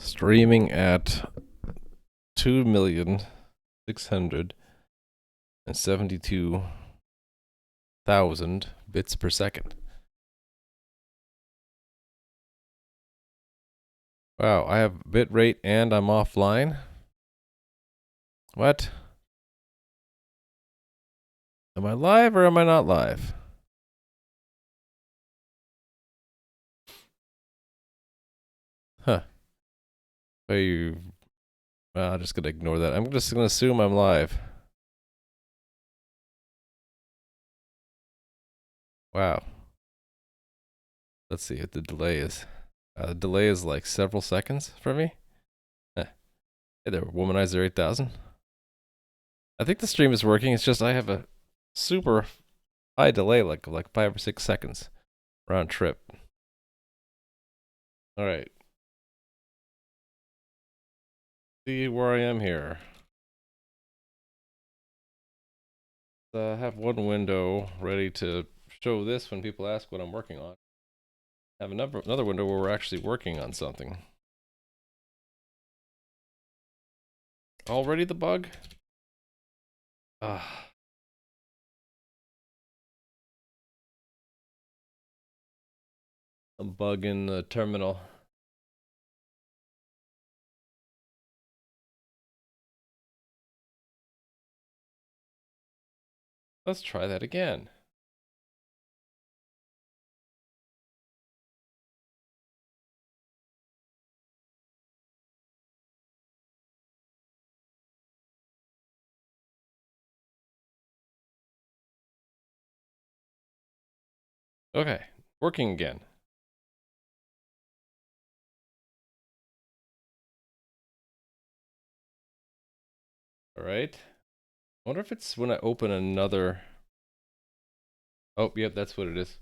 Streaming at 2,672,000 bits per second. Wow, I have bit rate and I'm offline? What? Am I live or am I not live? Huh. Are you... Well, I'm just going to ignore that. I'm just going to assume I'm live. Wow. Let's see what the delay is. The delay is like several seconds for me. Hey there, Womanizer 8000. I think the stream is working. It's just I have a super high delay, like 5 or 6 seconds round trip. All right. See where I am here. I have one window ready to show this when people ask what I'm working on. I have another window where we're actually working on something. Already the bug? Ah. A bug in the terminal. Let's try that again. Okay, working again. All right. I wonder if it's when I open another... Oh, yep, that's what it is.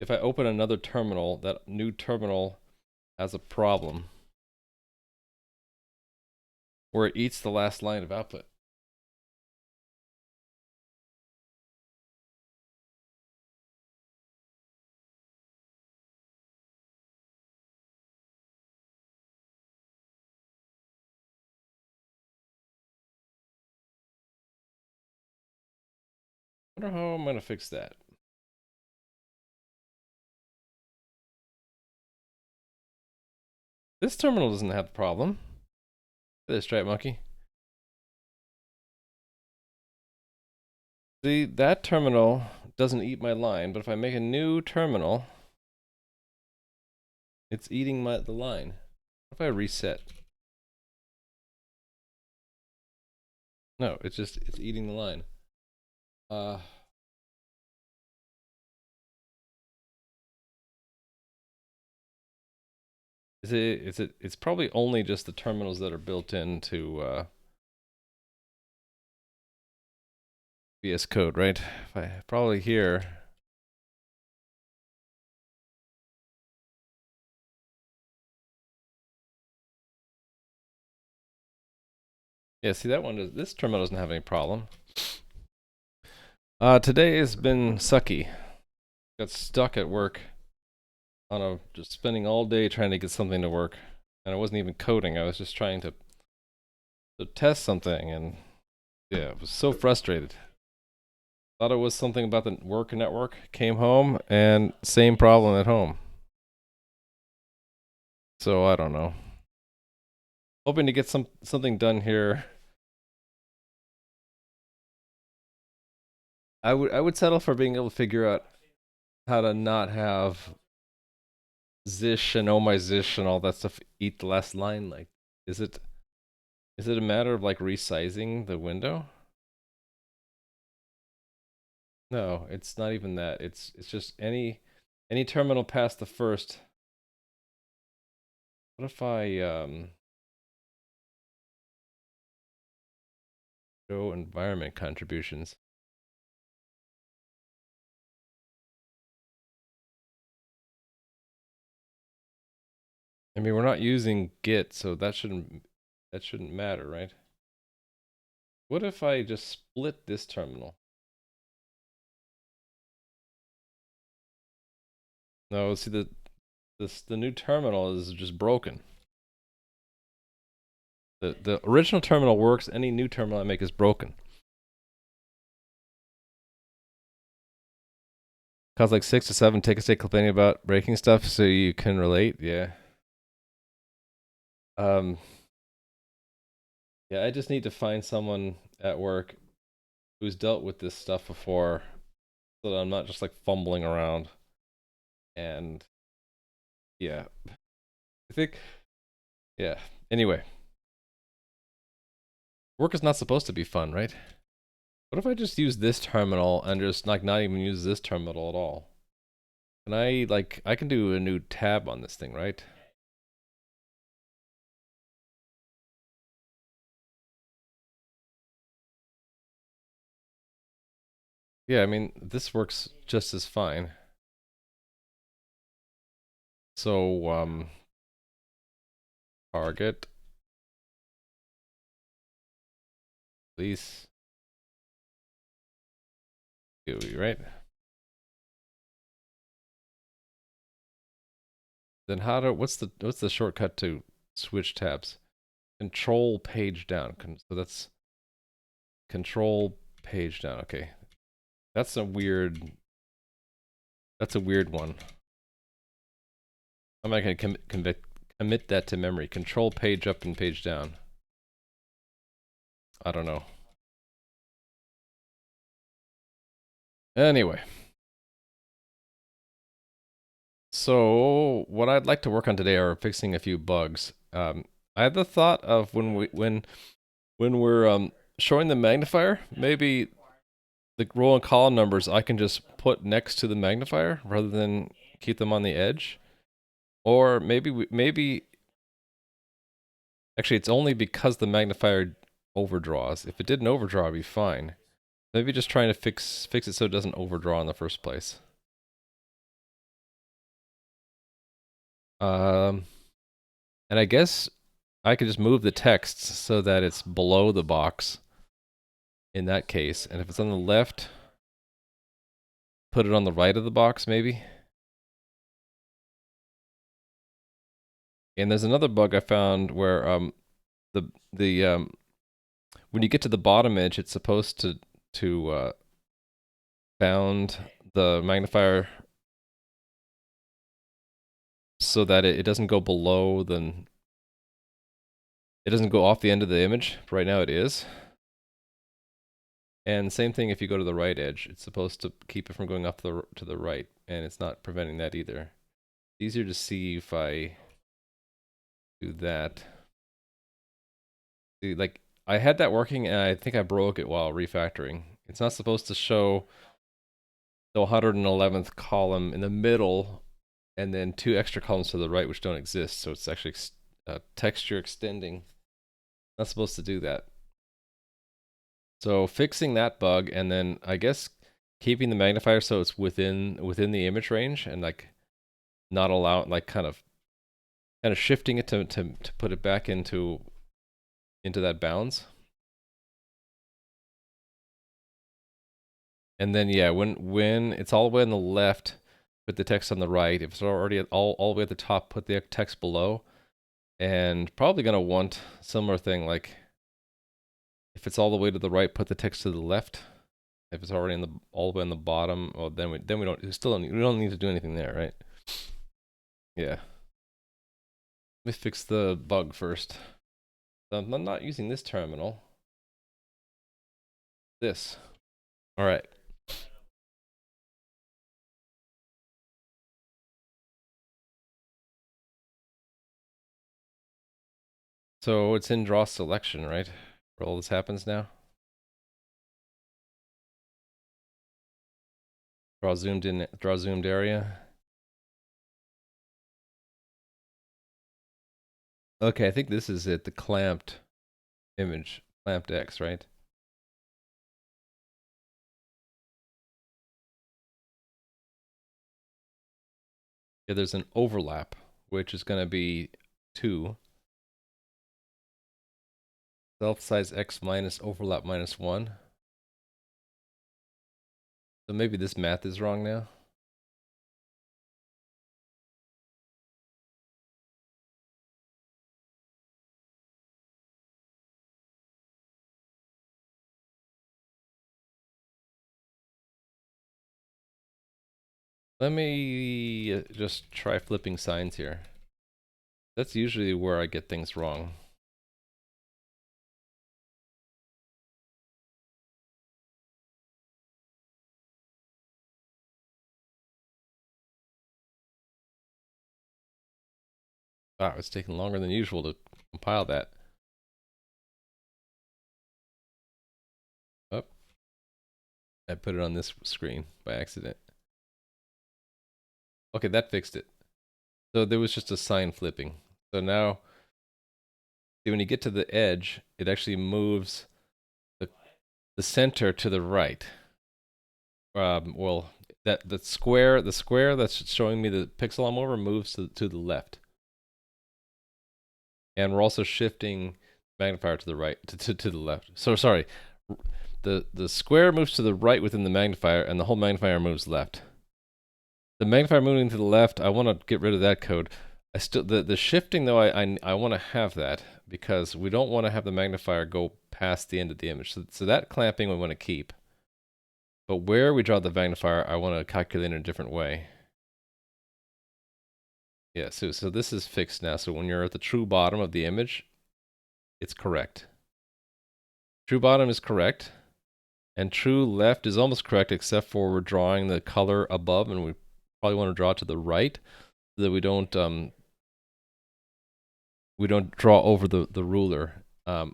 If I open another terminal, that new terminal has a problem where it eats the last line of output. I wonder how I'm going to fix that. This terminal doesn't have the problem. This stripe monkey. See, that terminal doesn't eat my line, but if I make a new terminal, it's eating the line. What if I reset? No, it's eating the line. It's probably only just the terminals that are built into VS Code, right? If I probably here. Yeah, see that one. This terminal doesn't have any problem. Today has been sucky. Got stuck at work on just spending all day trying to get something to work, and I wasn't even coding. I was just trying to test something, and yeah, I was so frustrated. Thought it was something about the work network. Came home and same problem at home. So I don't know. Hoping to get something done here. I would settle for being able to figure out how to not have zish and oh my zish and all that stuff eat the last line. Like, is it a matter of like resizing the window? No, it's not even that. It's just any terminal past the first. What if I show environment contributions? I mean, we're not using Git, so that shouldn't matter, right? What if I just split this terminal? No, see the new terminal is just broken. The original terminal works. Any new terminal I make is broken. Cause like 6 to 7 tickets they complaining about breaking stuff, so you can relate. Yeah. Yeah, I just need to find someone at work who's dealt with this stuff before, so that I'm not just like fumbling around. And yeah, I think, yeah. Anyway, work is not supposed to be fun, right? What if I just use this terminal and just like not even use this terminal at all? Can I like, I can do a new tab on this thing, right? Yeah, I mean, this works just as fine. So, target, release, GUI, right? Then what's the shortcut to switch tabs? Control page down. So that's control page down. Okay. That's a weird one. I'm not going to commit that to memory. Control page up and page down. I don't know. Anyway. So what I'd like to work on today are fixing a few bugs. I had the thought of when we're showing the magnifier, maybe the row and column numbers I can just put next to the magnifier rather than keep them on the edge. Or maybe actually it's only because the magnifier overdraws. If it didn't overdraw, it'd be fine. Maybe just trying to fix it so it doesn't overdraw in the first place. And I guess I could just move the text so that it's below the box in that case. And if it's on the left, put it on the right of the box maybe. And there's another bug I found where the when you get to the bottom edge, it's supposed to bound the magnifier so that it doesn't go below it doesn't go off the end of the image. Right now it is. And same thing if you go to the right edge, it's supposed to keep it from going off to the right, and it's not preventing that either. It's easier to see if I do that. See, like I had that working and I think I broke it while refactoring. It's not supposed to show the 111th column in the middle and then 2 extra columns to the right which don't exist, so it's actually texture extending. Not supposed to do that. So fixing that bug, and then I guess keeping the magnifier so it's within the image range, and like not allow like kind of shifting it to put it back into that bounds. And then yeah, when it's all the way on the left, put the text on the right. If it's already all the way at the top, put the text below. And probably gonna want similar thing, like if it's all the way to the right, put the text to the left. If it's already all the way on the bottom, well then we don't need to do anything there, right? Yeah. Let me fix the bug first. So I'm not using this terminal. This. All right. So it's in draw selection, right? Where all this happens now. Draw zoomed area. Okay, I think this is it, the clamped image, clamped X, right? Yeah, there's an overlap, which is going to be 2. Self size X minus overlap minus 1. So maybe this math is wrong now. Let me just try flipping signs here. That's usually where I get things wrong. Wow, it's taking longer than usual to compile that. Oh, I put it on this screen by accident. Okay, that fixed it. So there was just a sign flipping. So now, see, when you get to the edge, it actually moves the center to the right. Well, the square that's showing me the pixel I'm over moves to the left. And we're also shifting magnifier to the right, to the left. So sorry, the square moves to the right within the magnifier, and the whole magnifier moves left. The magnifier moving to the left, I want to get rid of that code. I still the shifting though, I want to have that because we don't want to have the magnifier go past the end of the image. So that clamping we want to keep. But where we draw the magnifier, I want to calculate in a different way. Yeah, so this is fixed now. So when you're at the true bottom of the image, it's correct. True bottom is correct. And true left is almost correct, except for we're drawing the color above, and we probably want to draw it to the right so that we don't draw over the ruler. At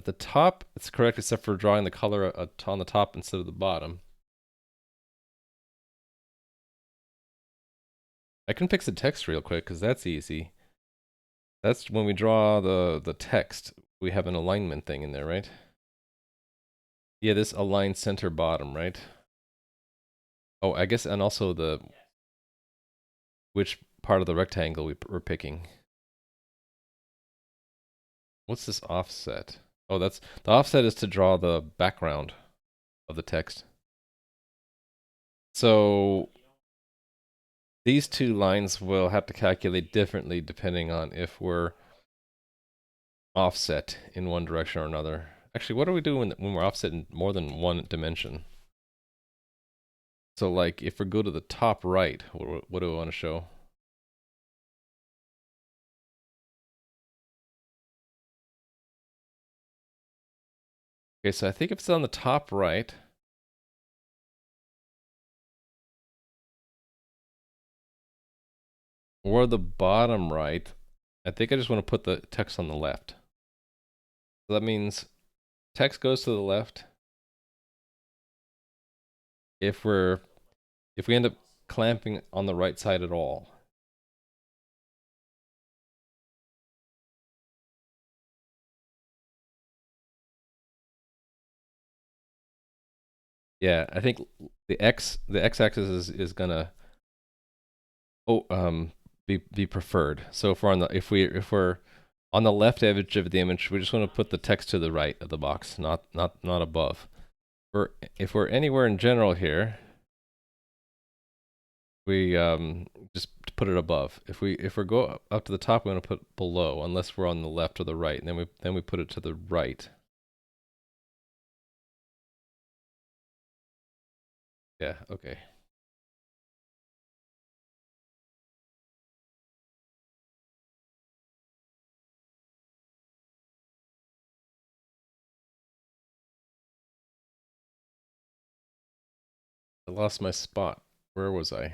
the top, it's correct, except for drawing the color on the top instead of the bottom. I can fix the text real quick, because that's easy. That's when we draw the text. We have an alignment thing in there, right? Yeah, this align center bottom, right? Oh, I guess, and also which part of the rectangle we're picking. What's this offset? Oh, the offset is to draw the background of the text. So these two lines will have to calculate differently depending on if we're offset in one direction or another. Actually, what do we do when we're offset in more than one dimension? So like if we go to the top right, what do I want to show? Okay, so I think if it's on the top right, or the bottom right, I think I just want to put the text on the left. So that means text goes to the left. If we end up clamping on the right side at all. Yeah, I think the x-axis is gonna be preferred. So if we're on the left edge of the image, we just want to put the text to the right of the box, not above. If we're anywhere in general here, we just put it above. If we go up to the top, we want to put below, unless we're on the left or the right, and then we put it to the right. Yeah, okay. I lost my spot. Where was I?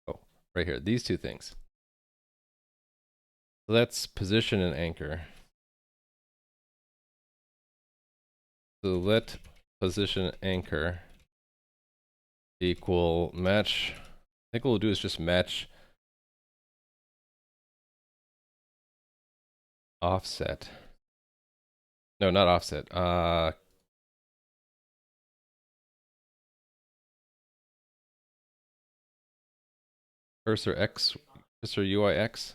Oh, right here. These two things. So that's position and anchor. So let position anchor equal match. I think what we'll do is just match offset. No, not offset. Cursor X, cursor UI X.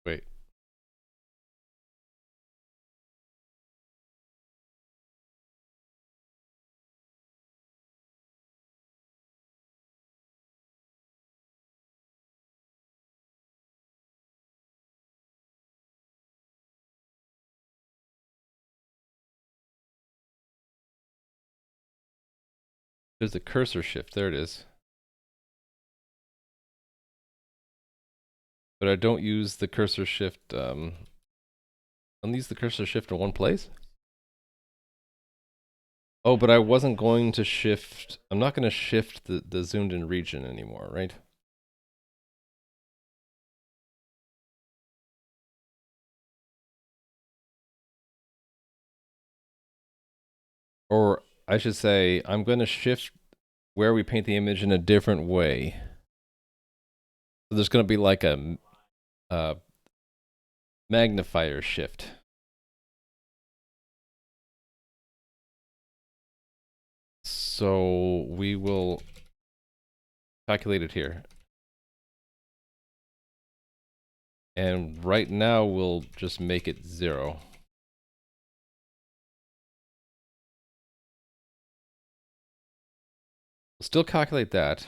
Wait. There's the cursor shift. There it is. But I don't use the cursor shift. I don't use the cursor shift in one place. Oh, but I wasn't going to shift. I'm not going to shift the zoomed in region anymore, right? Or I should say, I'm going to shift where we paint the image in a different way. So there's going to be like a magnifier shift. So we will calculate it here. And right now we'll just make it 0. We'll still calculate that.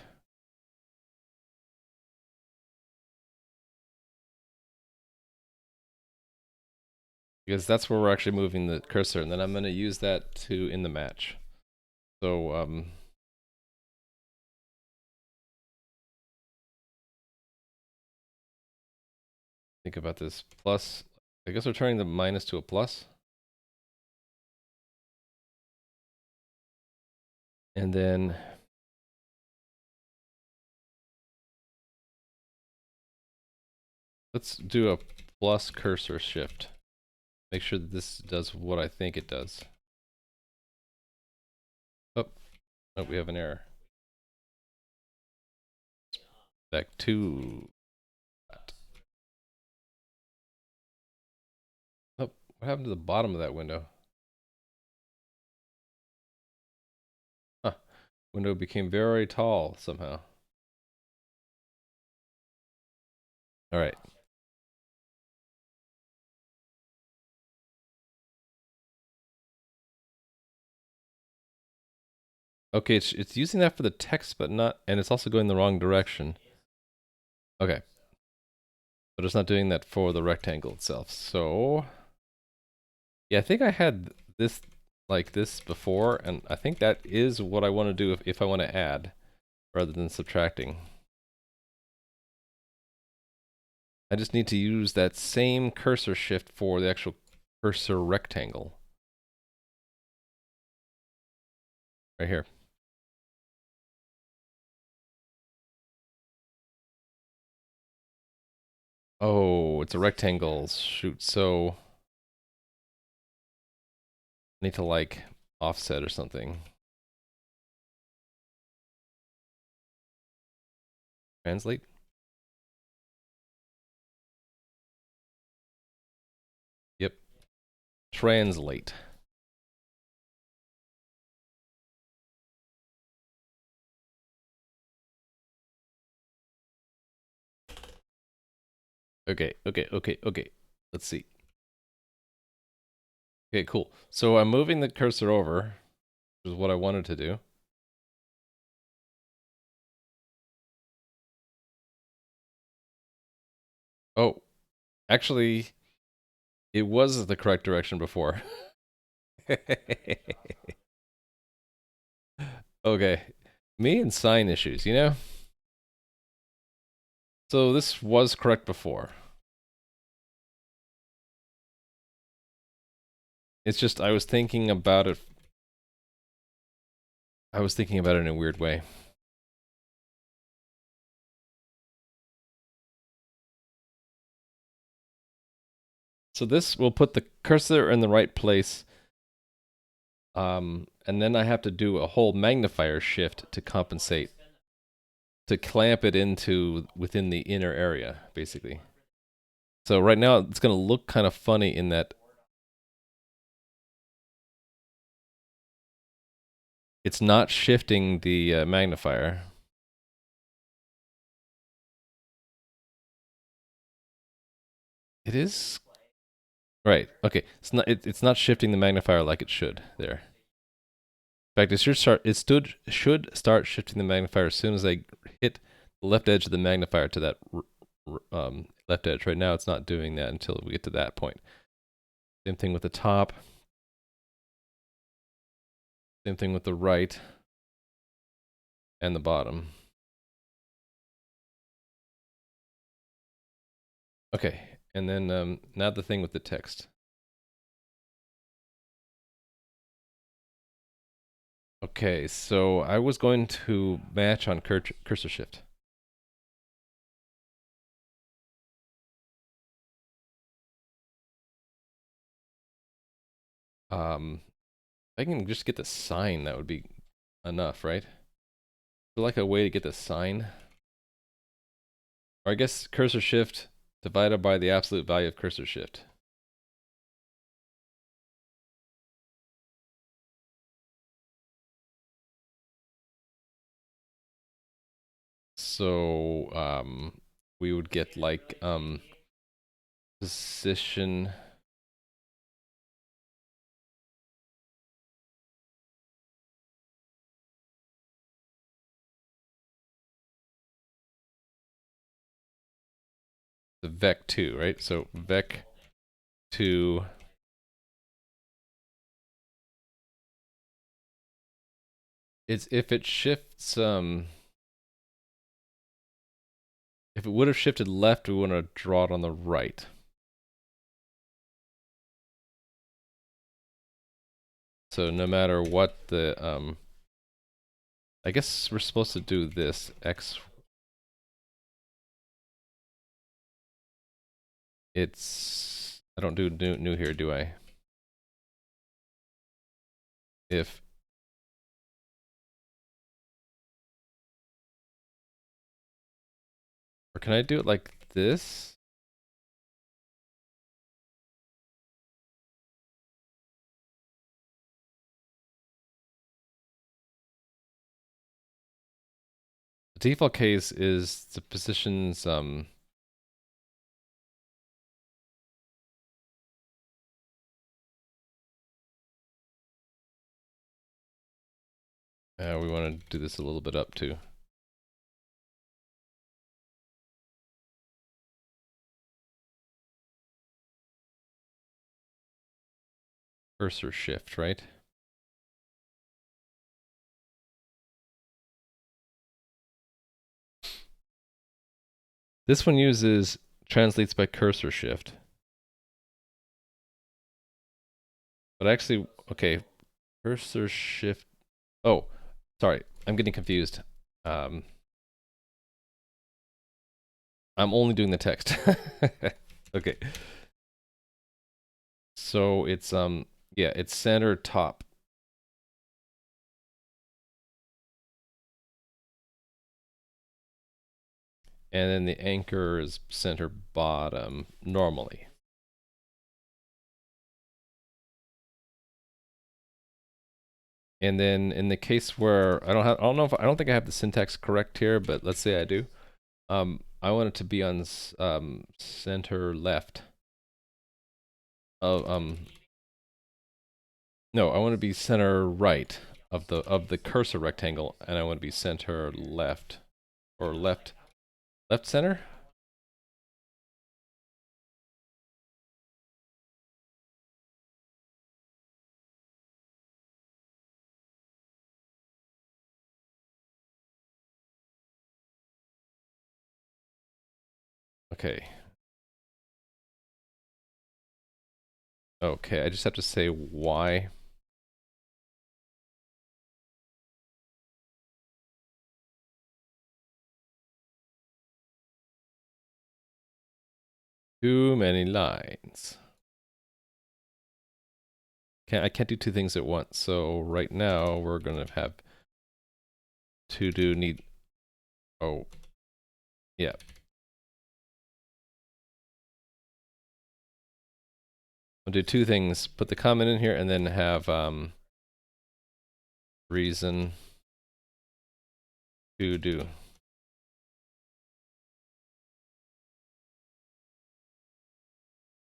Because that's where we're actually moving the cursor, and then I'm going to use that to in the match. So think about this. Plus, I guess we're turning the minus to a plus. And then let's do a plus cursor shift. Make sure that this does what I think it does. Oh, we have an error. Back to that. Oh, what happened to the bottom of that window? Huh. Window became very tall somehow. All right. Okay, it's using that for the text, but not, and it's also going the wrong direction. Okay. But it's not doing that for the rectangle itself. So, yeah, I think I had this like this before, and I think that is what I want to do if I want to add, rather than subtracting. I just need to use that same cursor shift for the actual cursor rectangle. Right here. Oh, it's a rectangle. Shoot, so I need to like offset or something. Translate? Yep. Translate. Okay. Let's see. Okay, cool. So I'm moving the cursor over, which is what I wanted to do. Oh, actually, it was the correct direction before. Okay. Me and sign issues, you know? So this was correct before. It's just I was thinking about it. I was thinking about it in a weird way. So this will put the cursor in the right place. And then I have to do a whole magnifier shift to compensate, to clamp it into within the inner area, basically. So right now it's going to look kind of funny in that it's not shifting the magnifier. It is right. Okay, it's not shifting the magnifier like it should there. In fact, should start shifting the magnifier as soon as I hit the left edge of the magnifier to that left edge. Right now, it's not doing that until we get to that point. Same thing with the top. Same thing with the right. and the bottom. Okay, and then now the thing with the text. Okay, so I was going to match on cursor shift. If I can just get the sign, that would be enough, right? So like a way to get the sign. Or I guess cursor shift divided by the absolute value of cursor shift. So we would get like position. The vec2, right? So vec2 is if it shifts if it would have shifted left, we want to draw it on the right. So no matter what the I guess we're supposed to do this x. It's I don't do new here, do I? If or can I do it like this? The default case is the positions we want to do this a little bit up too. Cursor shift, right? This one uses translates by cursor shift. But actually, okay, cursor shift. Oh, sorry, I'm getting confused. I'm only doing the text. Okay. So it's yeah, it's center top. And then the anchor is center bottom normally. And then in the case where I don't think I have the syntax correct here, but let's say I do. I want it to be on center left. Oh, no, I want to be center right of the cursor rectangle, and I want to be center left or left center. Okay. Okay, I just have to say why. Too many lines. I can't do two things at once. So right now we're gonna have to do need. Oh, yeah. I'll do two things. Put the comment in here and then have reason to do.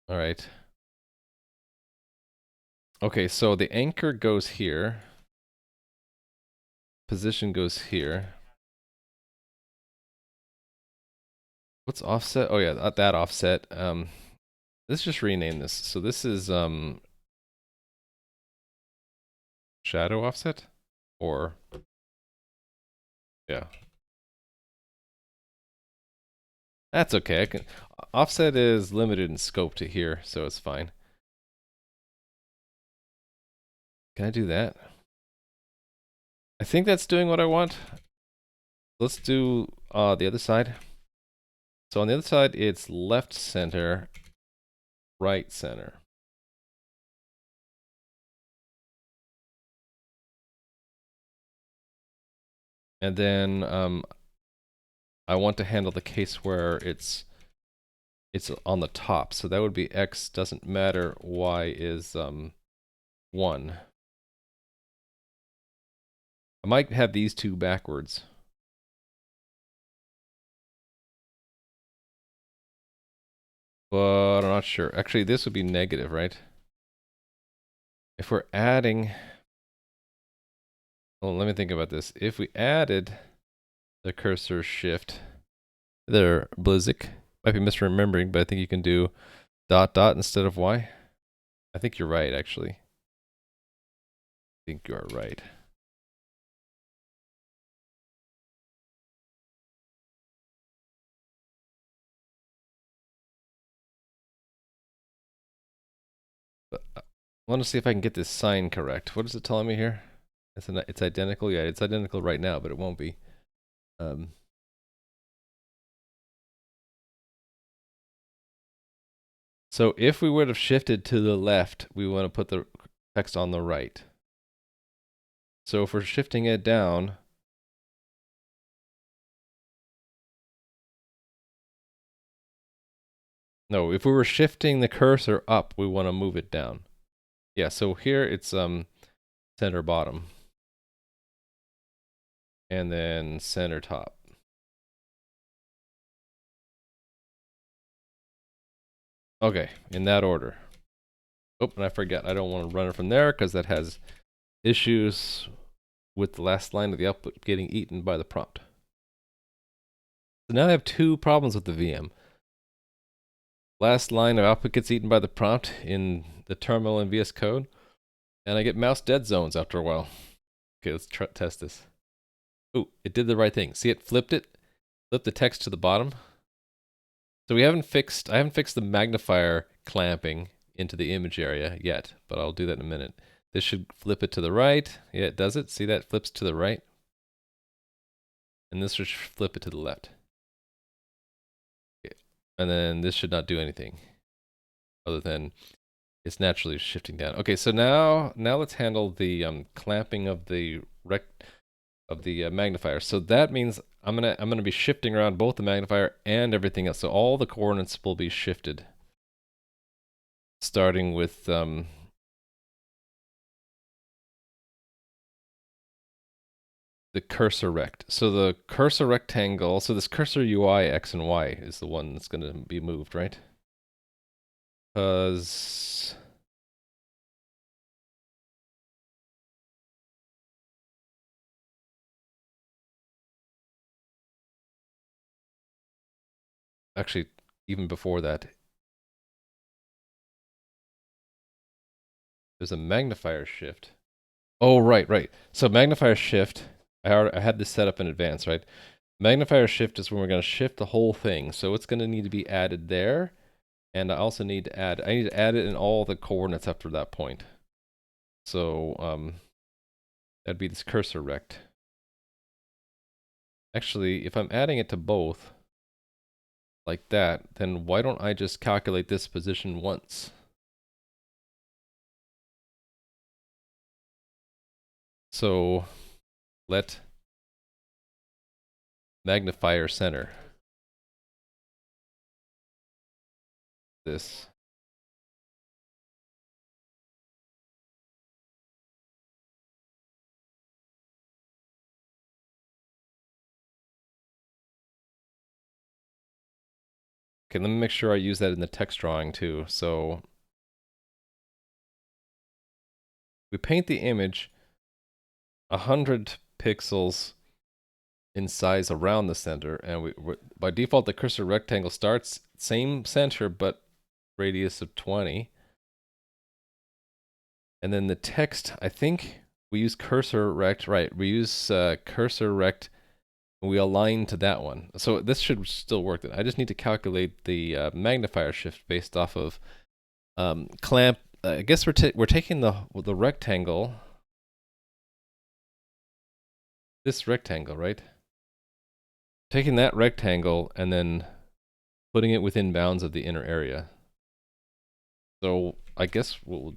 All right. Okay, so the anchor goes here. Position goes here. What's offset? Oh yeah, that offset. Let's just rename this. So this is shadow offset or Yeah. That's okay. I can offset is limited in scope to here, so it's fine. Can I do that? I think that's doing what I want. Let's do the other side. So on the other side, it's left center, right center. And then I want to handle the case where it's on the top. So that would be x doesn't matter, y is 1. I might have these two backwards. But I'm not sure. Actually, this would be negative, right? If we're adding... Well, let me think about this. If we added the cursor shift, there, Blizzik, might be misremembering, but I think you can do ... instead of y. I think you're right, actually. I think you are right. But I want to see if I can get this sign correct. What is it telling me here? It's identical. Yeah, it's identical right now, but it won't be. So if we would have shifted to the left, we want to put the text on the right. So if we're shifting it down, no, if we were shifting the cursor up, we want to move it down. Yeah, so here it's center bottom. And then center top. Okay, in that order. Oh, and I forget, I don't want to run it from there because that has issues with the last line of the output getting eaten by the prompt. So now I have two problems with the VM. Last line of output gets eaten by the prompt in the terminal in VS Code, and I get mouse dead zones after a while. Okay, let's test this. Ooh, it did the right thing. See, it flipped the text to the bottom. So I haven't fixed the magnifier clamping into the image area yet, but I'll do that in a minute. This should flip it to the right. Yeah, it does it. See, that flips to the right. And this should flip it to the left. Okay. And then this should not do anything other than it's naturally shifting down. Okay, so now let's handle the clamping of the magnifier. So that means I'm gonna be shifting around both the magnifier and everything else. So all the coordinates will be shifted, starting with the cursor rect. So the cursor rectangle. So this cursor UI X and Y is the one that's gonna be moved, right? Because actually, even before that, there's a magnifier shift. Oh, right. So magnifier shift, I had this set up in advance, right? Magnifier shift is when we're going to shift the whole thing. So it's going to need to be added there. And I also need to add it in all the coordinates up to that point. So that'd be this cursor rect. Actually, if I'm adding it to both, like that, then why don't I just calculate this position once? So let magnifier center this. Okay, let me make sure I use that in the text drawing too. So we paint the image 100 pixels in size around the center, and by default the cursor rectangle starts same center but radius of 20. And then the text, I think we use cursor rect, right? We use cursor rect We align to that one. So this should still work. I just need to calculate the magnifier shift based off of clamp. I guess we're taking the rectangle, this rectangle, right? Taking that rectangle and then putting it within bounds of the inner area. So I guess what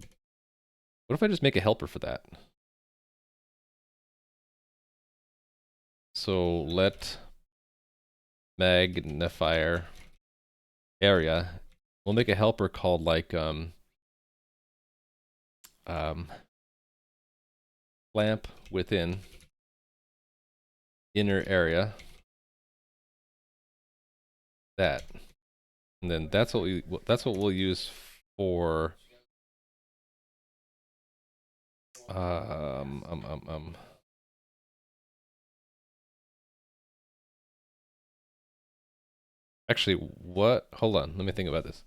if I just make a helper for that? So let magnifier area. We'll make a helper called like lamp within inner area. That, and then that's what we'll use for actually, what? Hold on, let me think about this.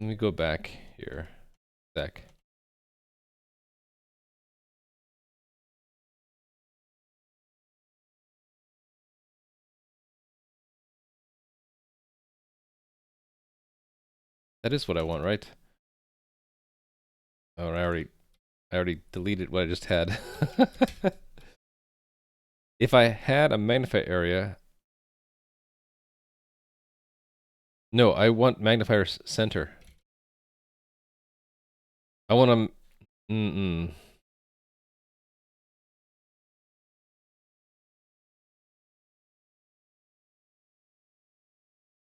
Let me go back here. Sec. That is what I want, right? Oh, I already deleted what I just had. If I had a magnify area, no, I want magnifier center. I want to.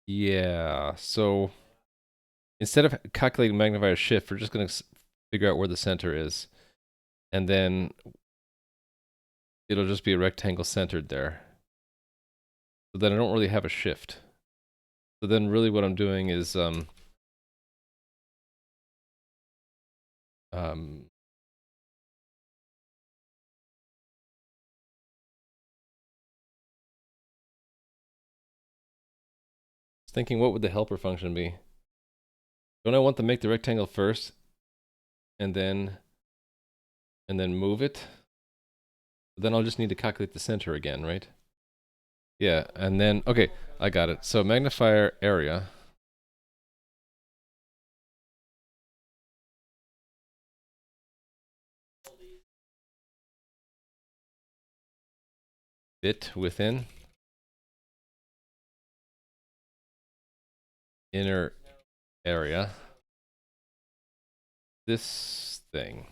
Yeah. So instead of calculating magnifier shift, we're just going to figure out where the center is, and then it'll just be a rectangle centered there. So then I don't really have a shift. So then really what I'm doing is thinking, what would the helper function be? Don't I want to make the rectangle first and then move it? Then I'll just need to calculate the center again, right? Yeah, and then, okay, I got it. So magnifier area. Bit within inner area. This thing.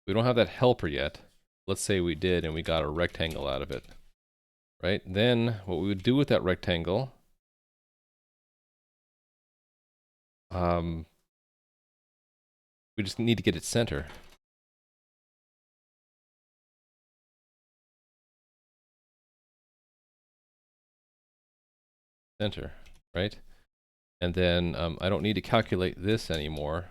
We don't have that helper yet. Let's say we did and we got a rectangle out of it. Right? Then what we would do with that rectangle, we just need to get its center. Center, right? And then I don't need to calculate this anymore.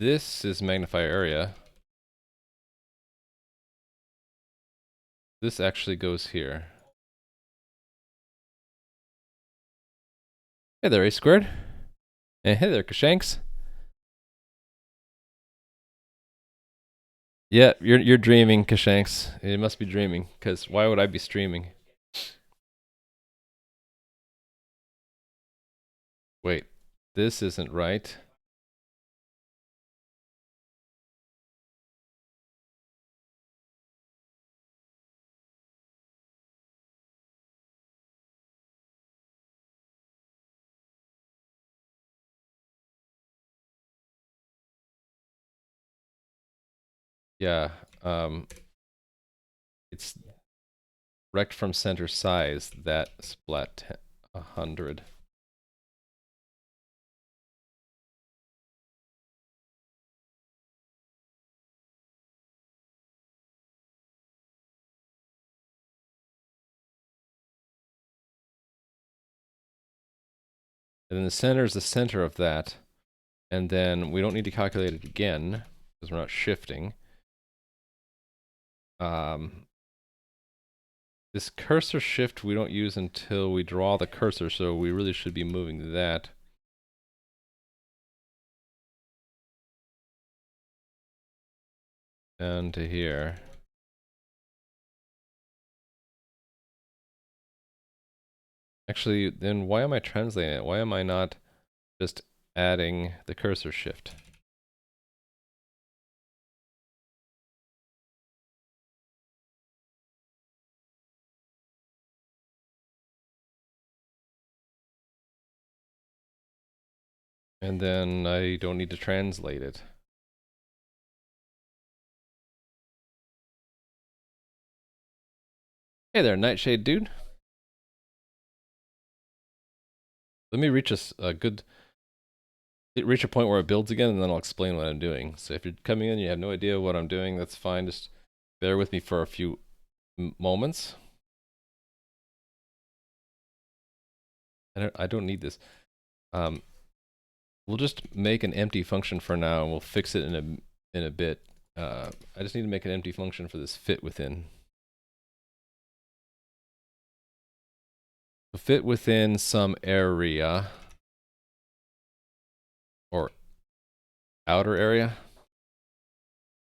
This is magnifier area. This actually goes here. Hey there, A squared. And hey there, Kashanks. Yeah, you're dreaming, Kashanks. It must be dreaming, because why would I be streaming? Wait, this isn't right. Yeah, it's rect from center size that split 100. And then the center is the center of that. And then we don't need to calculate it again because we're not shifting. This cursor shift we don't use until we draw the cursor, so we really should be moving that. Down to here. Actually, then why am I translating it? Why am I not just adding the cursor shift? And then I don't need to translate it. Hey there, Nightshade dude. Let me reach reach a point where it builds again, and then I'll explain what I'm doing. So if you're coming in and you have no idea what I'm doing, that's fine. Just bear with me for a few moments. I don't need this. We'll just make an empty function for now, and we'll fix it in a bit. I just need to make an empty function for this fit within. So fit within some area or outer area,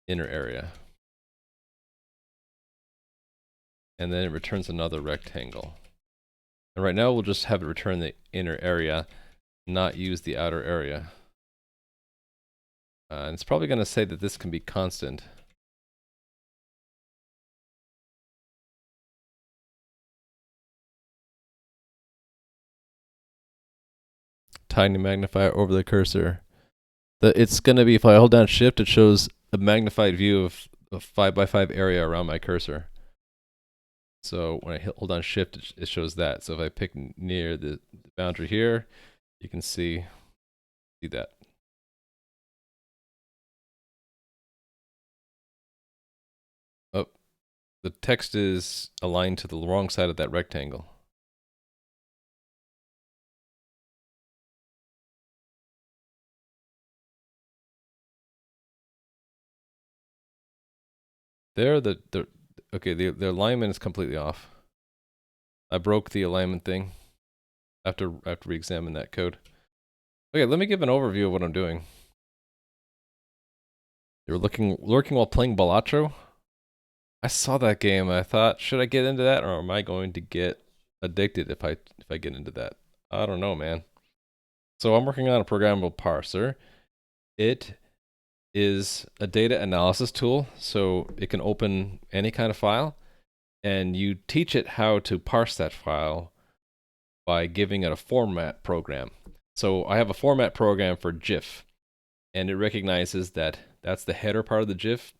inner area. And then it returns another rectangle. And right now we'll just have it return the inner area, not use the outer area. And it's probably going to say that this can be constant. Tiny magnifier over the cursor. It's going to be, if I hold down shift, it shows a magnified view of a 5x5 area around my cursor. So when I hold down shift, it shows that. So if I pick near the boundary here, you can see that. Oh, the text is aligned to the wrong side of that rectangle. There, okay, the alignment is completely off. I broke the alignment thing after re-examine that code. Okay, let me give an overview of what I'm doing. You're lurking while playing Balatro? I saw that game and I thought, should I get into that, or am I going to get addicted if I get into that? I don't know, man. So I'm working on a programmable parser. It is a data analysis tool, so it can open any kind of file, and you teach it how to parse that file by giving it a format program. So I have a format program for GIF, and it recognizes that that's the header part of the GIF.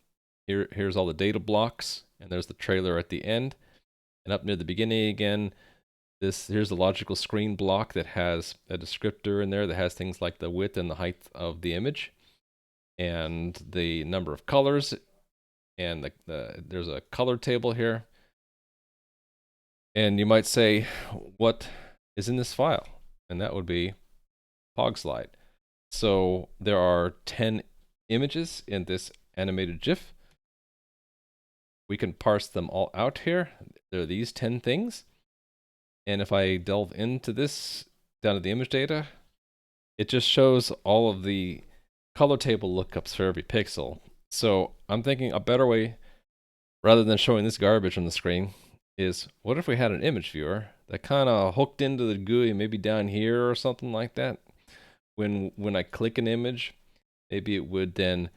Here's all the data blocks, and there's the trailer at the end. And up near the beginning again, here's the logical screen block that has a descriptor in there that has things like the width and the height of the image, and the number of colors, and there's a color table here. And you might say, what is in this file? And that would be PogSlide. So there are 10 images in this animated GIF. We can parse them all out here. There are these 10 things. And if I delve into this, down to the image data, it just shows all of the color table lookups for every pixel. So I'm thinking a better way, rather than showing this garbage on the screen, is what if we had an image viewer that kind of hooked into the GUI, maybe down here or something like that. When I click an image, maybe it would then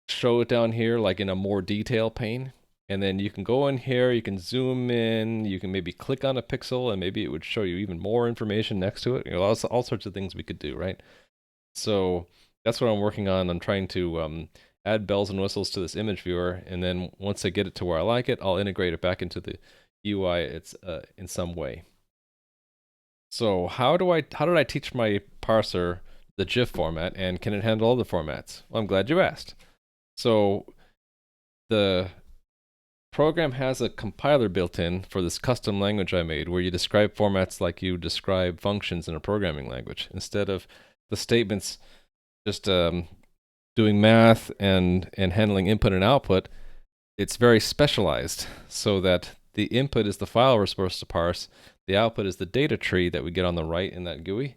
show it down here like in a more detail pane. And then you can go in here, you can zoom in, you can maybe click on a pixel, and maybe it would show you even more information next to it. You know, all sorts of things we could do, right? So that's what I'm working on. I'm trying to add bells and whistles to this image viewer, and then once I get it to where I like it, I'll integrate it back into the UI in some way. So how did I teach my parser the GIF format, and can it handle all the formats? Well, I'm glad you asked. So the program has a compiler built in for this custom language I made where you describe formats like you describe functions in a programming language. Instead of the statements just doing math and handling input and output, it's very specialized so that the input is the file we're supposed to parse, the output is the data tree that we get on the right in that GUI,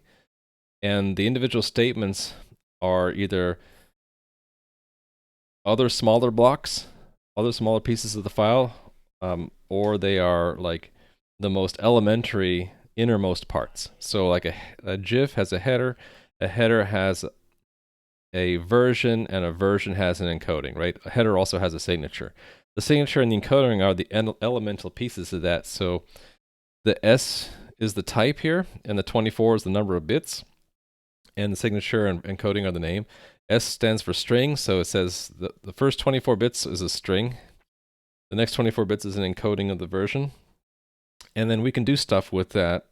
and the individual statements are either other smaller blocks, other smaller pieces of the file, or they are like the most elementary innermost parts. So like a GIF has a header has a version, and a version has an encoding, right? A header also has a signature. The signature and the encoding are the elemental pieces of that. So the S is the type here, and the 24 is the number of bits, and the signature and encoding are the name. S stands for string, so it says the first 24 bits is a string. The next 24 bits is an encoding of the version. And then we can do stuff with that.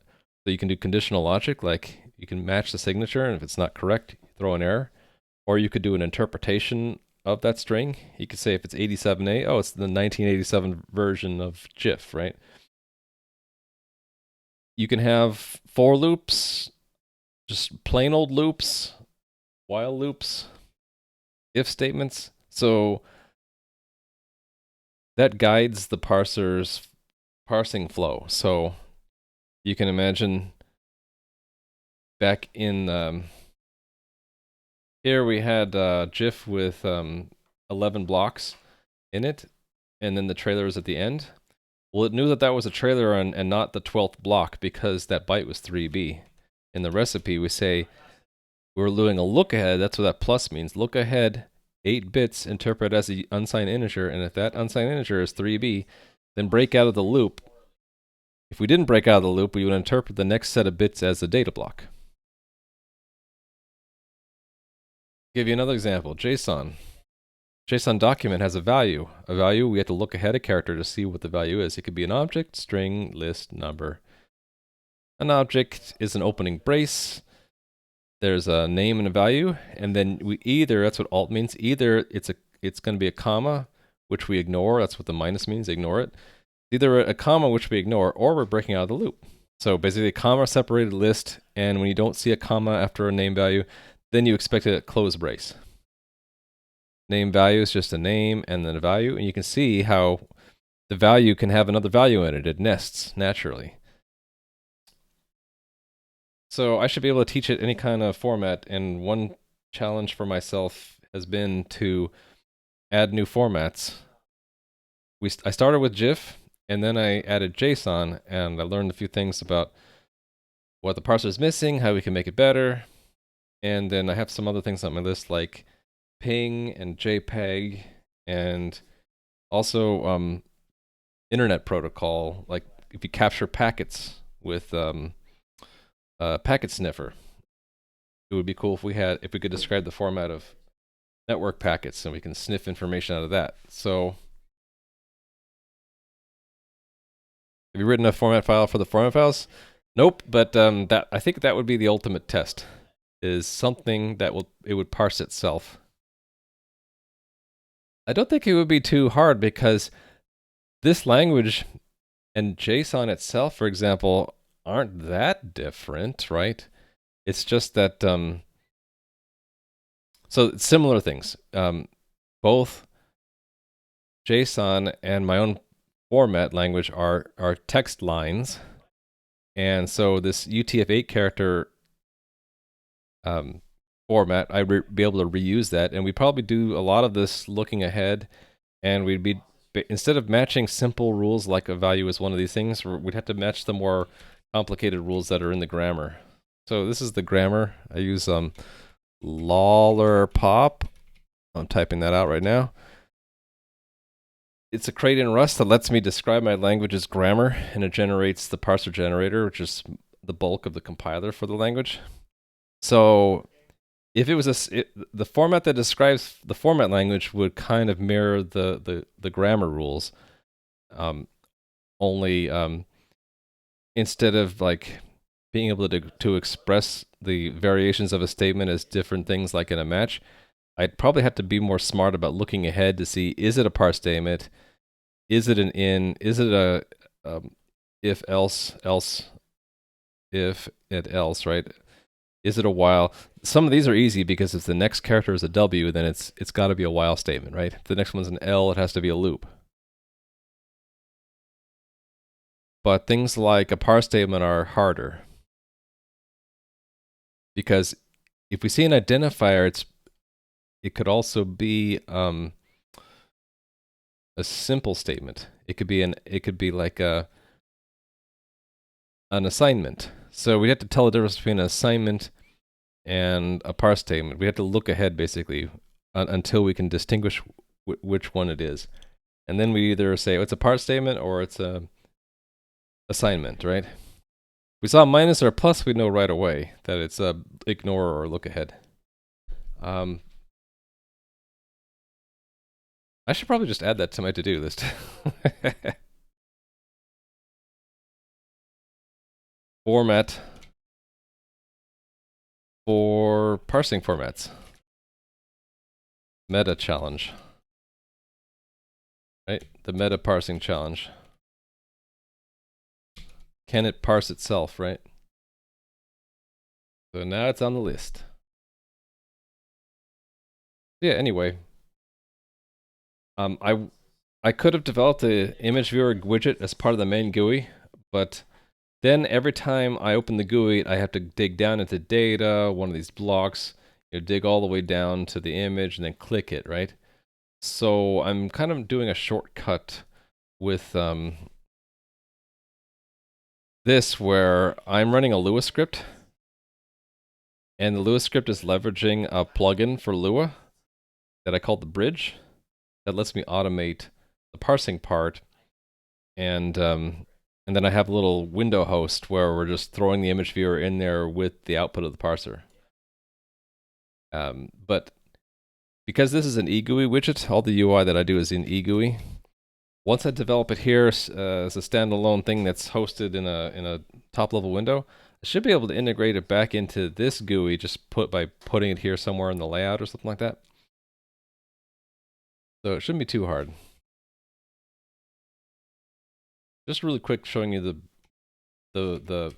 So you can do conditional logic, like you can match the signature, and if it's not correct, you throw an error. Or you could do an interpretation of that string. You could say if it's 87A, oh, it's the 1987 version of GIF, right? You can have for loops, just plain old loops, while loops, if statements. So that guides the parser's parsing flow. So you can imagine back in here we had GIF with 11 blocks in it, and then the trailer was at the end. Well, it knew that that was a trailer and not the 12th block because that byte was 3B. In the recipe, we say we're doing a look ahead. That's what that plus means. Look ahead, 8 bits, interpret as an unsigned integer, and if that unsigned integer is 3B, then break out of the loop. If we didn't break out of the loop, we would interpret the next set of bits as a data block. Give you another example, JSON. JSON document has a value. A value, we have to look ahead a character to see what the value is. It could be an object, string, list, number. An object is an opening brace. There's a name and a value, and then we either, that's what alt means, either it's going to be a comma, which we ignore. That's what the minus means, ignore it. Either a comma, which we ignore, or we're breaking out of the loop. So basically a comma separated list, and when you don't see a comma after a name value, then you expect a close brace. Name value is just a name and then a value, and you can see how the value can have another value in it. It nests naturally. So I should be able to teach it any kind of format, and one challenge for myself has been to add new formats. I started with GIF, and then I added JSON, and I learned a few things about what the parser is missing, how we can make it better, and then I have some other things on my list like ping and JPEG, and also internet protocol, like if you capture packets with packet sniffer. It would be cool if we could describe the format of network packets and we can sniff information out of that. So have you written a format file for the format files? Nope, but I think that would be the ultimate test, is something that it would parse itself. I don't think it would be too hard because this language and JSON itself, for example, aren't that different, right? It's just that, so similar things. Both JSON and my own format language are text lines. And so this UTF-8 character format, I'd be able to reuse that. And we'd probably do a lot of this looking ahead, and we'd be, instead of matching simple rules like a value is one of these things, we'd have to match the more complicated rules that are in the grammar. So this is the grammar. I use lollerpop. I'm typing that out right now. It's a crate in Rust that lets me describe my language's grammar, and it generates the parser generator, which is the bulk of the compiler for the language. So if it was the format that describes the format language would kind of mirror the grammar rules, only instead of like being able to express the variations of a statement as different things like in a match, I'd probably have to be more smart about looking ahead to see, is it a parse statement? is it an in? Is it a if else if and else, right? Is it a while? Some of these are easy because if the next character is a W, then it's got to be a while statement, right? If the next one's an L, it has to be a loop. But things like a parse statement are harder because if we see an identifier, it could also be a simple statement. It could be like an assignment. So we have to tell the difference between an assignment and a parse statement. We have to look ahead basically until we can distinguish which one it is, and then we either say it's a parse statement or it's a assignment, right? If we saw a minus or a plus, we know right away that it's a ignore or look ahead. I should probably just add that to my to-do list. Format for parsing formats. Meta challenge. Right? The meta parsing challenge. Can it parse itself, right? So now it's on the list. Yeah, anyway. I could have developed the image viewer widget as part of the main GUI, but then every time I open the GUI, I have to dig down into data, one of these blocks, dig all the way down to the image and then click it, right? So I'm kind of doing a shortcut with this where I'm running a Lua script, and the Lua script is leveraging a plugin for Lua that I call the bridge that lets me automate the parsing part, and then I have a little window host where we're just throwing the image viewer in there with the output of the parser. But because this is an eGUI widget, all the UI that I do is in eGUI. Once I develop it here as a standalone thing that's hosted in a top-level window, I should be able to integrate it back into this GUI just by putting it here somewhere in the layout or something like that. So it shouldn't be too hard. Just really quick showing you the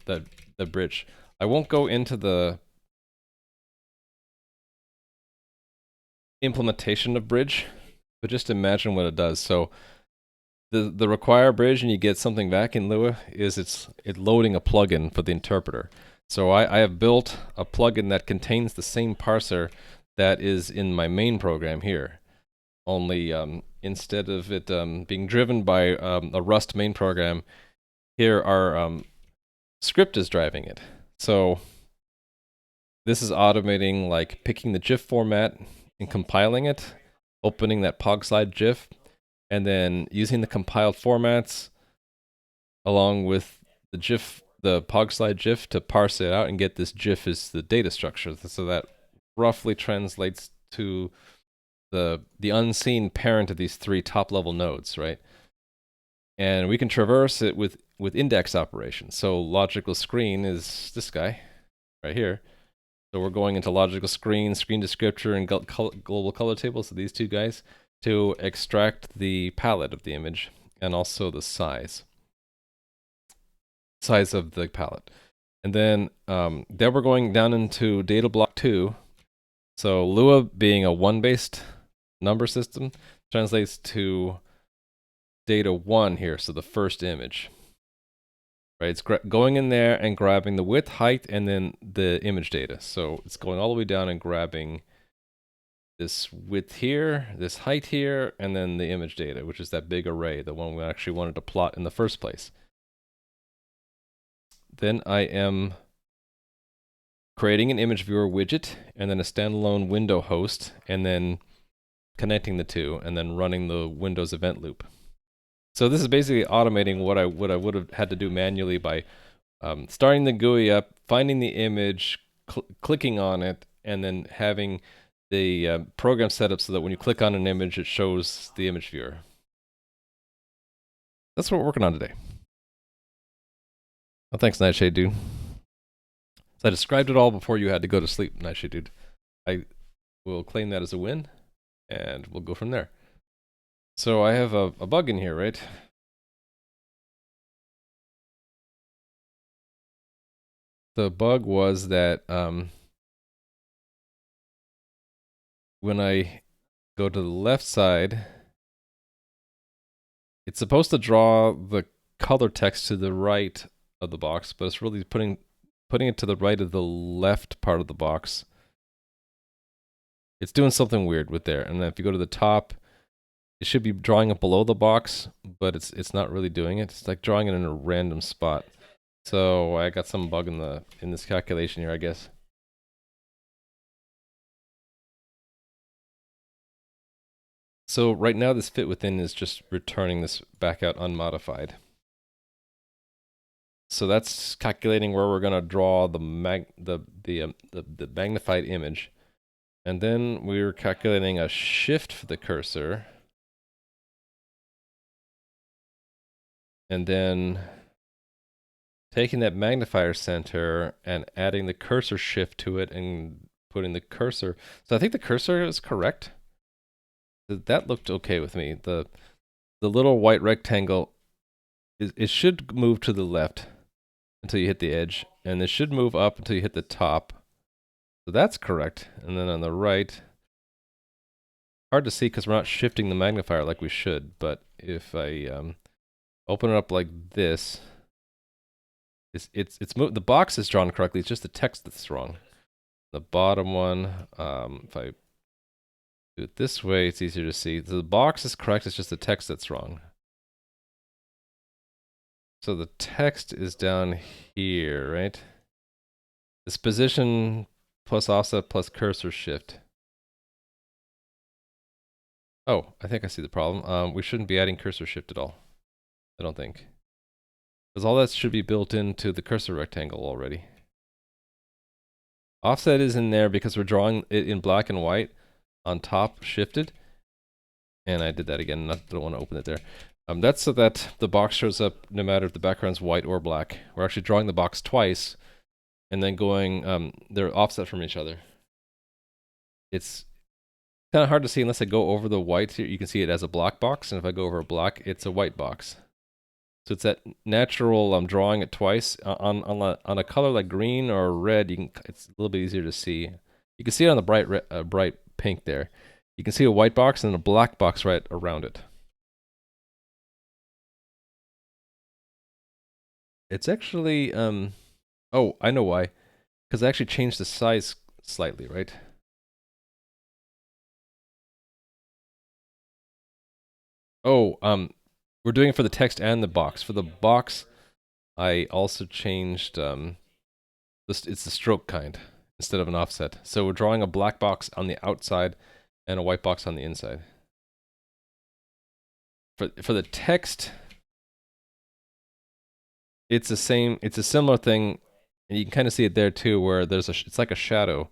bridge. I won't go into the implementation of bridge, but just imagine what it does. So the require bridge and you get something back in Lua is it's loading a plugin for the interpreter. So I have built a plugin that contains the same parser that is in my main program here. Only instead of it being driven by a Rust main program, here our script is driving it. So this is automating like picking the GIF format and compiling it, opening that PogSlide GIF, and then using the compiled formats along with the GIF, the PogSlide GIF to parse it out and get this GIF as the data structure. So that roughly translates to the unseen parent of these three top-level nodes, right? And we can traverse it with index operations. So logical screen is this guy right here. So we're going into logical screen descriptor, and global color table, so these two guys, to extract the palette of the image and also the size of the palette. And then we're going down into data block 2. So Lua being a 1-based number system translates to data 1 here, so the first image. Right, it's going in there and grabbing the width, height, and then the image data. So it's going all the way down and grabbing this width here, this height here, and then the image data, which is that big array, the one we actually wanted to plot in the first place. Then I am creating an image viewer widget, and then a standalone window host, and then connecting the two, and then running the Windows event loop. So this is basically automating what I would have had to do manually by starting the GUI up, finding the image, clicking on it, and then having the program set up so that when you click on an image, it shows the image viewer. That's what we're working on today. Well, thanks, Nightshade Dude. So I described it all before you had to go to sleep, Nightshade Dude. I will claim that as a win, and we'll go from there. So I have a bug in here, right? The bug was that when I go to the left side, it's supposed to draw the color text to the right of the box, but it's really putting it to the right of the left part of the box. It's doing something weird with there. And then if you go to the top, it should be drawing it below the box, but it's not really doing it. It's like drawing it in a random spot. So I got some bug in this calculation here, I guess. So right now this fit within is just returning this back out unmodified. So that's calculating where we're gonna draw the magnified image. And then we're calculating a shift for the cursor. And then taking that magnifier center and adding the cursor shift to it and putting the cursor. So I think the cursor is correct. That looked okay with me. The little white rectangle, it should move to the left until you hit the edge, and it should move up until you hit the top. So that's correct. And then on the right, hard to see because we're not shifting the magnifier like we should, but if I open it up like this, the box is drawn correctly, it's just the text that's wrong. The bottom one, if I do it this way, it's easier to see. The box is correct, it's just the text that's wrong. So the text is down here, right? This position plus offset plus cursor shift. Oh, I think I see the problem. We shouldn't be adding cursor shift at all. I don't think. Because all that should be built into the cursor rectangle already. Offset is in there because we're drawing it in black and white on top shifted. And I did that again, don't want to open it there. That's so that the box shows up no matter if the background's white or black. We're actually drawing the box twice and then going, they're offset from each other. It's kind of hard to see unless I go over the white here. You can see it as a black box, and if I go over black, it's a white box. So it's that natural drawing it twice. On a color like green or red, it's a little bit easier to see. You can see it on the bright pink there. You can see a white box and a black box right around it. It's actually, oh, I know why. Because I actually changed the size slightly, right? Oh, we're doing it for the text and the box. For the box, I also changed, it's the stroke kind instead of an offset. So we're drawing a black box on the outside and a white box on the inside. For the text, it's a similar thing, and you can kind of see it there too, where it's like a shadow,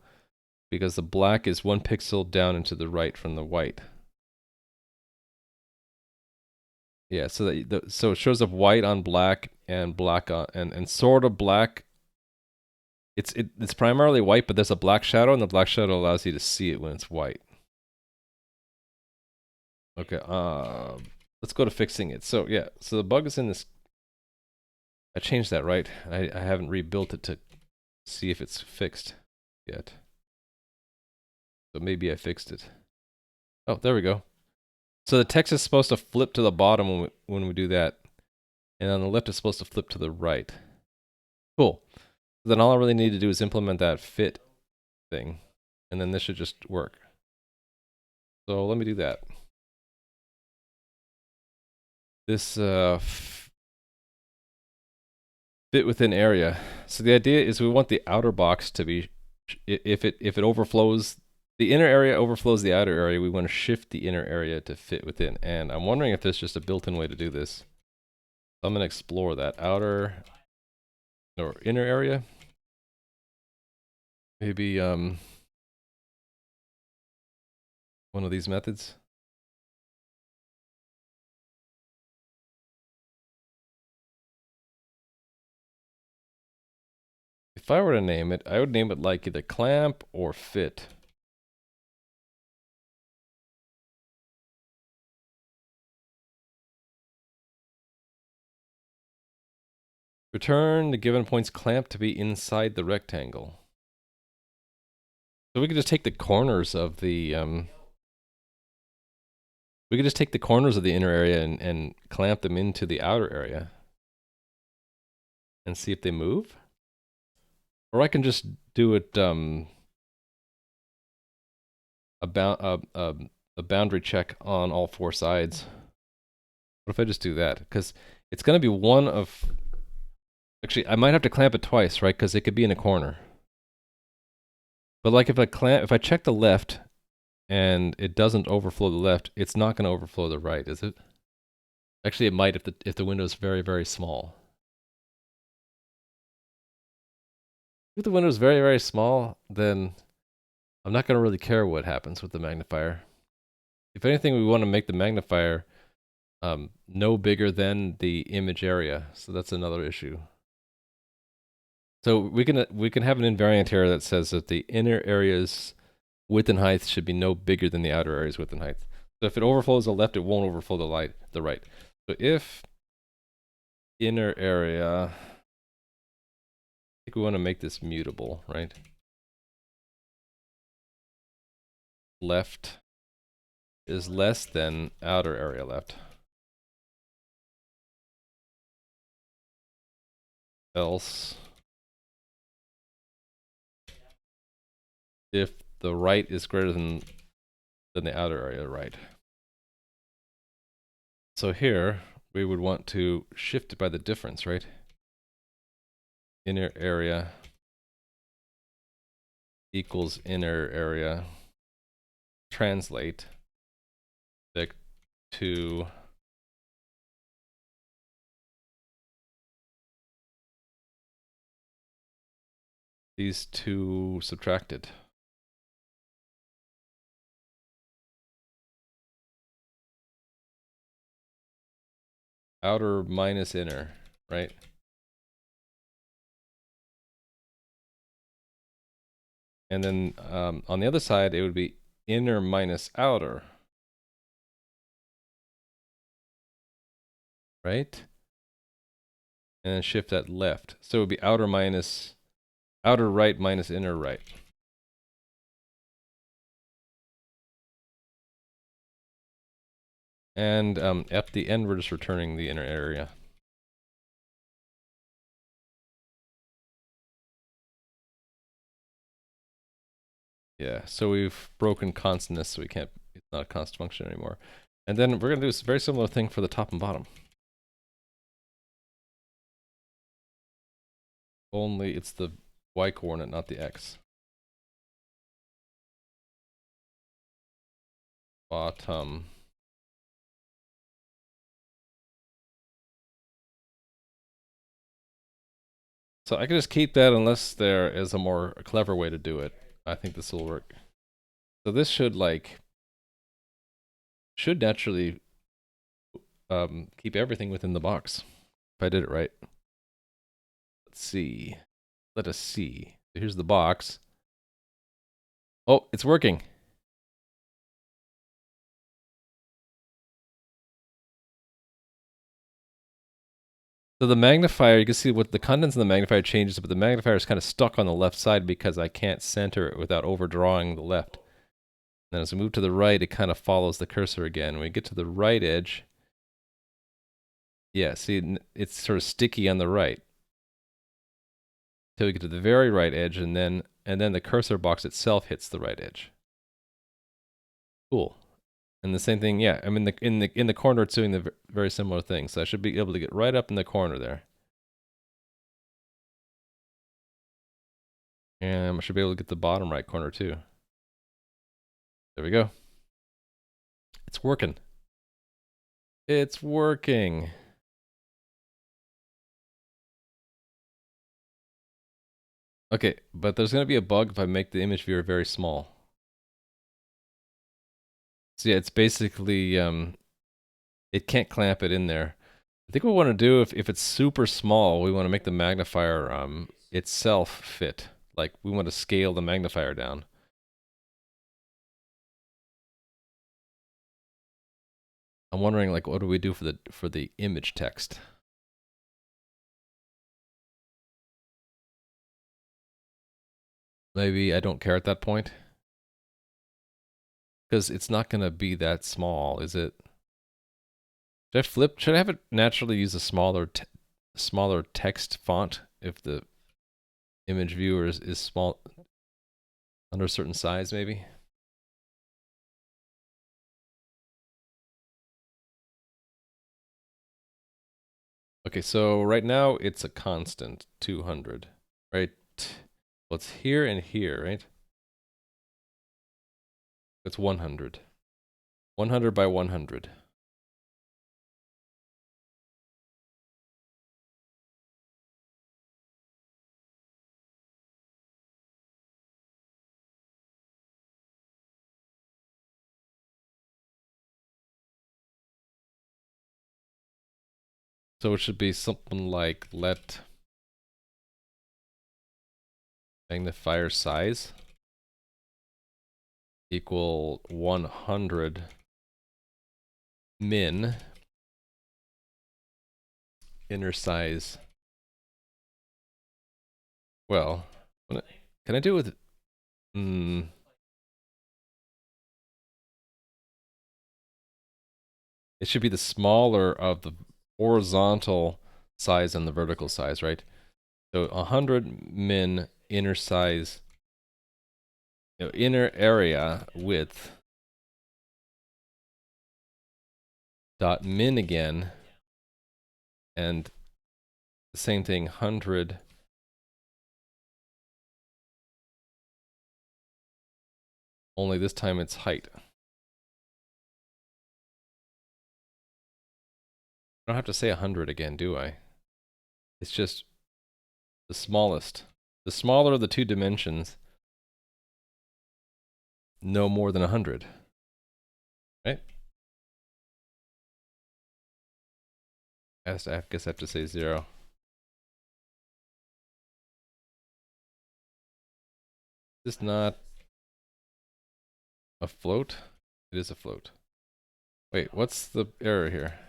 because the black is 1 pixel down and to the right from the white. Yeah, so so it shows up white on black and black on and sort of black. It's primarily white, but there's a black shadow, and the black shadow allows you to see it when it's white. Okay, let's go to fixing it. So yeah, so the bug is in this. I changed that, right? I haven't rebuilt it to see if it's fixed yet. So maybe I fixed it. Oh, there we go. So the text is supposed to flip to the bottom when we do that. And on the left it's supposed to flip to the right. Cool. Then all I really need to do is implement that fit thing. And then this should just work. So let me do that. This fit within area. So the idea is we want the outer box to be, if it overflows, the inner area overflows the outer area, we want to shift the inner area to fit within. And I'm wondering if there's just a built-in way to do this. So I'm going to explore that outer or inner area. Maybe one of these methods. If I were to name it, I would name it like either clamp or fit. Return the given points clamped to be inside the rectangle. So we could just take the corners of the we could just take the corners of the inner area and clamp them into the outer area and see if they move. Or I can just do it a boundary check on all four sides. What if I just do that? Because it's going to be one of... Actually, I might have to clamp it twice, right? Because it could be in a corner. But like if I check the left and it doesn't overflow the left, it's not going to overflow the right, is it? Actually, it might if the window is very, very small. If the window is very, very small, then I'm not going to really care what happens with the magnifier. If anything, we want to make the magnifier no bigger than the image area. So that's another issue. So we can have an invariant here that says that the inner area's width and height should be no bigger than the outer area's width and height. So if it overflows the left, it won't overflow the right. So if inner area, I think we want to make this mutable, right? Left is less than outer area left. Else, if the right is greater than the outer area right. So here, we would want to shift it by the difference, right? Inner area equals inner area. Translate to these two subtracted. Outer minus inner, right? And then on the other side, it would be inner minus outer, right? And then shift that left. So it would be outer right minus inner right. And at the end, we're just returning the inner area. Yeah, so we've broken constantness, so it's not a constant function anymore. And then we're going to do a very similar thing for the top and bottom. Only it's the y coordinate, not the x. Bottom. So I can just keep that unless there is a more clever way to do it. I think this will work. So this should naturally keep everything within the box. If I did it right. Let's see. Let us see. Here's the box. Oh, it's working. So the magnifier, you can see what the contents of the magnifier changes, but the magnifier is kind of stuck on the left side because I can't center it without overdrawing the left. Then as we move to the right, it kind of follows the cursor again. When we get to the right edge, yeah, see, it's sort of sticky on the right. Till we get to the very right edge, and then the cursor box itself hits the right edge. Cool. And the same thing, yeah. I mean, in the corner, it's doing the very similar thing. So I should be able to get right up in the corner there. And I should be able to get the bottom right corner too. There we go. It's working. It's working. Okay, but there's going to be a bug if I make the image viewer very small. So yeah, it's basically, it can't clamp it in there. I think what we want to do, if it's super small, we want to make the magnifier itself fit. Like, we want to scale the magnifier down. I'm wondering, like, what do we do for the image text? maybe I don't care at that point. Because it's not going to be that small, is it? Should I have it naturally use a smaller text font if the image viewer is small, under a certain size maybe? Okay, so right now it's a constant, 200, right? Well, it's here and here, right? It's 100. 100 by 100. So it should be something like let magnifier size equal 100 min inner size. Well, can I do it with it should be the smaller of the horizontal size and the vertical size, right? So 100 min inner size, inner area width dot min again, and the same thing, 100 only this time it's height. I don't have to say 100 again, do I? It's just the smallest. The smaller of the two dimensions, no more than 100. Right? I guess I have to say 0. Is this not a float? It is a float. Wait, what's the error here?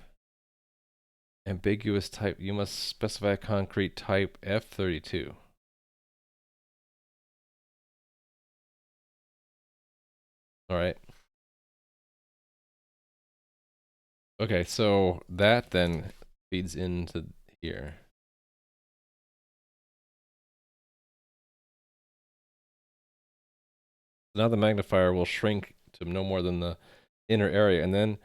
Ambiguous type. You must specify a concrete type F32. All right. Okay, so that then feeds into here. Now the magnifier will shrink to no more than the inner area, and then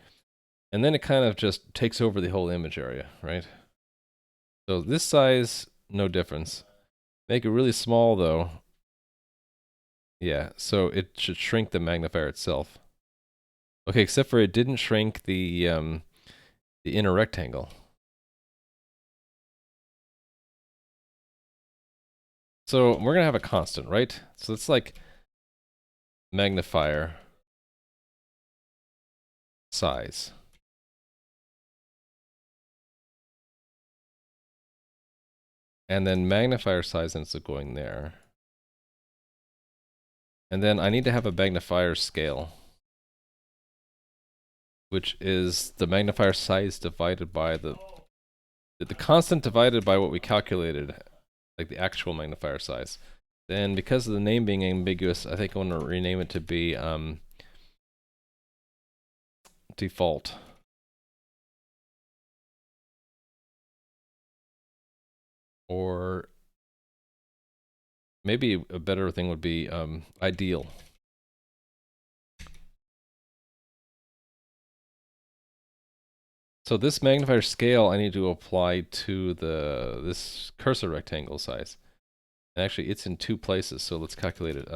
it kind of just takes over the whole image area, right? So this size, no difference. Make it really small though. Yeah, so it should shrink the magnifier itself. Okay, except for it didn't shrink the inner rectangle. So we're gonna have a constant, right? So it's like magnifier size. And then magnifier size ends up going there. And then I need to have a magnifier scale, which is the magnifier size divided by the constant divided by what we calculated, like the actual magnifier size. Then because of the name being ambiguous, I think I want to rename it to be default. Or maybe a better thing would be ideal. So this magnifier scale I need to apply to this cursor rectangle size. And actually it's in 2 places, so let's calculate it.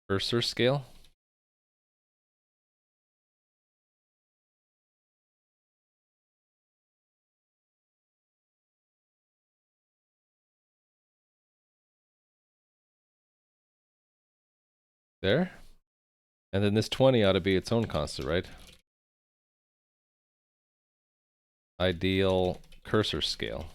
Cursor scale. There. And then this 20 ought to be its own constant, right? Ideal cursor scale.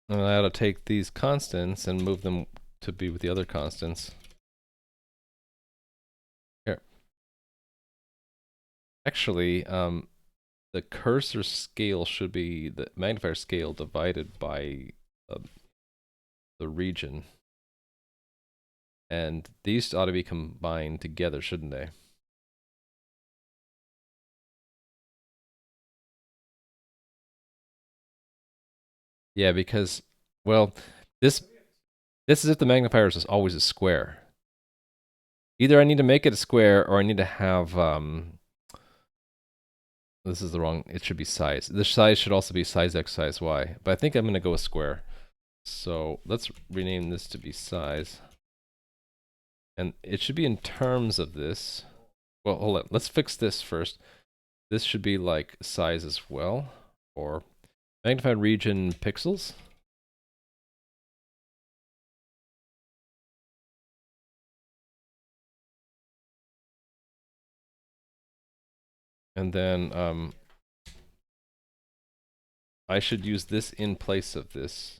And I ought to take these constants and move them to be with the other constants. Here. Actually, the cursor scale should be the magnifier scale divided by the region. And these ought to be combined together, shouldn't they? Yeah, because, well, this is if the magnifier is always a square. Either I need to make it a square, or I need to have, this is the wrong, it should be size. The size should also be size x, size y. But I think I'm going to go with square. So let's rename this to be size. And it should be in terms of this. Well, hold on. Let's fix this first. This should be like size as well, or magnified region pixels. And then I should use this in place of this.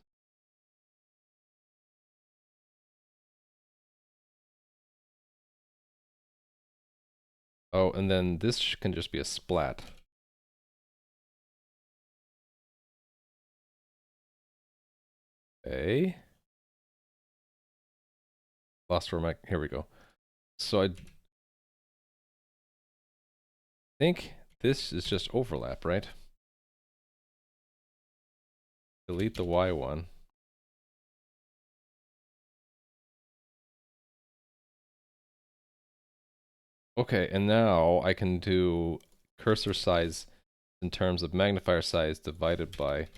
Oh, and then this can just be a splat. Okay. Lost where my, here we go. So I think this is just overlap, right? Delete the Y one. Okay, and now I can do cursor size in terms of magnifier size divided by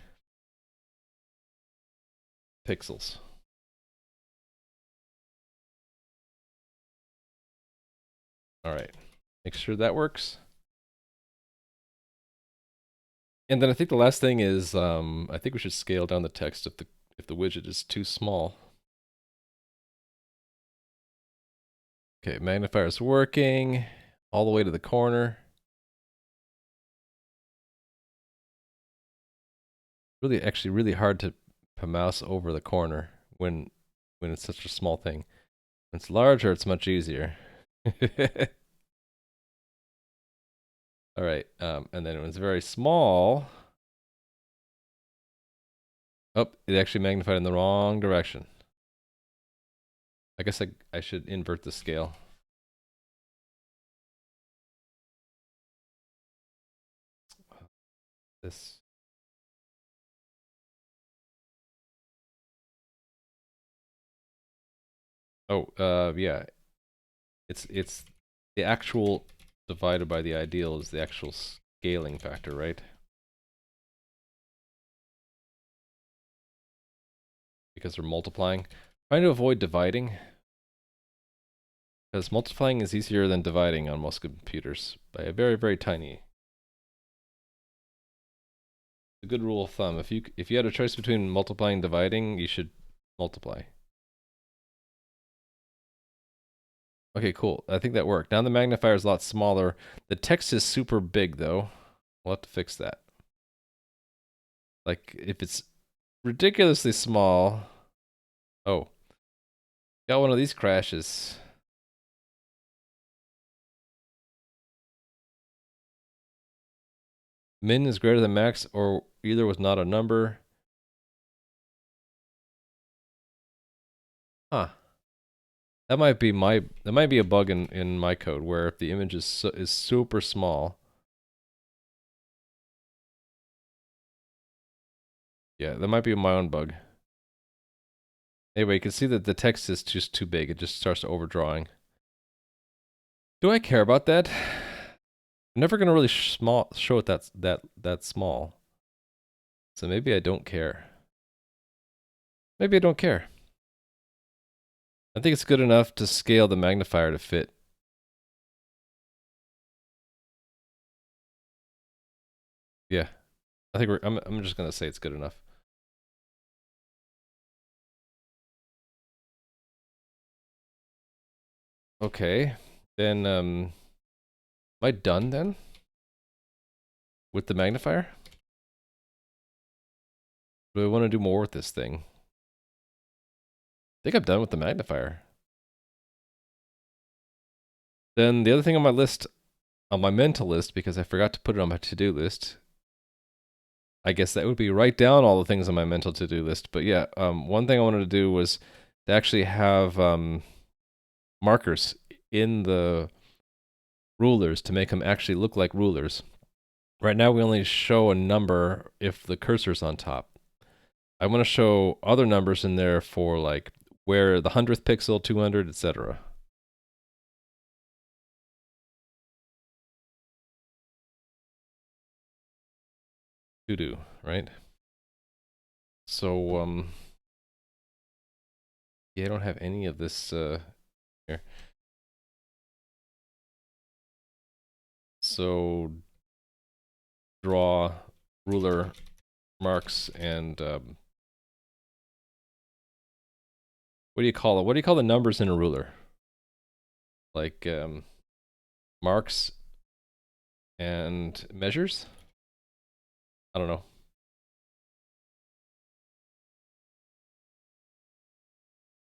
pixels. All right, make sure that works. And then I think the last thing is, I think we should scale down the text if the widget is too small. Okay, magnifier is working all the way to the corner. Actually really hard to mouse over the corner when it's such a small thing. When it's larger, it's much easier. All right, and then when it's very small, oh, it actually magnified in the wrong direction. I guess I should invert the scale. This. Oh, yeah. It's the actual divided by the ideal is the actual scaling factor, right? Because we're multiplying. Trying to avoid dividing. Because multiplying is easier than dividing on most computers by a very, very tiny. A good rule of thumb. If you had a choice between multiplying and dividing, you should multiply. Okay, cool. I think that worked. Now the magnifier is a lot smaller. The text is super big though. We'll have to fix that. Like if it's ridiculously small. Oh. Got one of these crashes. Min is greater than max or either was not a number. Huh. That might be a bug in my code where if the image is super small. Yeah, that might be my own bug. Anyway, you can see that the text is just too big. It just starts overdrawing. Do I care about that? I'm never gonna really show it that small. So maybe I don't care. Maybe I don't care. I think it's good enough to scale the magnifier to fit. Yeah. I think I'm just gonna say it's good enough. Okay. Then am I done then? With the magnifier? Do I want to do more with this thing? think I'm done with the magnifier. Then the other thing on my list, on my mental list, because I forgot to put it on my to-do list, I guess that would be write down all the things on my mental to-do list. But yeah, one thing I wanted to do was to actually have markers in the rulers to make them actually look like rulers. Right now we only show a number if the cursor's on top. I want to show other numbers in there for like where the 100th pixel, 200, etc. To do, right? So yeah, I don't have any of this here. So draw ruler marks and what do you call it? What do you call the numbers in a ruler? Like marks and measures? I don't know.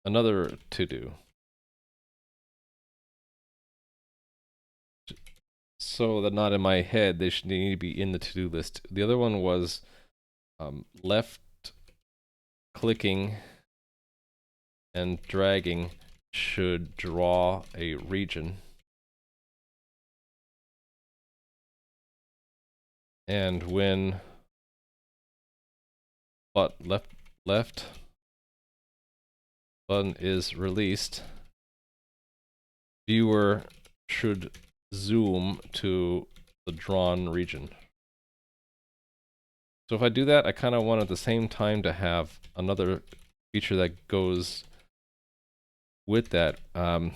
Another to do. So that not in my head, they should need to be in the to do list. The other one was left clicking and dragging should draw a region. And when left button is released, viewer should zoom to the drawn region. So if I do that, I kind of want at the same time to have another feature that goes with that to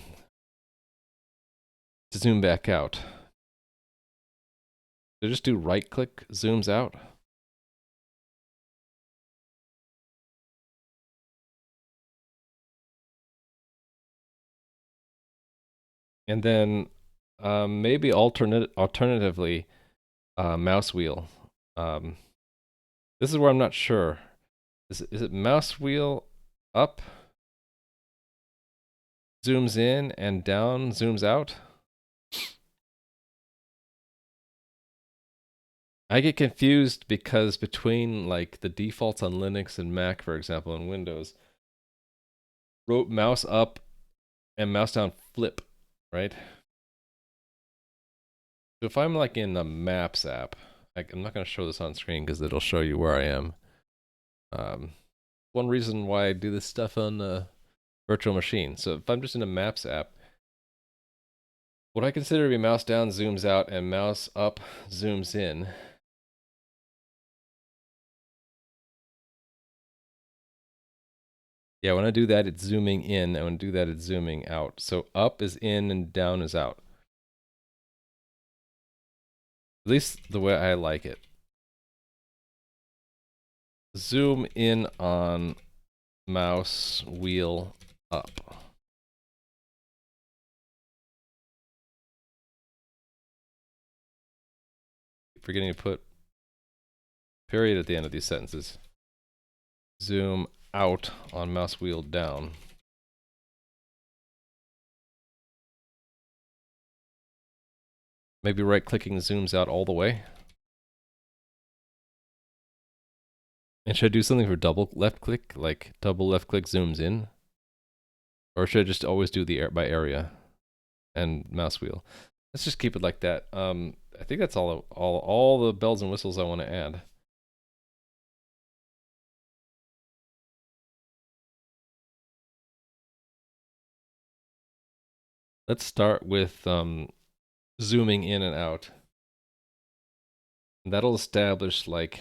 zoom back out. So just do right click, zooms out. And then maybe alternatively, mouse wheel. This is where I'm not sure. Is it mouse wheel up, zooms in, and down, zooms out? I get confused because between like the defaults on Linux and Mac, for example, and Windows, wrote mouse up and mouse down flip, right? So if I'm like in the Maps app, I'm not going to show this on screen because it'll show you where I am. One reason why I do this stuff on the virtual machine. So if I'm just in a Maps app, what I consider to be mouse down zooms out and mouse up zooms in. Yeah, when I do that, it's zooming in, and when I do that, it's zooming out. So up is in and down is out. At least the way I like it. Zoom in on mouse wheel up. Forgetting to put period at the end of these sentences. Zoom out on mouse wheel down. Maybe right clicking zooms out all the way. And should I do something for double left click, like double left click zooms in? Or should I just always do the by area and mouse wheel? Let's just keep it like that. I think that's all the bells and whistles I want to add. Let's start with zooming in and out. That'll establish like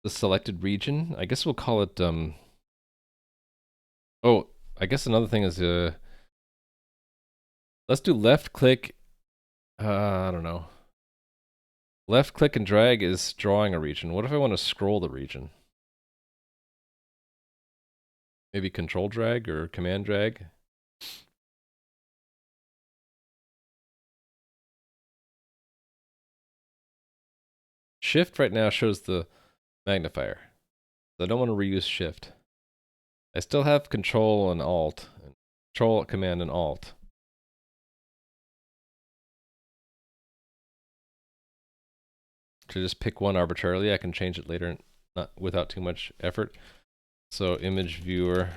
the selected region. I guess we'll call it oh, I guess another thing is let's do left click. I don't know. Left click and drag is drawing a region. What if I want to scroll the region? Maybe control drag or command drag? Shift right now shows the magnifier. So I don't want to reuse shift. I still have Control and Alt, Control, Command, and Alt. To just pick one arbitrarily, I can change it later, not without too much effort. So image viewer.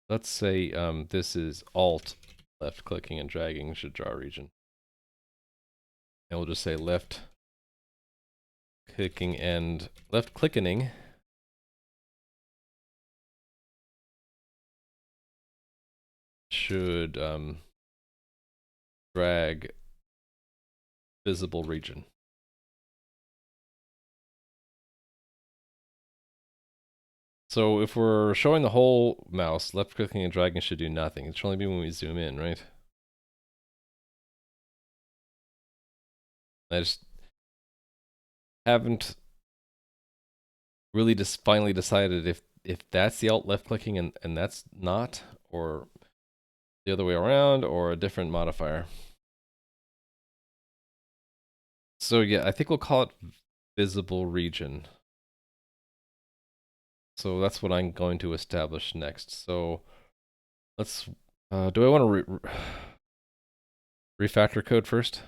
Let's say this is Alt, left clicking and dragging should draw a region. And we'll just say left clicking and left clicking should drag visible region. So if we're showing the whole mouse, left clicking and dragging should do nothing. It should only be when we zoom in, right? I just haven't really just finally decided if that's the alt left clicking and that's not, or the other way around, or a different modifier. So yeah, I think we'll call it visible region. So that's what I'm going to establish next. So let's, do I want to refactor code first?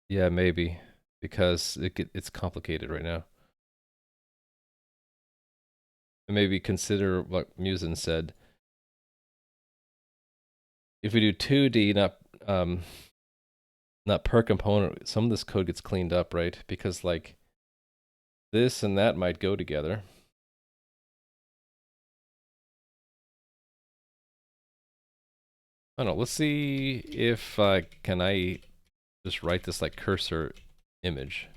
Yeah, maybe, because it's complicated right now. And maybe consider what Musin said. If we do 2D, not per component, some of this code gets cleaned up, right? Because like this and that might go together. I don't know. Let's see if can I just write this like cursor image.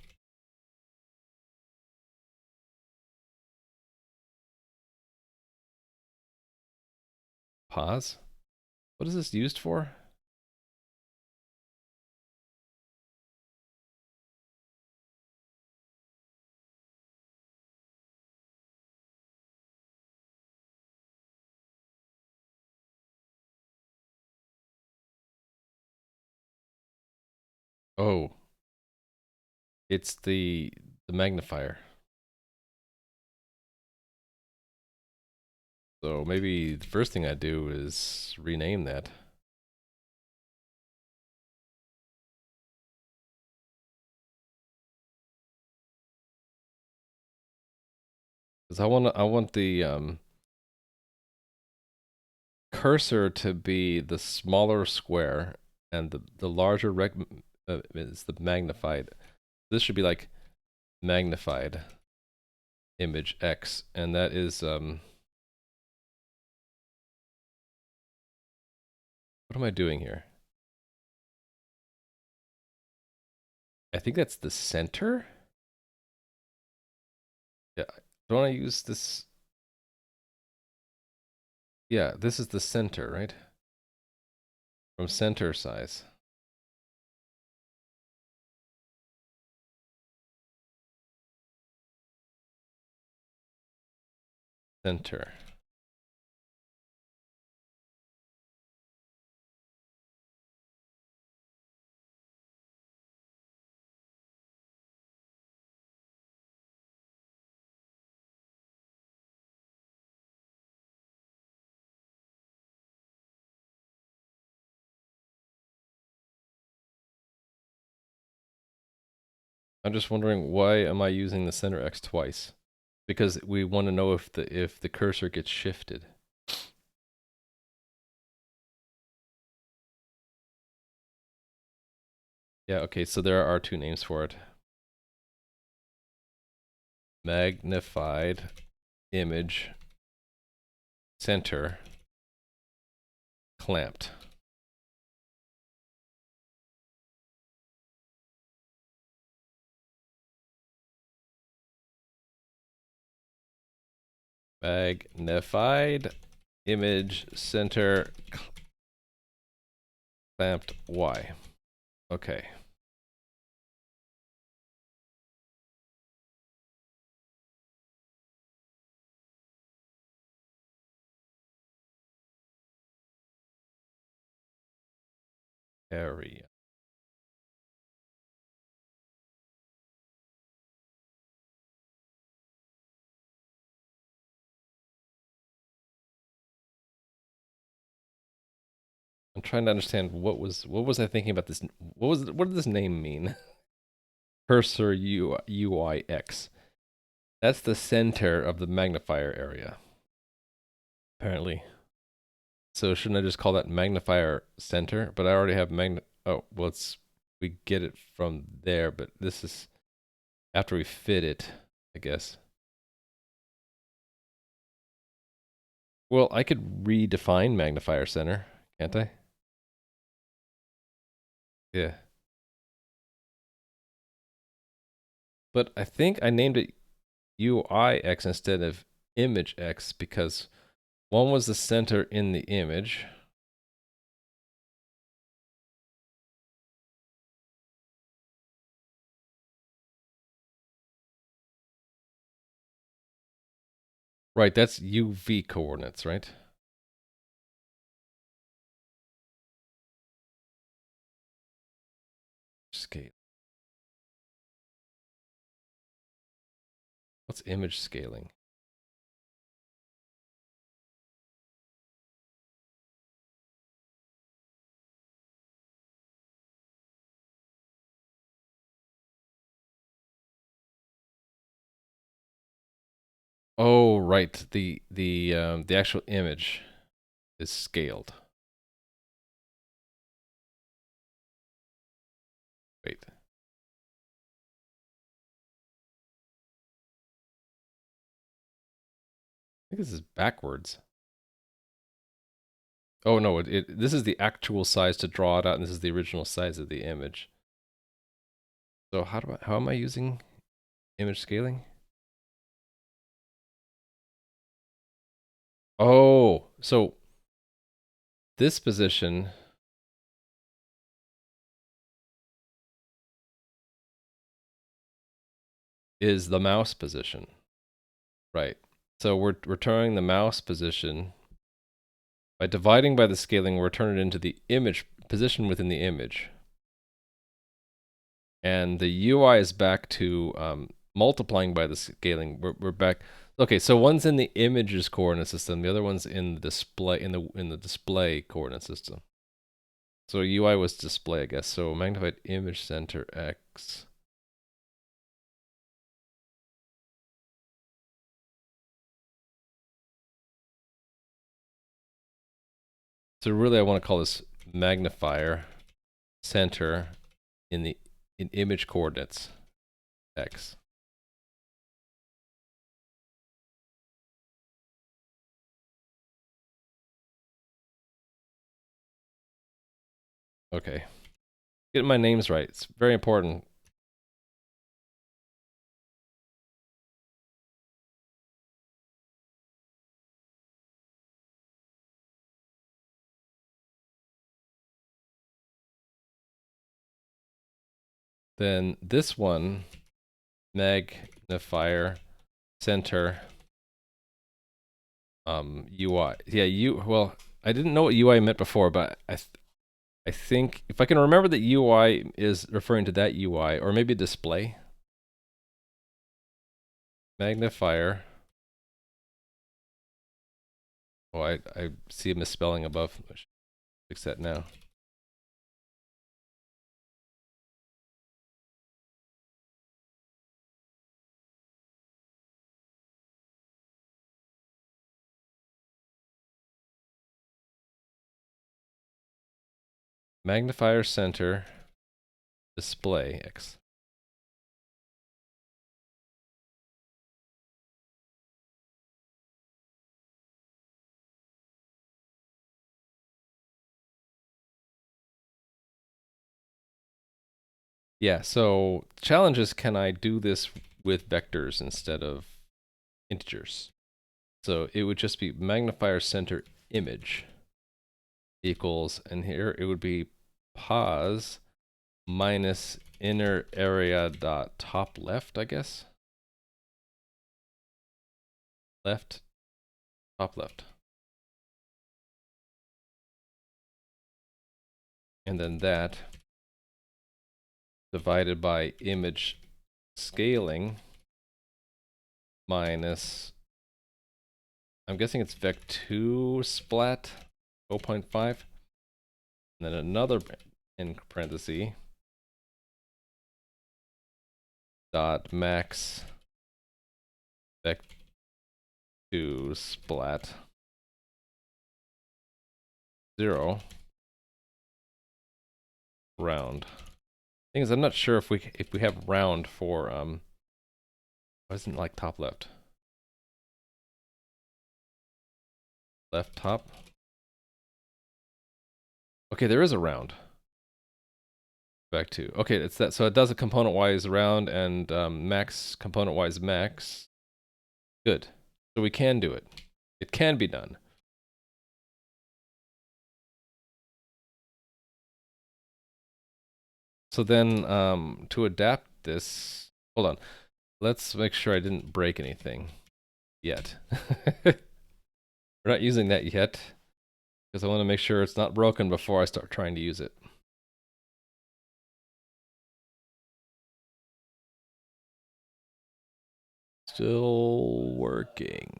Pause. What is this used for? Oh, it's the magnifier. So maybe the first thing I do is rename that. Because I want the cursor to be the smaller square, and the larger is the magnified. This should be like magnified image X, and that is what am I doing here? I think that's the center. Yeah, don't I use this? Yeah, this is the center, right? From center size. Center. I'm just wondering, why am I using the center X twice? Because we want to know if the cursor gets shifted. Yeah, okay, so there are two names for it. Magnified image center clamped. Magnified image center clamped Y. Okay. Area. I'm trying to understand what was I thinking about this? What did this name mean? Parser UIX. That's the center of the magnifier area, apparently. So shouldn't I just call that magnifier center? But I already have oh, well, we get it from there, but this is after we fit it, I guess. Well, I could redefine magnifier center, can't I? Yeah. But I think I named it UIX instead of image X because one was the center in the image. Right, that's UV coordinates, right? Scale. What's image scaling? Oh, right. The actual image is scaled. Wait. I think this is backwards. Oh no, this is the actual size to draw it out, and this is the original size of the image. So how am I using image scaling? Oh, so this position is the mouse position. Right. So we're returning the mouse position. By dividing by the scaling, we're turning it into the image position within the image. And the UI is back to multiplying by the scaling. We're back. Okay, so one's in the image's coordinate system, the other one's in the display in the display coordinate system. So UI was display, I guess. So magnified image center X. So really I want to call this magnifier center in image coordinates X. Okay. Get my names right. It's very important. Then this one, magnifier center UI. Yeah, well, I didn't know what UI meant before, but I think if I can remember that UI is referring to that UI, or maybe display. Magnifier. Oh, I see a misspelling above. I should fix that now. Magnifier center display X. Yeah, so the challenge is, can I do this with vectors instead of integers? So it would just be magnifier center image equals, and here it would be pos minus inner area dot top left, I guess. Left, top left. And then that divided by image scaling minus, I'm guessing it's vec2 splat 0.5. And then another in parenthesis dot max vec to splat 0 round. Thing is, I'm not sure if we have round for why isn't it like top left? Left top. Okay, there is a round. Back to okay, it's that. So it does a component wise round and max component wise max. Good. So we can do it. It can be done. So then to adapt this, hold on. Let's make sure I didn't break anything yet. We're not using that yet because I want to make sure it's not broken before I start trying to use it. Still working.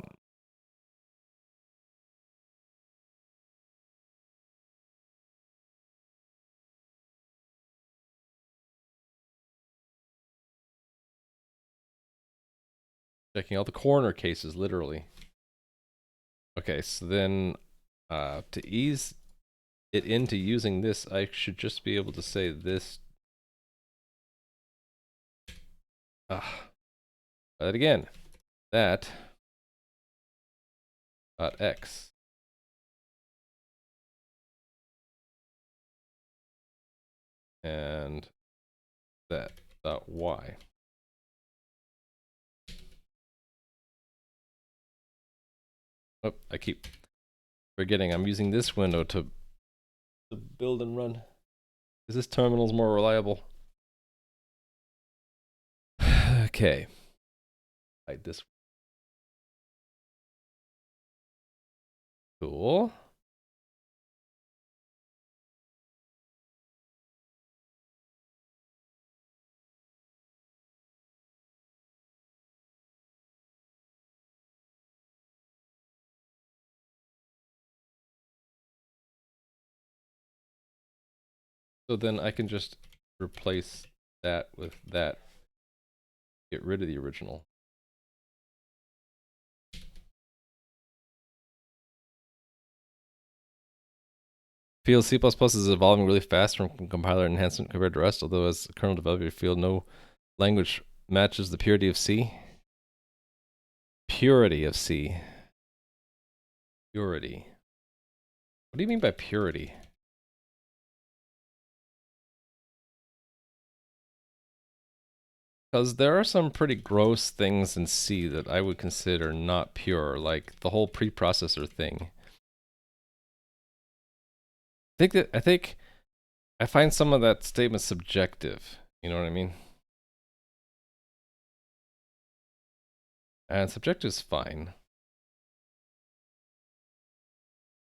Checking all the corner cases, literally. Okay, so then to ease it into using this, I should just be able to say this. Try that again. That dot x. And that dot y. Oh, I keep forgetting I'm using this window to build and run. Is this terminal's more reliable? Okay. Hide this. Cool. So then I can just replace that with that. Get rid of the original. Feels C++ is evolving really fast from compiler enhancement compared to Rust, although as a kernel developer you feel no language matches the purity of C. Purity of C. Purity. What do you mean by purity? Because there are some pretty gross things in C that I would consider not pure, like the whole preprocessor thing. I think I find some of that statement subjective. You know what I mean? And subjective is fine. I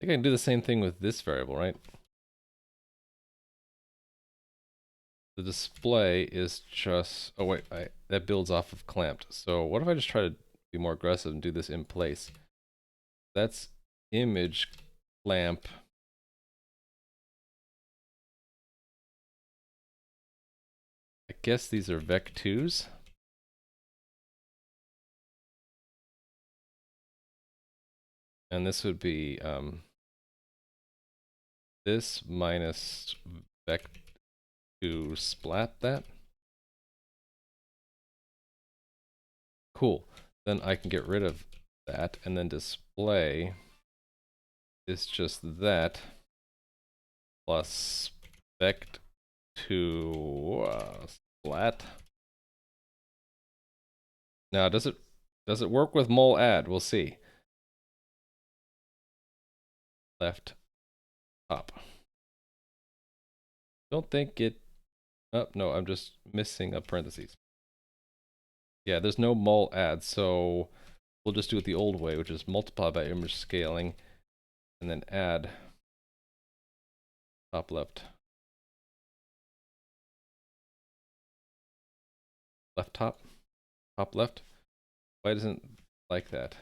think I can do the same thing with this variable, right? The display is just, oh wait, that builds off of clamped. So what if I just try to be more aggressive and do this in place? That's image clamp. I guess these are vec2s. And this would be this minus vec2 splat that. Cool. Then I can get rid of that, and then display is just that plus vec2 splat. Now, does it work with mul add? We'll see. Left top. Don't think it. Oh no, I'm just missing a parentheses. Yeah, there's no mul add, so we'll just do it the old way, which is multiply by image scaling, and then add top left. Left top? Top left? Why doesn't it like that?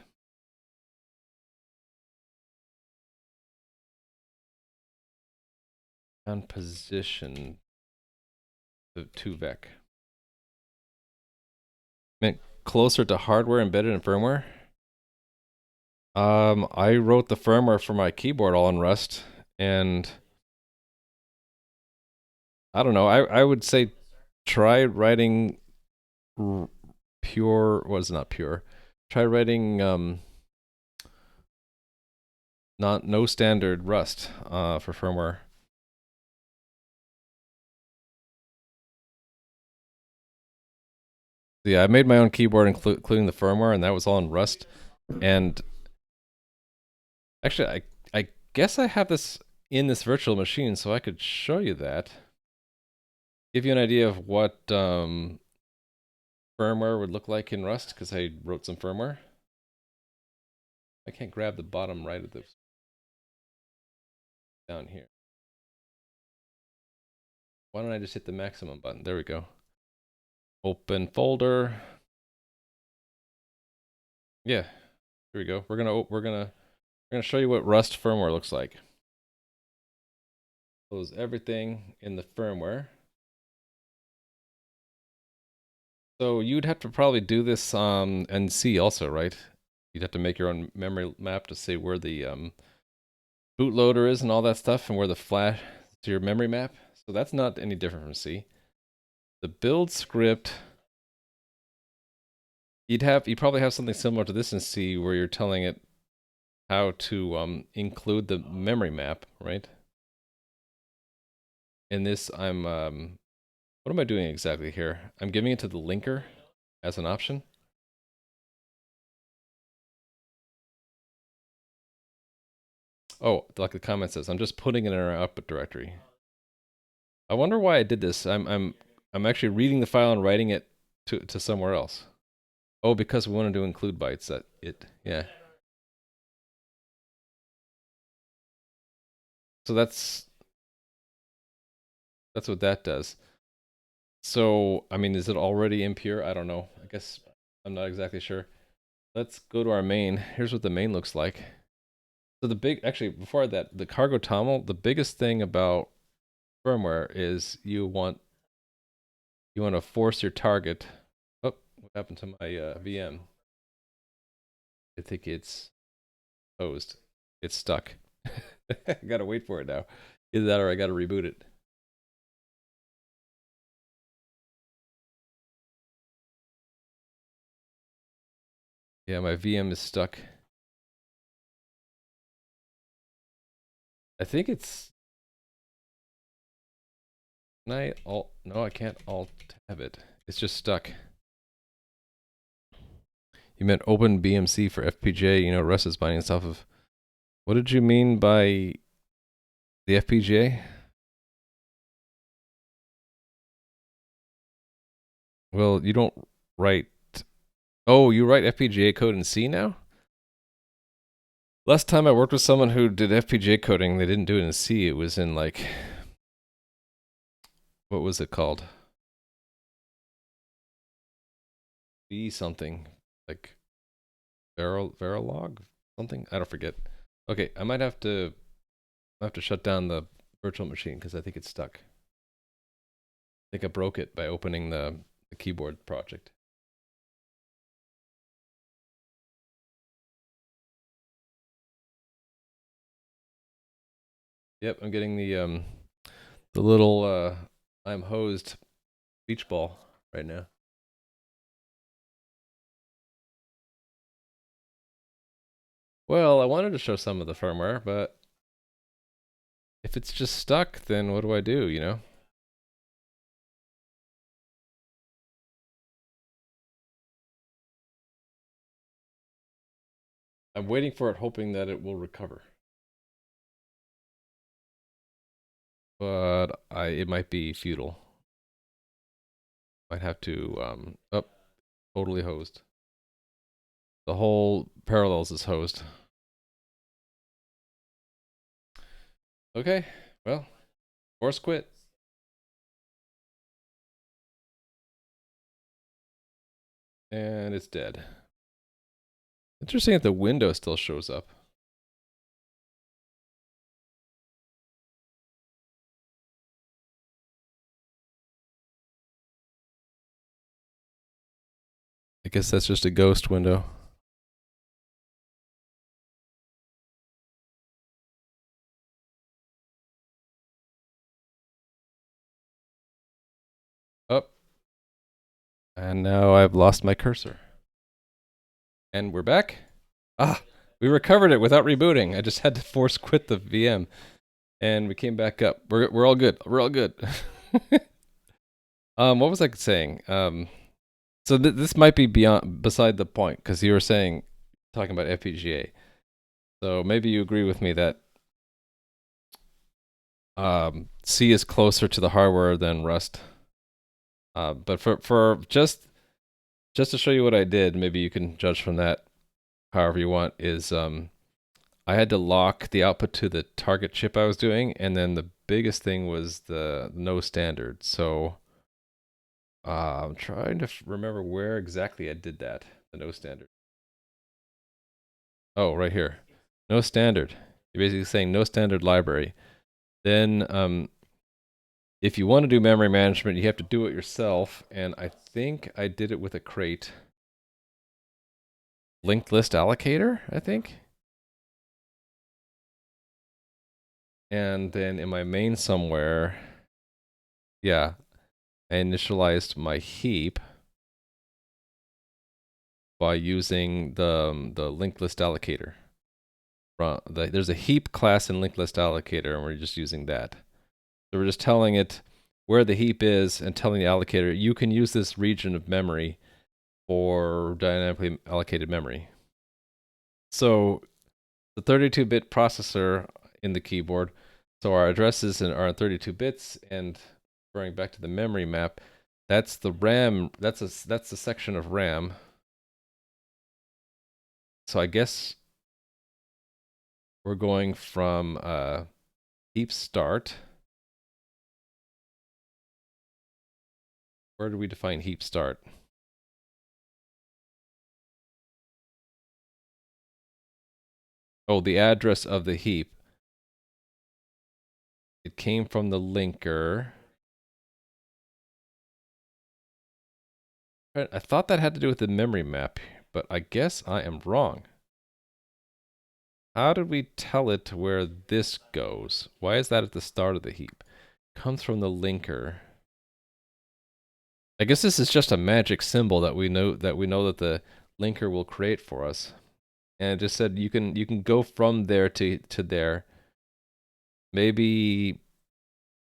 on position to vec. Meant closer to hardware embedded in firmware. I wrote the firmware for my keyboard all in Rust, and I don't know. I would say try writing pure. Was not pure. Try writing no standard Rust for firmware. Yeah, I made my own keyboard, including the firmware, and that was all in Rust. And actually, I guess I have this in this virtual machine, so I could show you that. Give you an idea of what firmware would look like in Rust, because I wrote some firmware. I can't grab the bottom right of this down here. Why don't I just hit the maximum button? There we go. Open folder. Yeah, here we go. We're gonna show you what Rust firmware looks like. Close everything in the firmware. So you'd have to probably do this in C also, right? You'd have to make your own memory map to say where the bootloader is and all that stuff, and where the flash to your memory map. So that's not any different from C. The build script, you'd probably have something similar to this in C, where you're telling it how to include the memory map, right? In this, I'm what am I doing exactly here? I'm giving it to the linker as an option. Oh, like the comment says, I'm just putting it in our output directory. I wonder why I did this. I'm actually reading the file and writing it to somewhere else. Oh, because we wanted to include bytes. Yeah. So that's what that does. So, I mean, is it already impure? I don't know. I guess I'm not exactly sure. Let's go to our main. Here's what the main looks like. So actually, before that, the cargo toml, the biggest thing about firmware is you want to force your target. Oh, what happened to my VM? I think it's hosed. It's stuck. I gotta wait for it now. Either that or I gotta reboot it. Yeah, my VM is stuck. I think it's. No, I can't alt tab it. It's just stuck. You meant open BMC for FPGA. You know, Rust is binding stuff of. What did you mean by the FPGA? Well, you don't write. Oh, you write FPGA code in C now? Last time I worked with someone who did FPGA coding, they didn't do it in C. It was in like. What was it called? B something. Like Verilog? Something? I don't forget. Okay, I might have to shut down the virtual machine because I think it's stuck. I think I broke it by opening the keyboard project. Yep, I'm getting the little I'm hosed beach ball right now. Well, I wanted to show some of the firmware, but if it's just stuck, then what do I do, you know? I'm waiting for it, hoping that it will recover. But it might be futile. Might have to oh, totally hosed. The whole Parallels is hosed. Okay, well, force quit. And it's dead. Interesting that the window still shows up. I guess that's just a ghost window. Oh, and now I've lost my cursor. And we're back. Ah, we recovered it without rebooting. I just had to force quit the VM, and we came back up. We're all good. We're all good. What was I saying? So this might be beside the point because you were talking about FPGA. So maybe you agree with me that C is closer to the hardware than Rust. But for just to show you what I did, maybe you can judge from that however you want, is I had to lock the output to the target chip I was doing, and then the biggest thing was the no standard. So I'm trying to remember where exactly I did that, the no standard. Oh, right here. No standard. You're basically saying no standard library. Then if you want to do memory management, you have to do it yourself, and I think I did it with a crate. Linked list allocator, I think. And then in my main somewhere, yeah, I initialized my heap by using the linked list allocator. There's a heap class in linked list allocator, and we're just using that. So we're just telling it where the heap is and telling the allocator, you can use this region of memory for dynamically allocated memory. So the 32-bit processor in the keyboard, so our addresses are 32 bits, and referring back to the memory map, that's the RAM, that's the section of RAM. So I guess we're going from heap start. Where do we define heap start? Oh, the address of the heap. It came from the linker. I thought that had to do with the memory map, but I guess I am wrong. How did we tell it where this goes? Why is that at the start of the heap? Comes from the linker. I guess this is just a magic symbol that we know that the linker will create for us. And it just said you can go from there to there. Maybe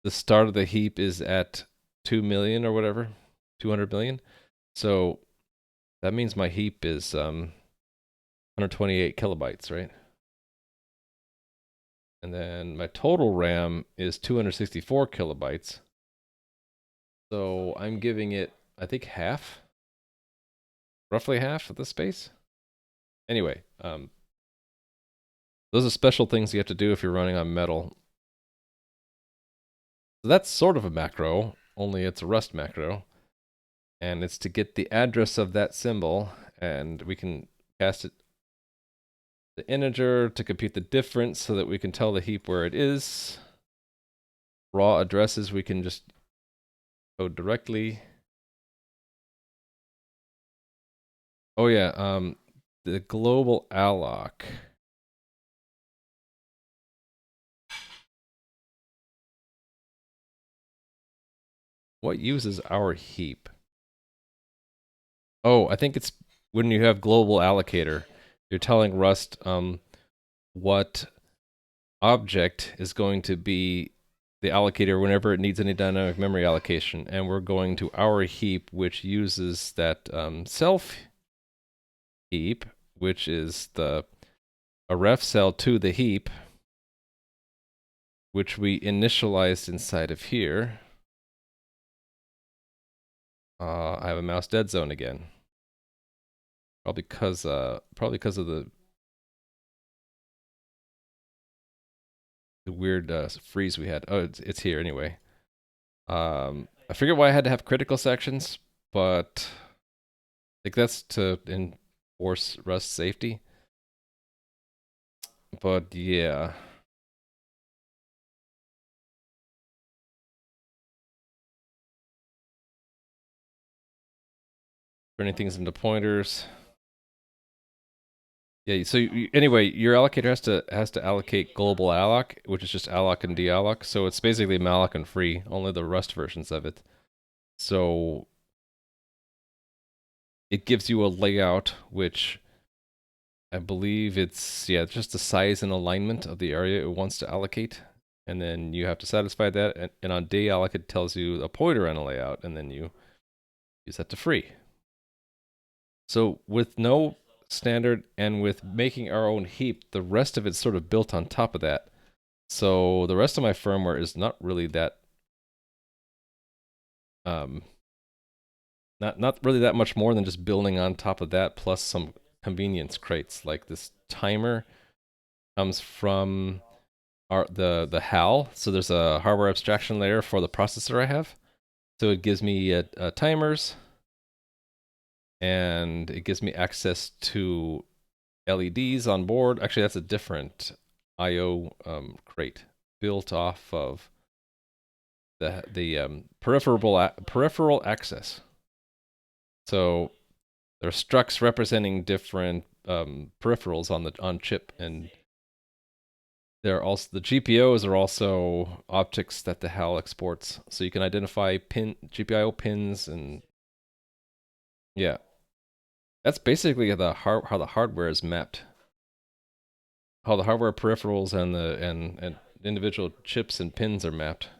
the start of the heap is at 2 million or whatever, 200 million. So that means my heap is 128 kilobytes, right? And then my total RAM is 264 kilobytes. So I'm giving it, I think, half, roughly half of the space. Anyway, those are special things you have to do if you're running on metal. So that's sort of a macro, only it's a Rust macro. And it's to get the address of that symbol, and we can cast it the integer to compute the difference so that we can tell the heap where it is. Raw addresses we can just code directly. Oh yeah, the global alloc. What uses our heap? Oh, I think it's when you have global allocator, you're telling Rust what object is going to be the allocator whenever it needs any dynamic memory allocation, and we're going to our heap, which uses that self heap, which is a ref cell to the heap, which we initialized inside of here. I have a mouse dead zone again. Probably because of the weird freeze we had. Oh, it's here anyway. I forget why I had to have critical sections, but I think that's to enforce Rust safety. But yeah. turning things into pointers. Yeah. So anyway, your allocator has to allocate global alloc, which is just alloc and dealloc. So it's basically malloc and free, only the Rust versions of it. So it gives you a layout which I believe it's just the size and alignment of the area it wants to allocate, and then you have to satisfy that. And on dealloc, it tells you a pointer and a layout, and then you use that to free. So with no standard and with making our own heap, the rest of it's sort of built on top of that. So the rest of my firmware is not really that not really that much more than just building on top of that plus some convenience crates. Like this timer comes from the HAL. So there's a hardware abstraction layer for the processor I have. So it gives me timers, and it gives me access to LEDs on board. Actually, that's a different I/O crate built off of the peripheral access. So there are structs representing different peripherals on chip, and there are also the GPOs are also optics that the HAL exports, so you can identify GPIO pins, and yeah, that's basically how the hardware is mapped, how the hardware peripherals and the and individual chips and pins are mapped.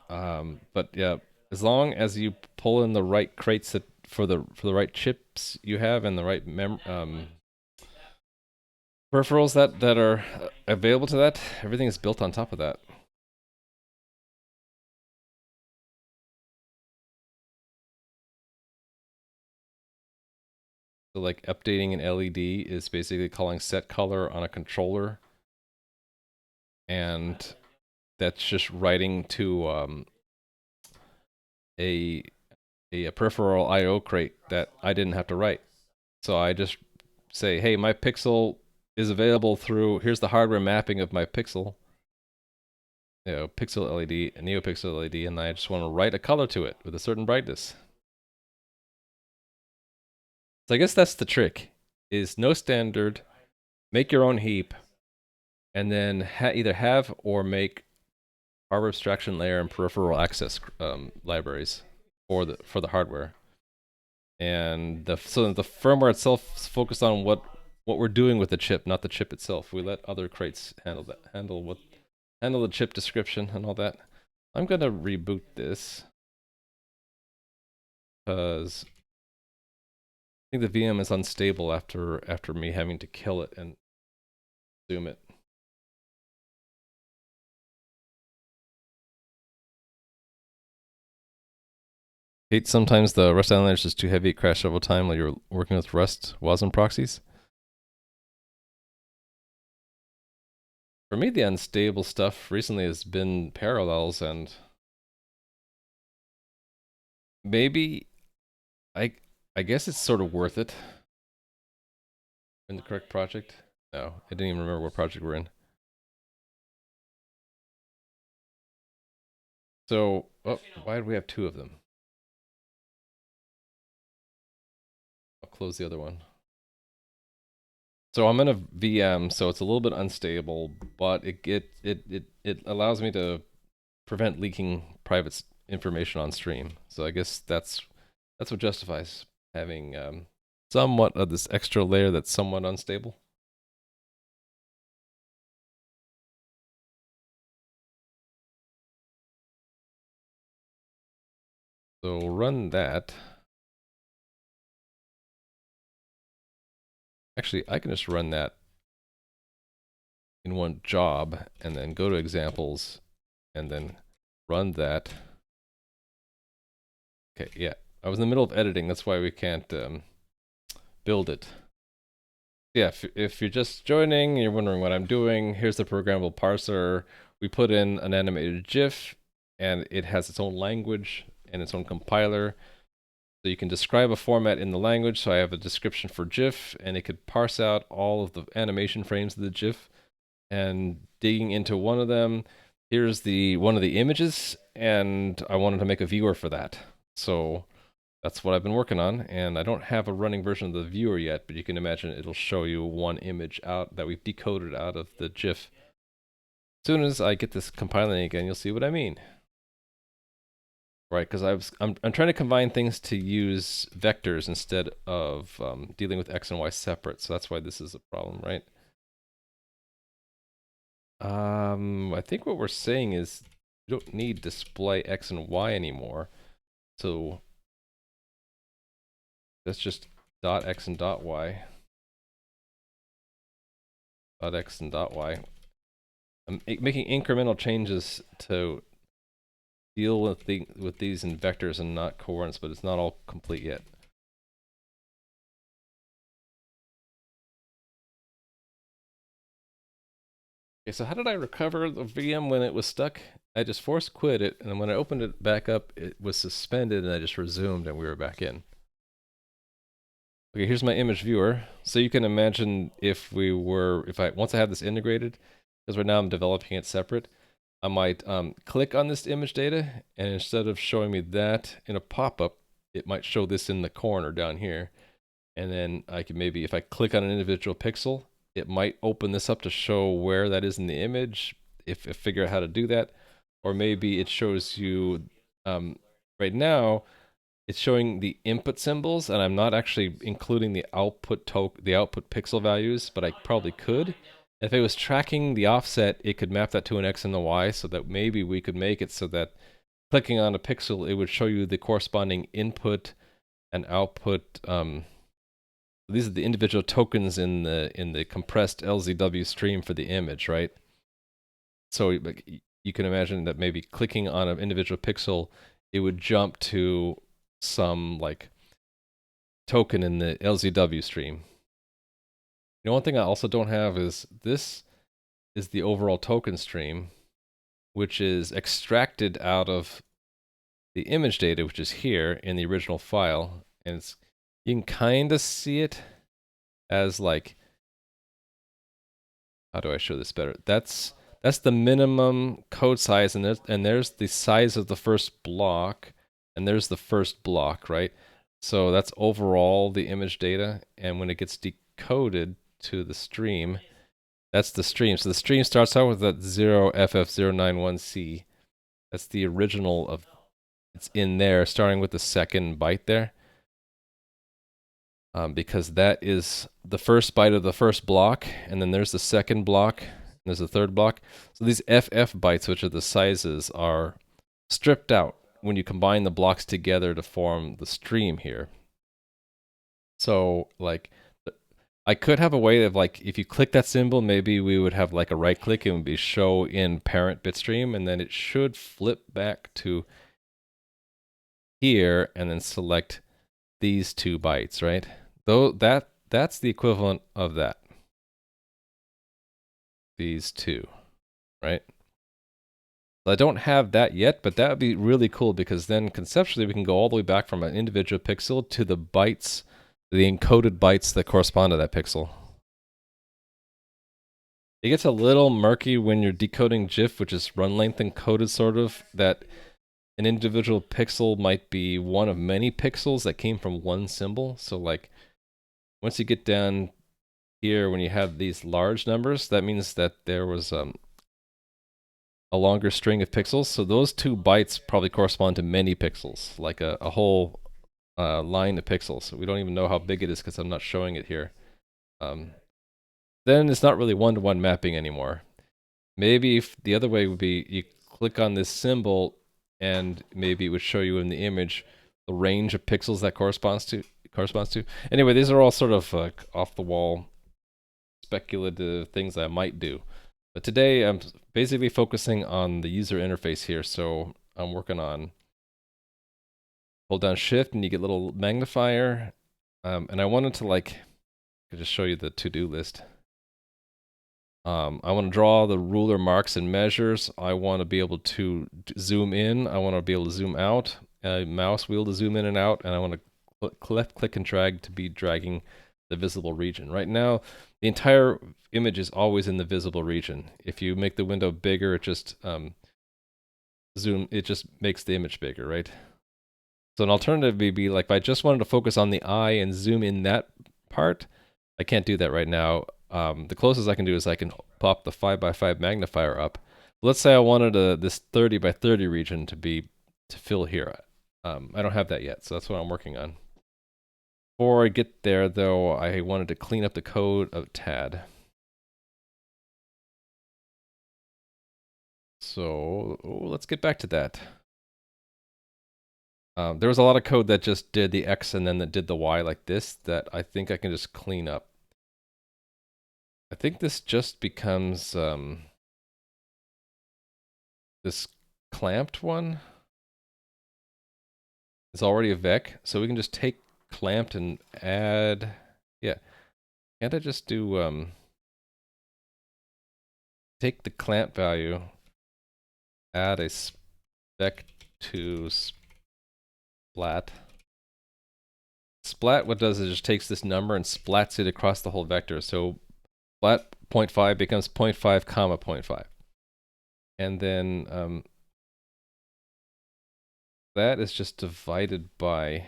But yeah, as long as you pull in the right crates for the right chips you have and the right peripherals that are available to that, everything is built on top of that. So like updating an LED is basically calling set color on a controller, and that's just writing to a peripheral I/O crate that I didn't have to write. So I just say, hey, my pixel is available through, here's the hardware mapping of my pixel, pixel LED, a NeoPixel LED, and I just want to write a color to it with a certain brightness. So I guess that's the trick, is no standard, make your own heap, and then either have or make hardware abstraction layer and peripheral access libraries for the hardware. And so the firmware itself is focused on what we're doing with the chip, not the chip itself. We let other crates handle the chip description and all that. I'm gonna reboot this because I think the VM is unstable after me having to kill it and zoom it. Hate sometimes the Rust Island is just too heavy. It crashed several times while you're working with Rust WASM proxies. For me, the unstable stuff recently has been parallels, and maybe I guess it's sort of worth it. In the correct project? No, I didn't even remember what project we're in. So, oh, why did we have two of them? I'll close the other one. So I'm in a VM, so it's a little bit unstable, but it allows me to prevent leaking private information on stream. So I guess that's what justifies having somewhat of this extra layer that's somewhat unstable. So run that. Actually, I can just run that in one job and then go to examples and then run that. Okay, yeah. I was in the middle of editing, that's why we can't build it. Yeah, if you're just joining, you're wondering what I'm doing, here's the programmable parser. We put in an animated GIF, and it has its own language and its own compiler. So you can describe a format in the language. So I have a description for GIF, and it could parse out all of the animation frames of the GIF. And digging into one of them, here's one of the images, and I wanted to make a viewer for that. So That's what I've been working on, and I don't have a running version of the viewer yet, but you can imagine it'll show you one image out that we've decoded out of the GIF. As soon as I get this compiling again, you'll see what I mean. Right, because I'm trying to combine things to use vectors instead of dealing with x and y separate, so that's why this is a problem, right? I think what we're saying is you don't need display x and y anymore, so that's just dot x and dot y. Dot x and dot y. I'm making incremental changes to deal with these in vectors and not coordinates, but it's not all complete yet. Okay, so how did I recover the VM when it was stuck? I just force quit it, and when I opened it back up, it was suspended, and I just resumed, and we were back in. Okay, here's my image viewer. So you can imagine if once I have this integrated, because right now I'm developing it separate, I might click on this image data, and instead of showing me that in a pop-up, it might show this in the corner down here. And then I can maybe, if I click on an individual pixel, it might open this up to show where that is in the image, if I figure out how to do that. Or maybe it shows you, right now, it's showing the input symbols, and I'm not actually including the output pixel values, but I probably could. If it was tracking the offset, it could map that to an X and a Y, so that maybe we could make it so that clicking on a pixel, it would show you the corresponding input and output. These are the individual tokens in the compressed LZW stream for the image, right? So you can imagine that maybe clicking on an individual pixel, it would jump to some like token in the LZW stream. You know, one thing I also don't have is this is the overall token stream, which is extracted out of the image data, which is here in the original file, and you can kind of see it as like, how do I show this better? That's the minimum code size, and there's the size of the first block, and there's the first block, right? So that's overall the image data, and when it gets decoded to the stream, that's the stream. So the stream starts out with that 0FF091C. That's the original of, it's in there, starting with the second byte there. Because that is the first byte of the first block, and then there's the second block, and there's the third block. So these FF bytes, which are the sizes, are stripped out when you combine the blocks together to form the stream here. So, like, I could have a way of, like, if you click that symbol, maybe we would have like a right click and it would be show in parent bitstream, and then it should flip back to here and then select these 2 bytes, right? Though that's the equivalent of that. These 2, right? So I don't have that yet, but that would be really cool, because then conceptually we can go all the way back from an individual pixel to the bytes, the encoded bytes that correspond to that pixel. It gets a little murky when you're decoding GIF, which is run length encoded, sort of, that an individual pixel might be one of many pixels that came from one symbol. So like, once you get down here, when you have these large numbers, that means that there was a longer string of pixels. So those 2 bytes probably correspond to many pixels, like a whole line of pixels. So we don't even know how big it is because I'm not showing it here. Then it's not really one-to-one mapping anymore. Maybe if the other way would be you click on this symbol, and maybe it would show you in the image the range of pixels that corresponds to. Anyway, these are all sort of off-the-wall speculative things I might do. But today I'm basically focusing on the user interface here. So I'm working on, hold down Shift and you get a little magnifier. And I wanted to, like, I could just show you the to-do list. I want to draw the ruler marks and measures. I want to be able to zoom in. I want to be able to zoom out. Mouse wheel to zoom in and out. And I want to left click and drag to be dragging the visible region. Right now, the entire image is always in the visible region. If you make the window bigger, it just it just makes the image bigger, right? So an alternative would be like if I just wanted to focus on the eye and zoom in that part, I can't do that right now. The closest I can do is I can pop the 5x5 magnifier up. Let's say I wanted this 30x30 region to fill here. I don't have that yet, so that's what I'm working on. Before I get there, though, I wanted to clean up the code a tad. So let's get back to that. There was a lot of code that just did the X and then that did the Y like this that I think I can just clean up. I think this just becomes this clamped one is already a vec, so we can just take clamped and add, yeah. Can't I just do, take the clamp value, add a spec to splat. Splat, what it does is it just takes this number and splats it across the whole vector. So splat 0.5 becomes 0.5 comma 0.5. And then that is just divided by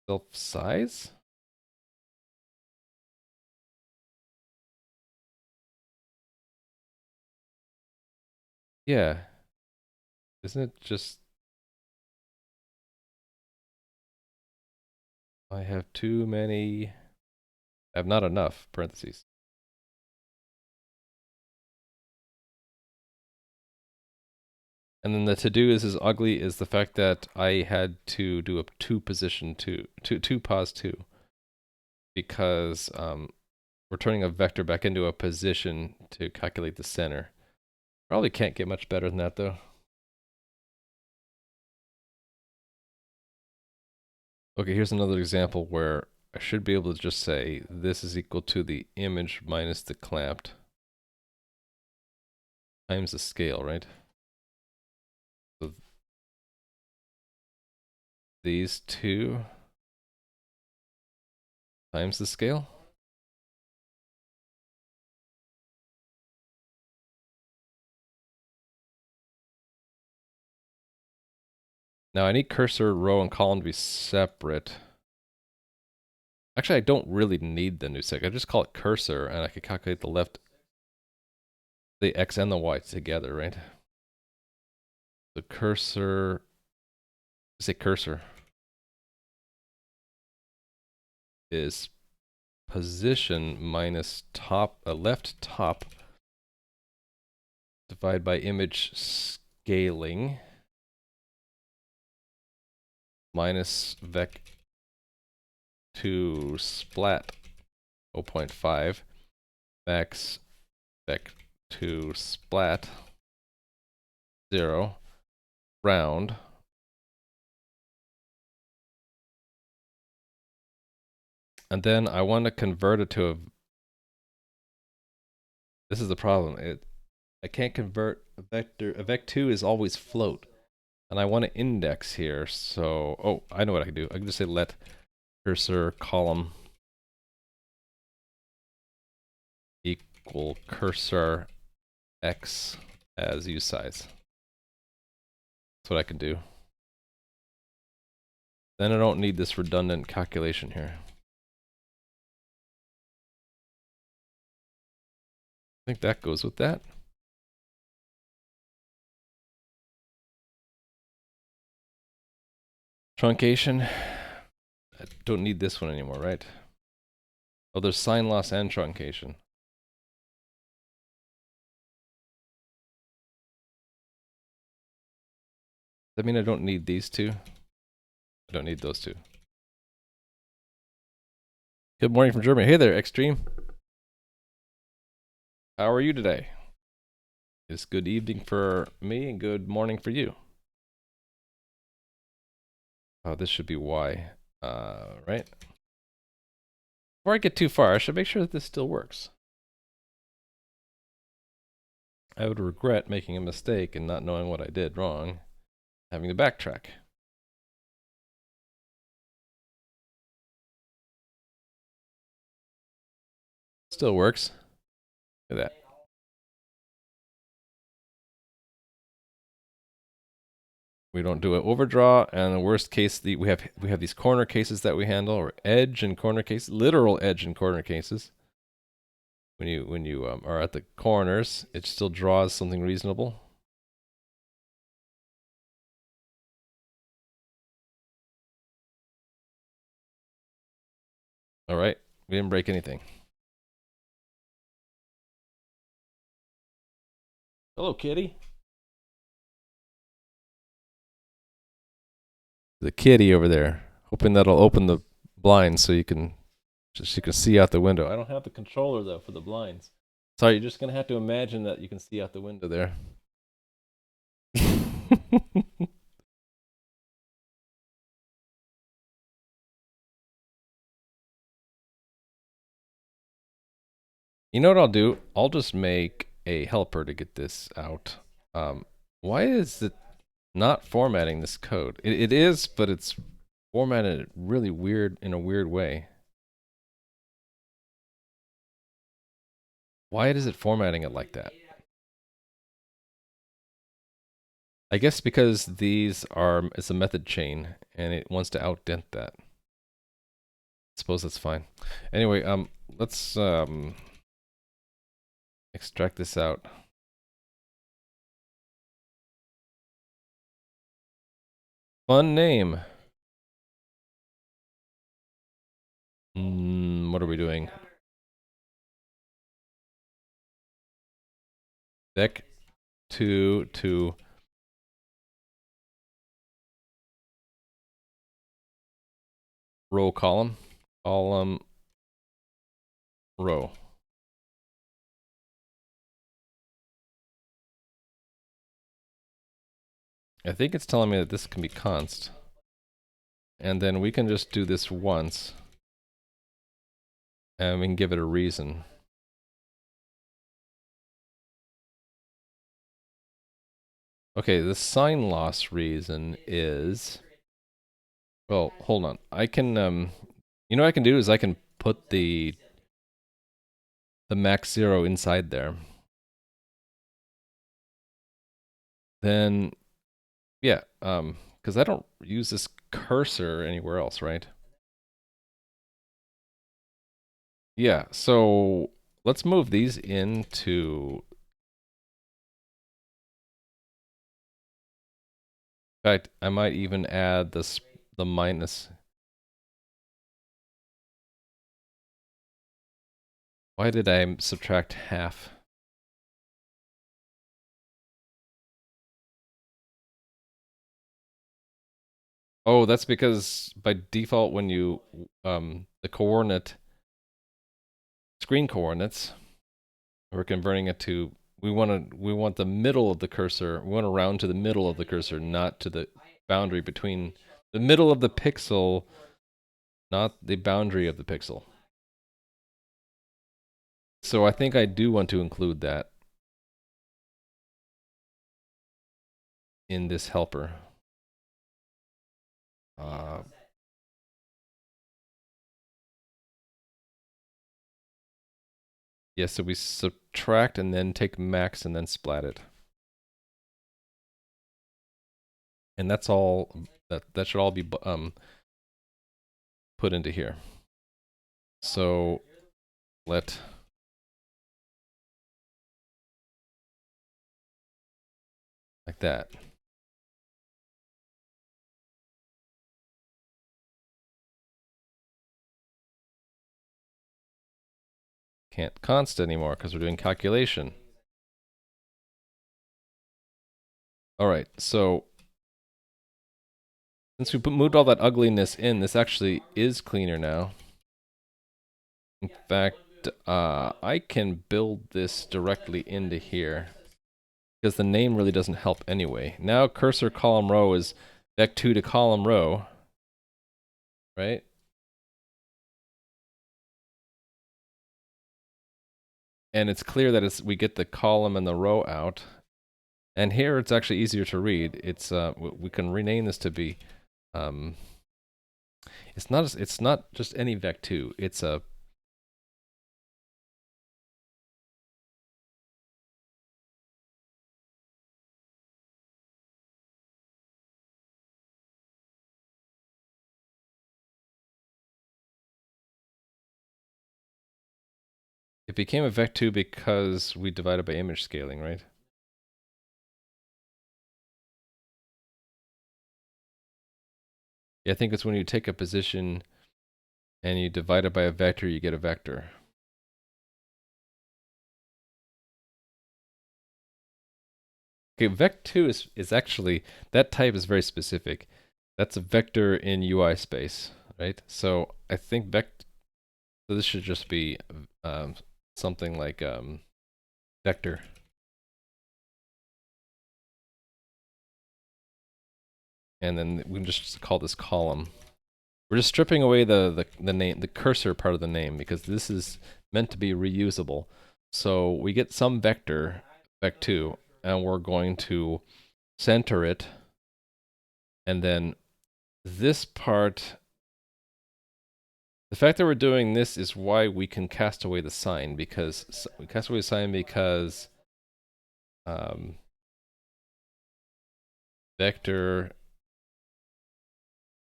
self size. Yeah. Isn't it just... I have too many... I have not enough, parentheses. And then the to-do is as ugly as the fact that I had to do a two pos two. Because we're turning a vector back into a position to calculate the center. Probably can't get much better than that, though. Okay, here's another example where I should be able to just say this is equal to the image minus the clamped times the scale, right? So these two times the scale. Now I need cursor, row, and column to be separate. Actually, I don't really need the new sec. I just call it cursor, and I can calculate the left, the x and the y together, right? The cursor, say cursor, is position minus top, left top, divided by image scaling, minus vec to splat 0.5 max vec to splat 0 round and then I want to convert it to a... This is the problem. I can't convert a vector. A vec2 is always float, and I want to index here. So I know what I can do. I can just say let cursor column equal cursor x as use size. That's what I can do. Then I don't need this redundant calculation here. I think that goes with that. Truncation. I don't need this one anymore, right? Oh, there's sign loss and truncation. Does that mean I don't need these two? I don't need those two. Good morning from Germany. Hey there, Extreme. How are you today? It's good evening for me and good morning for you. Oh, this should be Y, right? Before I get too far, I should make sure that this still works. I would regret making a mistake and not knowing what I did wrong, having to backtrack. Still works. Look at that. We don't do an overdraw, and the worst case, we have these corner cases that we handle, or edge and corner cases, literal edge and corner cases. When you are at the corners, it still draws something reasonable. All right, we didn't break anything. Hello, kitty. The kitty over there, hoping that'll open the blinds so you can see out the window. I don't have the controller though for the blinds. Sorry, you're just gonna have to imagine that you can see out the window there. You know what I'll do? I'll just make a helper to get this out. Why is it not formatting this code? It is, but it's formatted really weird in a weird way. Why is it formatting it like that? I guess because it's a method chain and it wants to outdent that. I suppose that's fine. Anyway, let's extract this out. Fun name. What are we doing? Vec2 to row column. Column row. I think it's telling me that this can be const. And then we can just do this once. And we can give it a reason. Okay, the sign loss reason is... Well, hold on. I can, you know what I can do is I can put the max 0 inside there. Then, yeah, because I don't use this cursor anywhere else, right? Yeah, so let's move these into... In fact, I might even add the minus. Why did I subtract half? Oh, that's because by default when you the coordinate screen coordinates, we're converting it to we want the middle of the cursor. We want to round to the middle of the cursor, not to the boundary between the middle of the pixel, not the boundary of the pixel. So I think I do want to include that in this helper. Yeah, so we subtract and then take max and then splat it. And that's all, that should all be put into here. So let like that. Can't const anymore because we're doing calculation. All right, so since we moved all that ugliness in, this actually is cleaner now. In fact, I can build this directly into here because the name really doesn't help anyway. Now cursor column row is vec2 to column row, right? And it's clear that we get the column and the row out. And here it's actually easier to read. It's we can rename this to be it's not just any vec2. It's a became a vec2 because we divided by image scaling, right? Yeah, I think it's when you take a position and you divide it by a vector, you get a vector. Okay, vec2 is actually, that type is very specific. That's a vector in UI space, right? So I think so this should just be something like vector. And then we can just call this column. We're just stripping away the name, the cursor part of the name, because this is meant to be reusable. So we get some vector, vec2, and we're going to center it. And then this part, the fact that we're doing this is why we can cast away the sign, because we cast away the sign because vector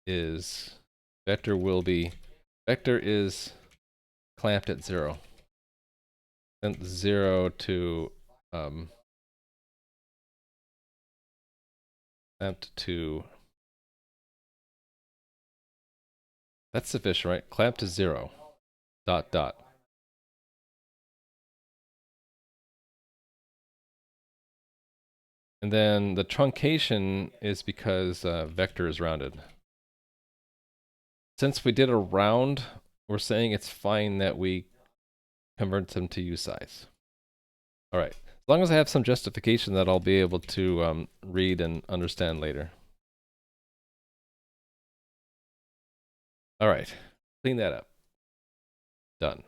is clamped at 0. And 0 to clamped to, that's sufficient, right? Clamped to 0. ... And then the truncation is because vector is rounded. Since we did a round, we're saying it's fine that we convert them to usize. All right. As long as I have some justification that I'll be able to read and understand later. All right. Clean that up. Done.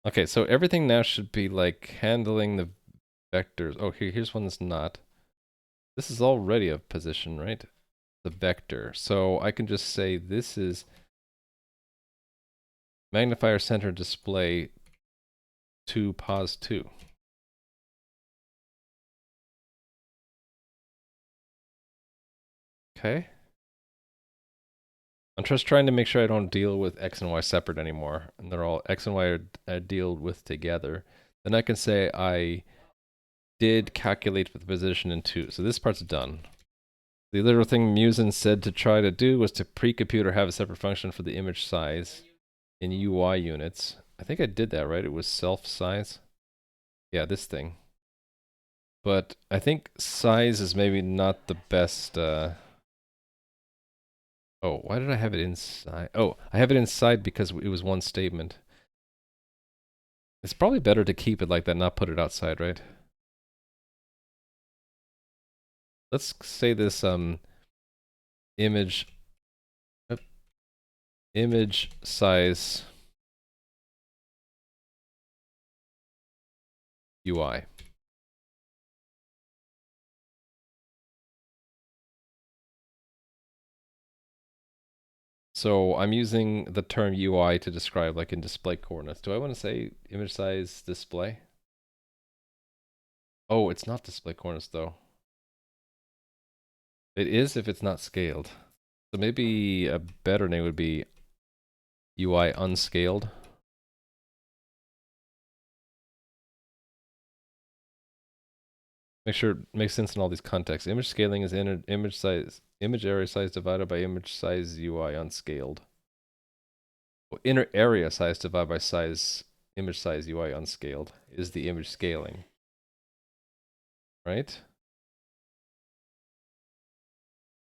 Okay, so everything now should be like handling the vectors. Oh, here's one that's not. This is already a position, right? The vector. So I can just say this is magnifier center display to pos 2. Okay. I'm just trying to make sure I don't deal with X and Y separate anymore, and they're all X and Y are dealt with together. Then I can say I did calculate the position in 2. So this part's done. The other thing Musen said to try to do was to pre-compute or have a separate function for the image size in UI units. I think I did that, right? It was self size. Yeah, this thing. But I think size is maybe not the best. Oh, why did I have it inside? Oh, I have it inside because it was one statement. It's probably better to keep it like that, not put it outside, right? Let's say this image size UI. So I'm using the term UI to describe like in display coordinates. Do I want to say image size display? Oh, it's not display coordinates though. It is if it's not scaled. So maybe a better name would be UI unscaled. Make sure it makes sense in all these contexts. Image scaling is image area size divided by image size UI unscaled. Well, inner area size divided by image size UI unscaled is the image scaling. Right?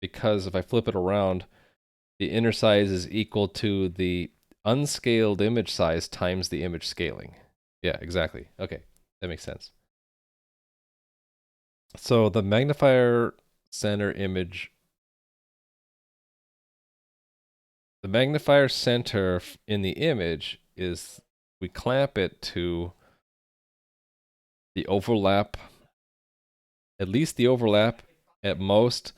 Because if I flip it around, the inner size is equal to the unscaled image size times the image scaling. Yeah, exactly. Okay, that makes sense. So the magnifier center image, the magnifier center in the image is, we clamp it to the overlap, at least the overlap, at most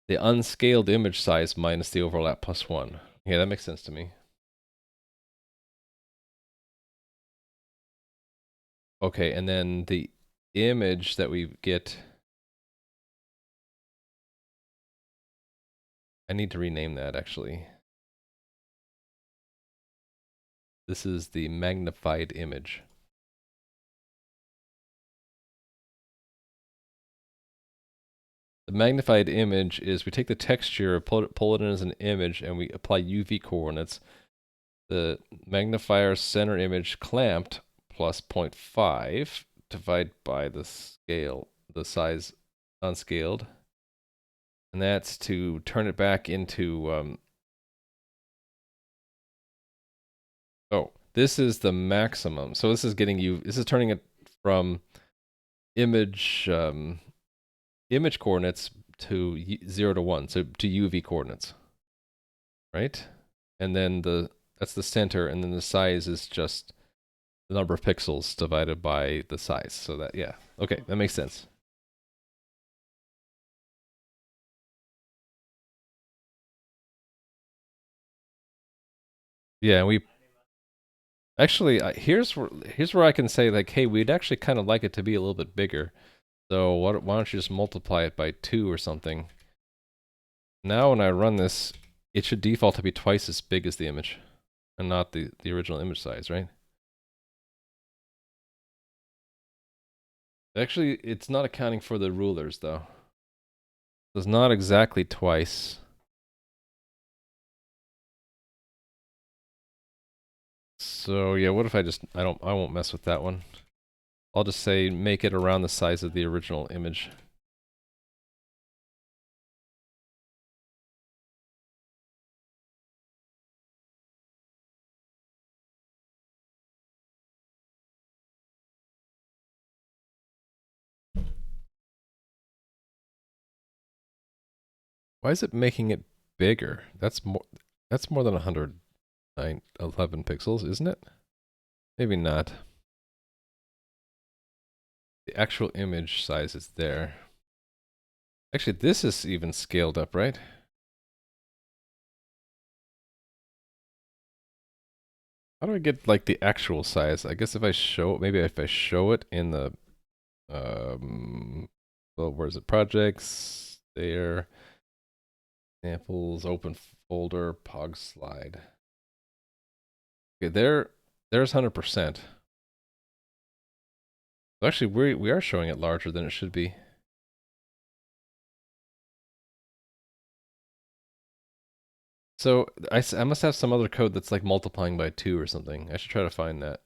the unscaled image size minus the overlap plus 1. Yeah, that makes sense to me. Okay, and then the image that we get, I need to rename that actually. This is the magnified image. The magnified image is we take the texture, pull it in as an image, and we apply UV coordinates. The magnifier center image clamped plus 0.5 divided by the scale, the size unscaled. And that's to turn it back into, oh, this is the maximum. So this is getting you, this is turning it from image, image coordinates to 0 to 1, so to UV coordinates, right? And then that's the center, and then the size is just the number of pixels divided by the size. So that, yeah, okay, that makes sense. Yeah, we actually here's where I can say like, hey, we'd actually kind of like it to be a little bit bigger. So why don't you just multiply it by 2 or something? Now when I run this, it should default to be twice as big as the image, and not the original image size, right? Actually, it's not accounting for the rulers though. So it's not exactly twice. So yeah, what if I won't mess with that one. I'll just say make it around the size of the original image. Why is it making it bigger? That's more than 111 pixels, isn't it? Maybe not. The actual image size is there. Actually, this is even scaled up, right? How do I get like the actual size? I guess if I show, maybe if I show it in the, well, where's it? Projects, there, examples, open folder, pog slide. Okay, there's 100%. Actually, we are showing it larger than it should be. So I must have some other code that's like multiplying by 2 or something. I should try to find that.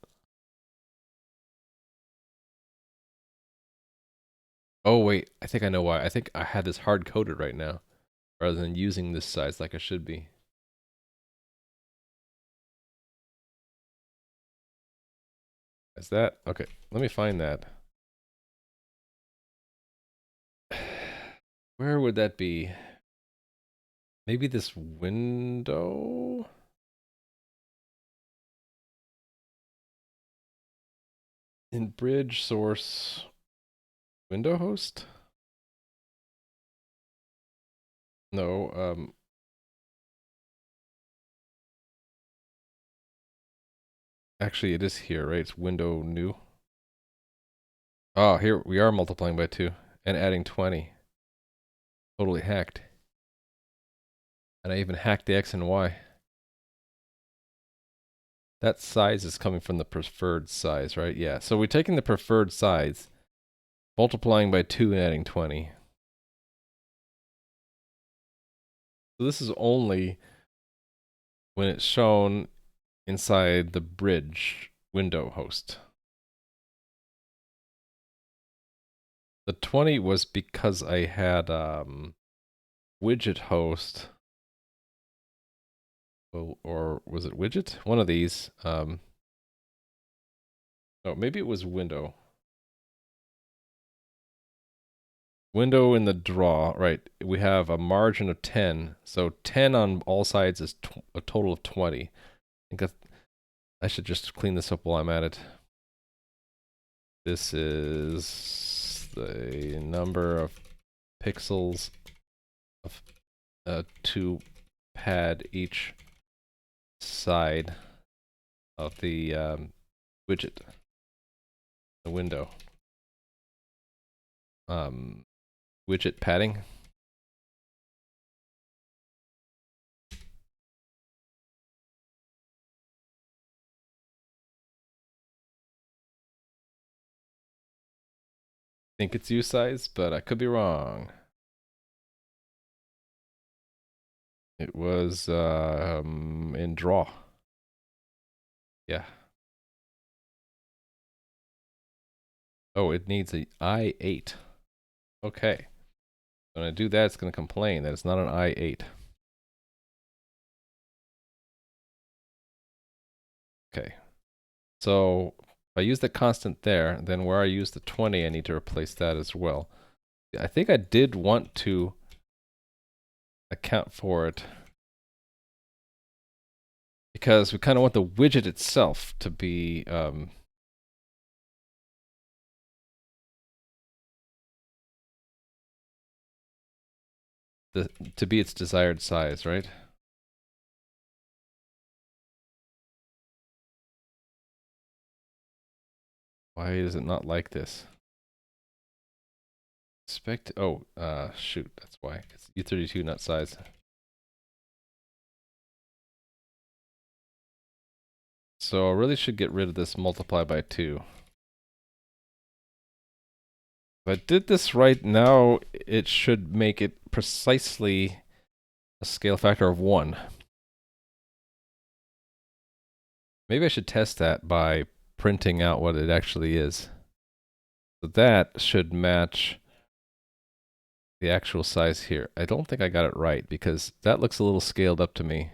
Oh wait, I think I know why. I think I had this hard coded right now, rather than using this size like I should be. Is that? Okay, let me find that. Where would that be? Maybe this window? In bridge source window host? No, actually it is here, right? It's window new. Oh, here we are multiplying by 2 and adding 20. Totally hacked. And I even hacked the X and Y. That size is coming from the preferred size, right? Yeah. So we're taking the preferred size, multiplying by 2 and adding 20. So this is only when it's shown inside the bridge window host. The 20 was because I had widget host. Or was it widget? One of these. Oh, maybe it was window. Window in the draw, right? We have a margin of 10. So 10 on all sides is a total of 20. I think I should just clean this up while I'm at it. This is the number of pixels of to pad each side of the widget, the window. Widget padding. think it's usize, but I could be wrong. It was in draw. Yeah. Oh, it needs a I8. Okay. When I do that, it's going to complain that it's not an I8. Okay. So if I use the constant there, then where I use the 20, I need to replace that as well. I think I did want to account for it because we kind of want the widget itself to be to be its desired size, right? Why is it not like this? Shoot, that's why. It's U32, not size. So I really should get rid of this multiply by 2. If I did this right now, it should make it precisely a scale factor of 1. Maybe I should test that by printing out what it actually is. So that should match the actual size here. I don't think I got it right because that looks a little scaled up to me.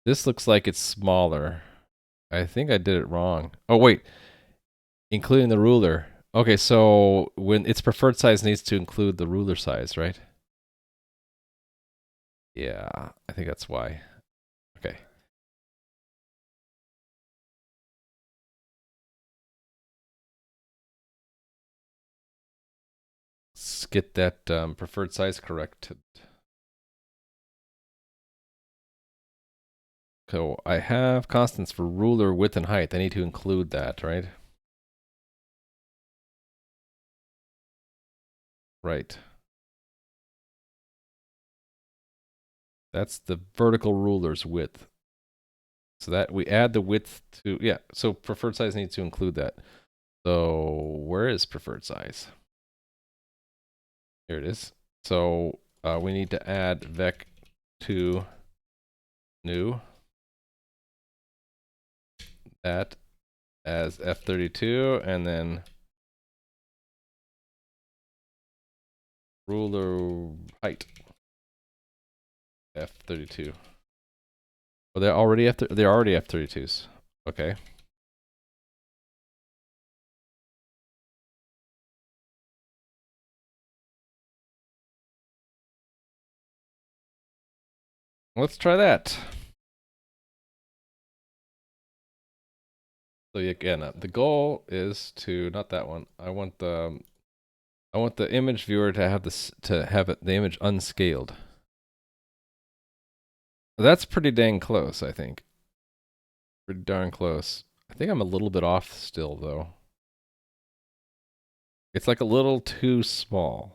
This looks like it's smaller. I think I did it wrong. Oh, wait. Including the ruler. Okay, so when its preferred size needs to include the ruler size, right? Yeah, I think that's why. Okay. Let's get that preferred size corrected. So I have constants for ruler, width, and height. I need to include that, right? Right. That's the vertical ruler's width. So that we add the width to, yeah, so preferred size needs to include that. So where is preferred size? Here it is. So we need to add vec to new that as F32 and then ruler height F32. Well, they're already F32s. Okay. Let's try that. So again, the goal is to not that one. I want the image viewer to have the image unscaled. That's pretty dang close, I think. Pretty darn close. I think I'm a little bit off still, though. It's like a little too small.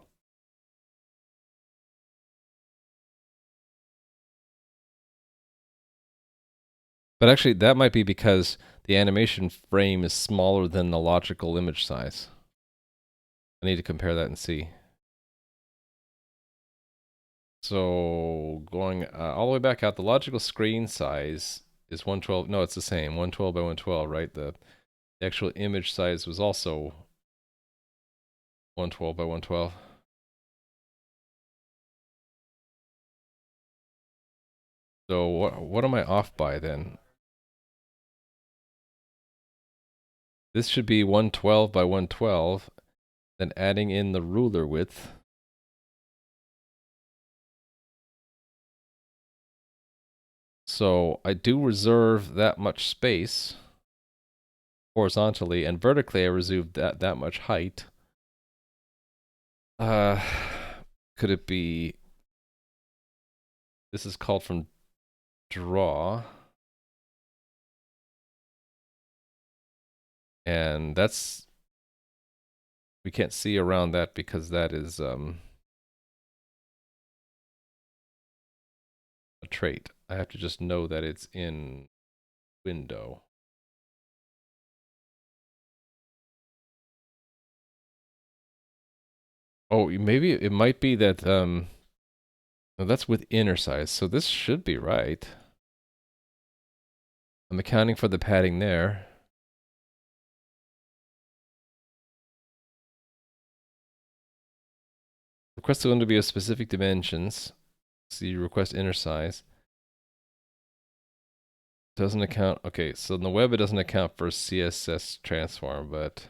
But actually, that might be because the animation frame is smaller than the logical image size. I need to compare that and see. So going all the way back out, the logical screen size is 112. No, it's the same, 112 by 112, right? The actual image size was also 112 by 112. So what am I off by then? This should be 112 by 112, then adding in the ruler width. So I do reserve that much space horizontally, and vertically I reserve that much height. Could it be? This is called from draw, and that's we can't see around that because that is a trait. I have to just know that it's in window. Oh, maybe it might be that, no, that's with inner size, so this should be right. I'm accounting for the padding there. Request the window to be of specific dimensions. See, request inner size. Doesn't account, okay, so in the web it doesn't account for CSS transform, but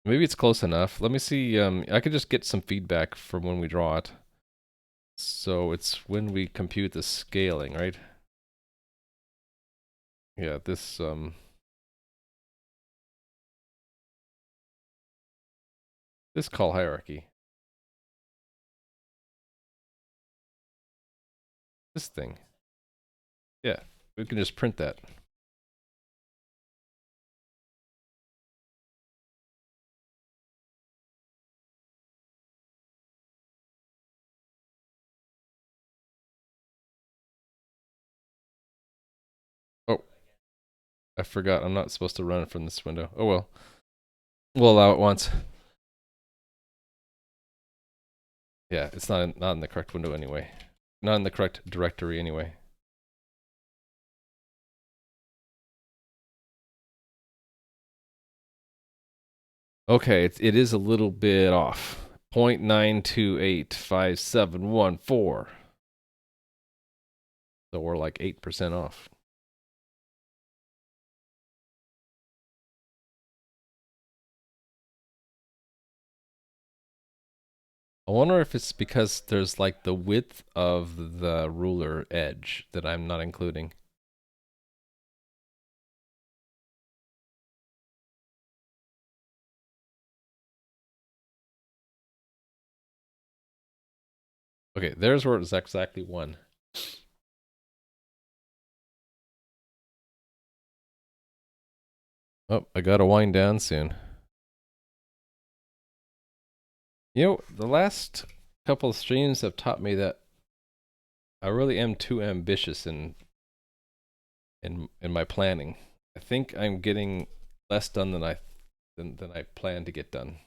maybe it's close enough. Let me see, I could just get some feedback from when we draw it. So it's when we compute the scaling, right? Yeah, this call hierarchy. This thing. Yeah, we can just print that. Oh, I forgot. I'm not supposed to run it from this window. Oh well. We'll allow it once. Yeah, it's not in the correct window anyway. Not in the correct directory anyway. Okay, it is a little bit off. 0.92857114. So we're like 8% off. I wonder if it's because there's like the width of the ruler edge that I'm not including. Okay, there's where it's exactly 1. Oh, I gotta wind down soon. You know, the last couple of streams have taught me that I really am too ambitious in my planning. I think I'm getting less done than I plan to get done.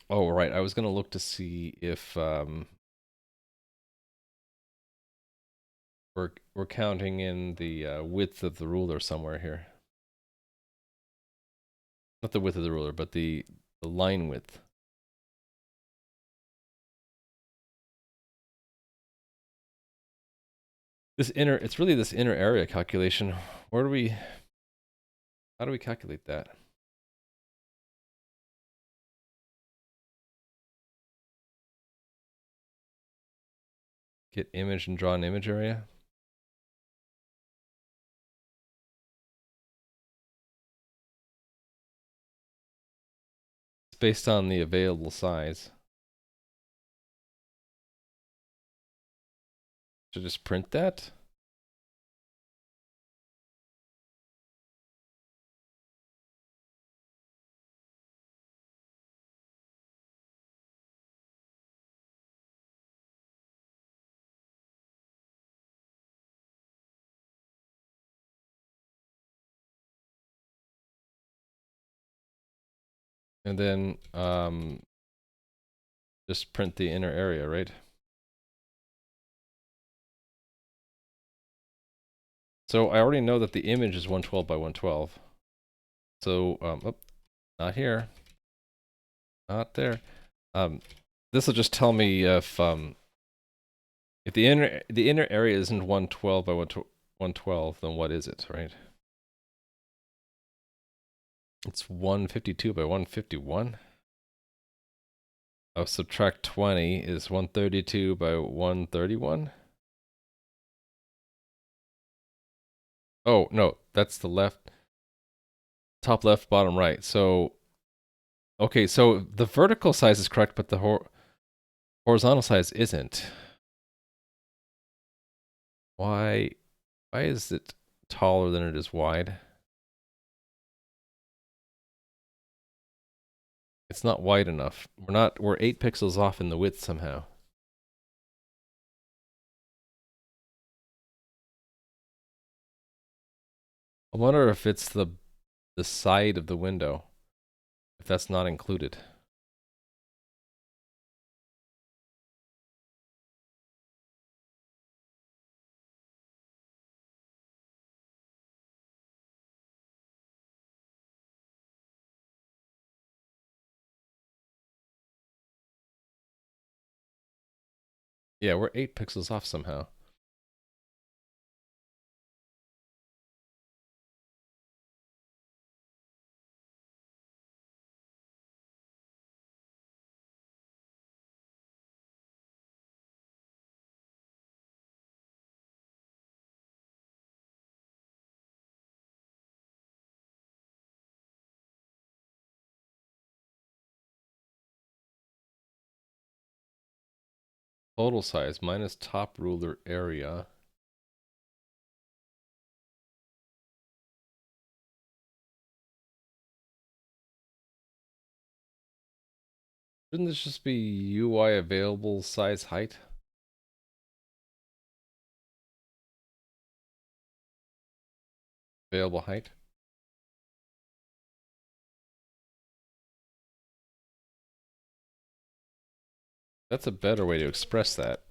Oh, right. I was gonna look to see if we're counting in the width of the ruler somewhere here. Not the width of the ruler, but the line width. It's really this inner area calculation. How do we calculate that? Get image and draw an image area? It's based on the available size. Should I just print that? And then just print the inner area, right? So I already know that the image is 112 by 112. So, oh, not here. Not there. This will just tell me if the inner area isn't 112 by 112, then what is it, right? It's 152 by 151. Oh, subtract 20 is 132 by 131. Oh, no, that's the left, top left, bottom right. So, okay, so the vertical size is correct, but the horizontal size isn't. Why is it taller than it is wide? It's not wide enough. We're 8 pixels off in the width somehow. I wonder if it's the side of the window, if that's not included. Yeah, we're 8 pixels off somehow. Total size minus top ruler area. Shouldn't this just be UI available size height? Available height? That's a better way to express that.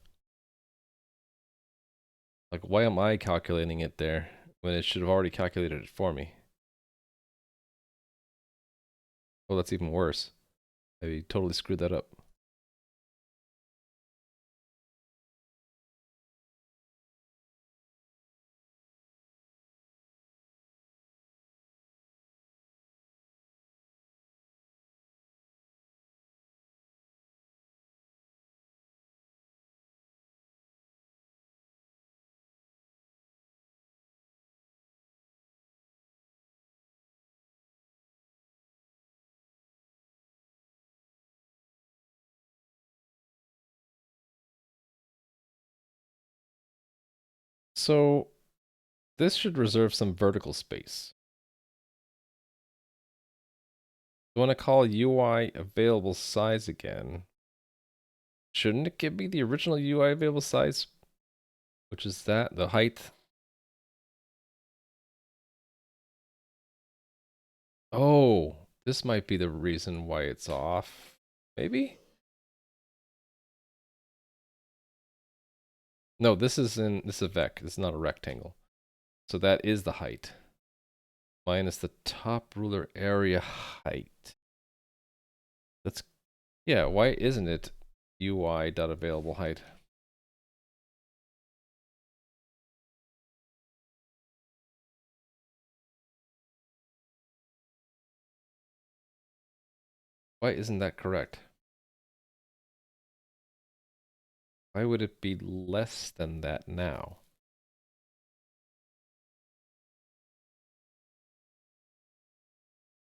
Like, why am I calculating it there when it should have already calculated it for me? Oh, that's even worse. I totally screwed that up. So, this should reserve some vertical space. You want to call UI available size again. Shouldn't it give me the original UI available size? Which is that, the height? Oh, this might be the reason why it's off. Maybe? No, this is a vec. This is not a rectangle. So that is the height. Minus the top ruler area height. That's, yeah, why isn't it UI.available height? Why isn't that correct? Why would it be less than that now?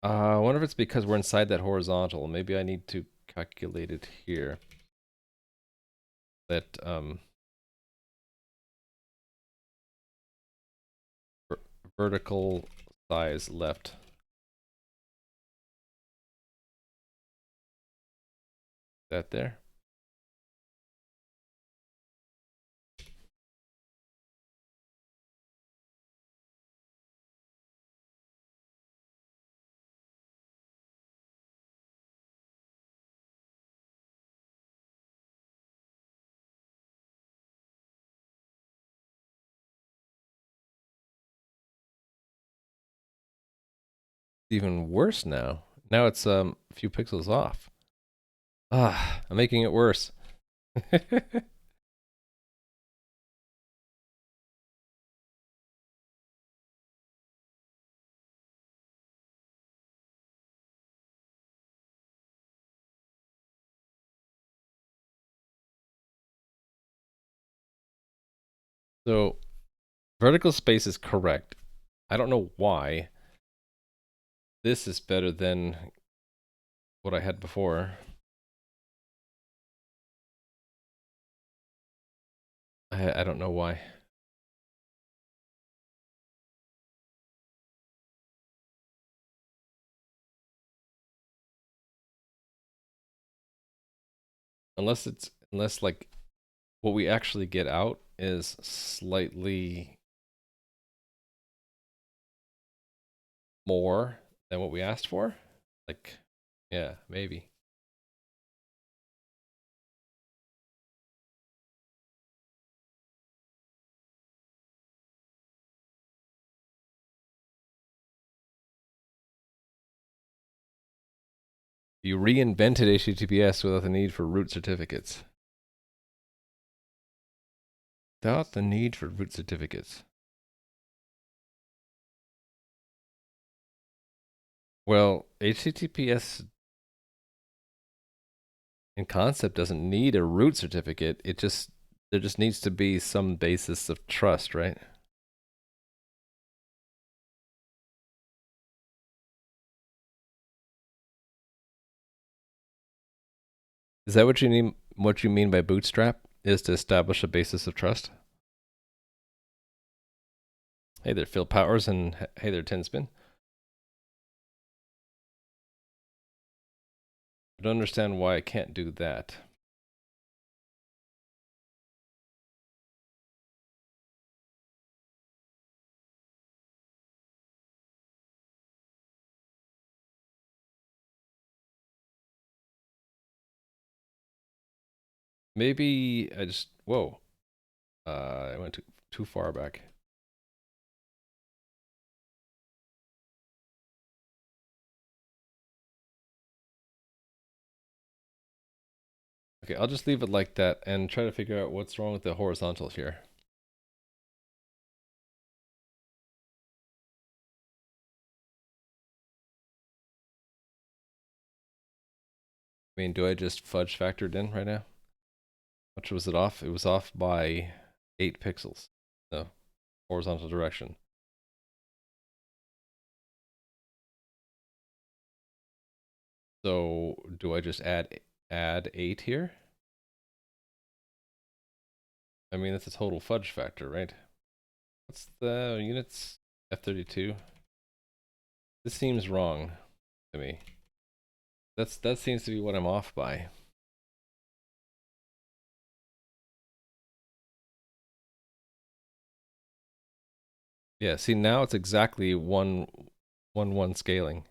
I wonder if it's because we're inside that horizontal. Maybe I need to calculate it here. That vertical size left. That there. Even worse now. Now it's a few pixels off. Ah, I'm making it worse. So vertical space is correct. I don't know why. This is better than what I had before. I don't know why. Unless like what we actually get out is slightly more than what we asked for? Like, yeah, maybe. You reinvented HTTPS without the need for root certificates. Without the need for root certificates. Well, HTTPS in concept doesn't need a root certificate. There just needs to be some basis of trust, right? Is that what you mean? What you mean by bootstrap is to establish a basis of trust? Hey there, Phil Powers, and hey there, Tinspin. I don't understand why I can't do that. Maybe I just, whoa. I went too far back. Okay, I'll just leave it like that and try to figure out what's wrong with the horizontal here. I mean, do I just fudge factored in right now? Which was it off? It was off by 8 pixels. No, horizontal direction. So do I just add 8 here? I mean, that's a total fudge factor, right? What's the units? F32. This seems wrong to me. That seems to be what I'm off by. Yeah, see now it's exactly 1 scaling.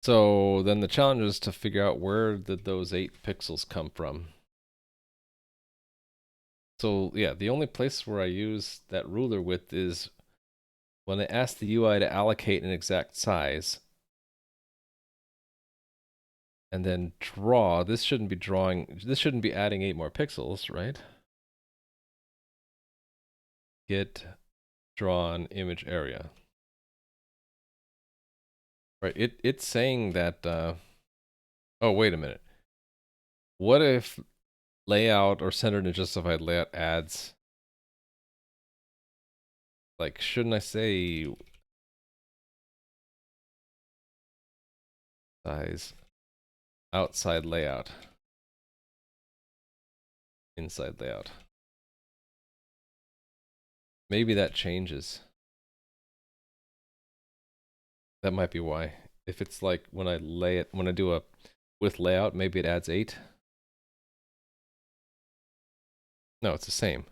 So then the challenge is to figure out where did those 8 pixels come from. So yeah, the only place where I use that ruler width is when I ask the UI to allocate an exact size. And then draw, this shouldn't be adding 8 more pixels, right? Get drawn image area. Right, it's saying that, oh, wait a minute. What if layout or centered and justified layout adds, like, shouldn't I say size, outside layout, inside layout? Maybe that changes. That might be why. If it's like when I do a with layout, maybe it adds 8. No, it's the same.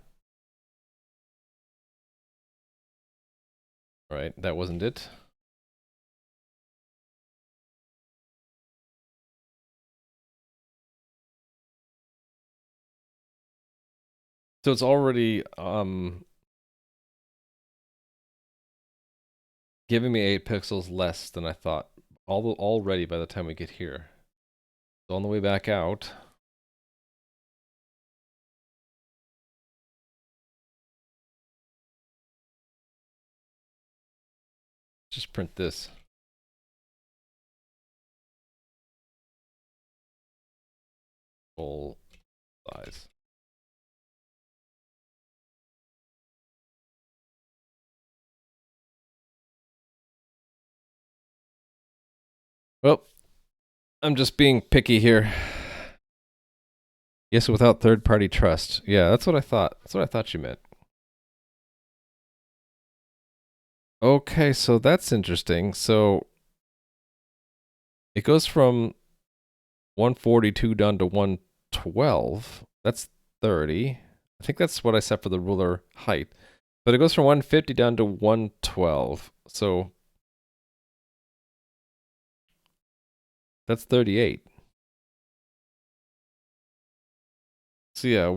All right, that wasn't it. So it's already giving me 8 pixels less than I thought already by the time we get here. So on the way back out, just print this. Full size. Well, I'm just being picky here. Yes, without third-party trust. Yeah, that's what I thought. That's what I thought you meant. Okay, so that's interesting. So it goes from 142 down to 112. That's 30. I think that's what I set for the ruler height. But it goes from 150 down to 112. So that's 38. So yeah,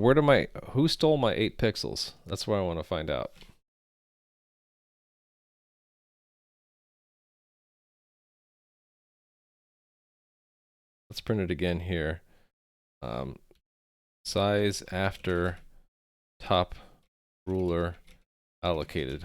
who stole my 8 pixels? That's what I want to find out. Let's print it again here. Size after top ruler allocated.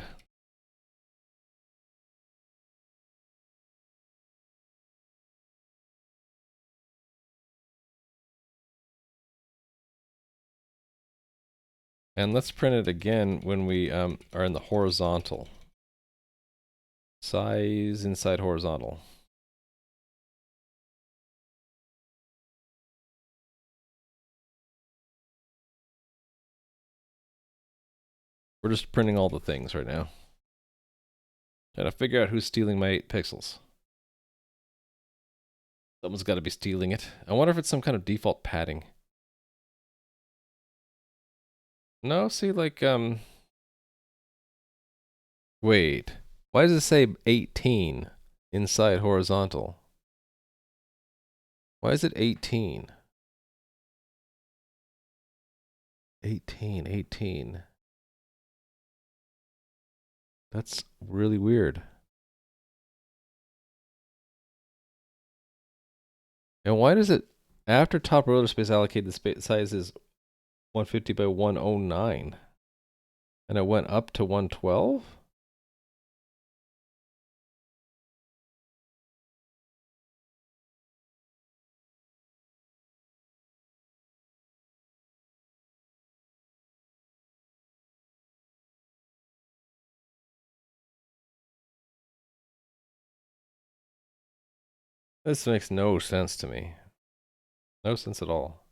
And let's print it again when we are in the horizontal. Size inside horizontal. We're just printing all the things right now. Trying to figure out who's stealing my 8 pixels. Someone's got to be stealing it. I wonder if it's some kind of default padding. No, see, like, wait. Why does it say 18 inside horizontal? Why is it 18? 18. That's really weird. And why does it, after top roller space allocated, the space size is 150 by 109? And it went up to 112? This makes no sense to me. No sense at all.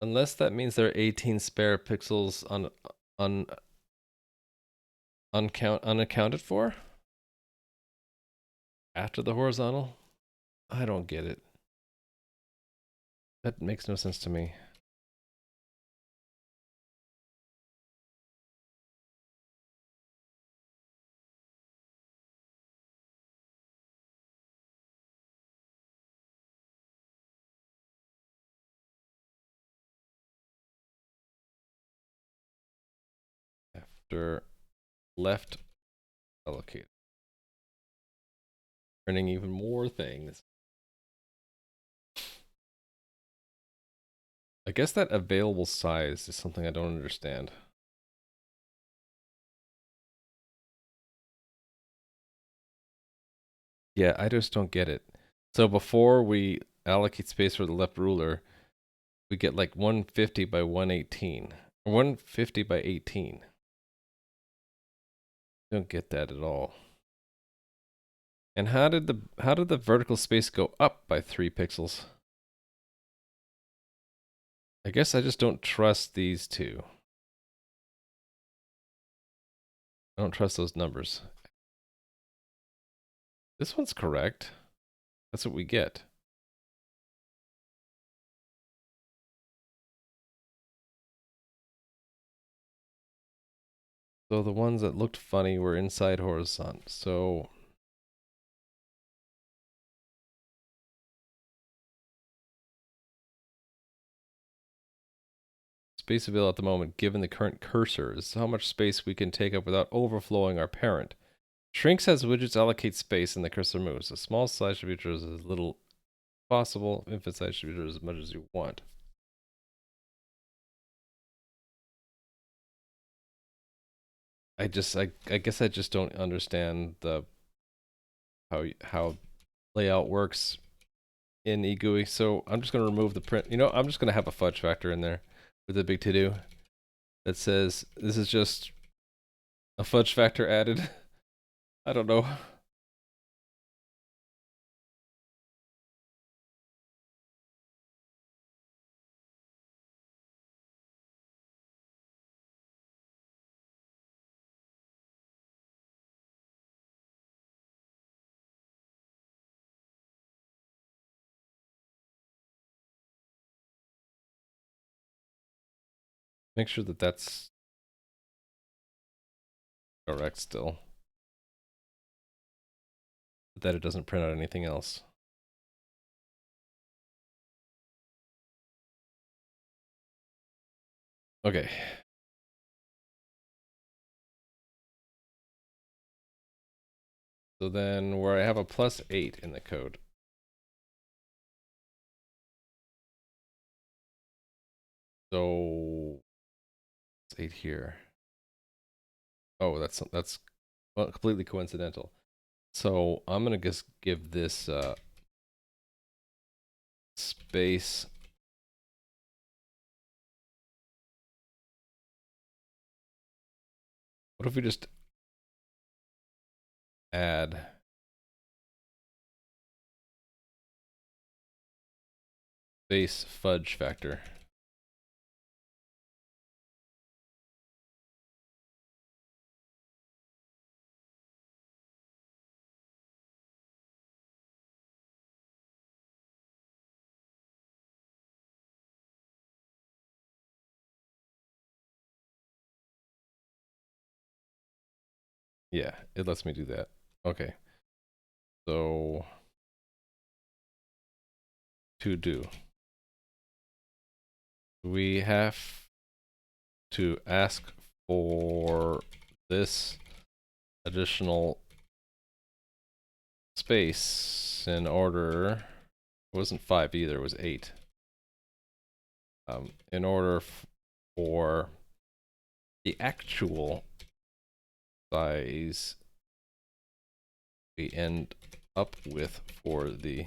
Unless that means there are 18 spare pixels unaccounted for after the horizontal. I don't get it. That makes no sense to me. After left allocate. Printing even more things. I guess that available size is something I don't understand. Yeah, I just don't get it. So before we allocate space for the left ruler, we get like 150 by 118. Or 150 by 18. Don't get that at all. And how did the vertical space go up by 3 pixels? I guess I just don't trust these two. I don't trust those numbers. This one's correct. That's what we get. So the ones that looked funny were inside horizontal. So space available at the moment, given the current cursor, is how much space we can take up without overflowing our parent. Shrinks as widgets allocate space and the cursor moves. A small size distributor is as little possible. Infinite size distributor as much as you want. I guess I just don't understand the how layout works in eGUI. So I'm just gonna remove the print. You know, I'm just gonna have a fudge factor in there with a big to do that says this is just a fudge factor added. I don't know. Make sure that that's correct still. That it doesn't print out anything else. Okay. So then where I have a +8 in the code. So it's 8 here. Oh, that's well, completely coincidental. So I'm gonna just give this space. What if we just add space fudge factor? Yeah, it lets me do that. Okay. So to do, we have to ask for this additional space in order. It wasn't 5 either, it was 8. In order for the actual size we end up with for the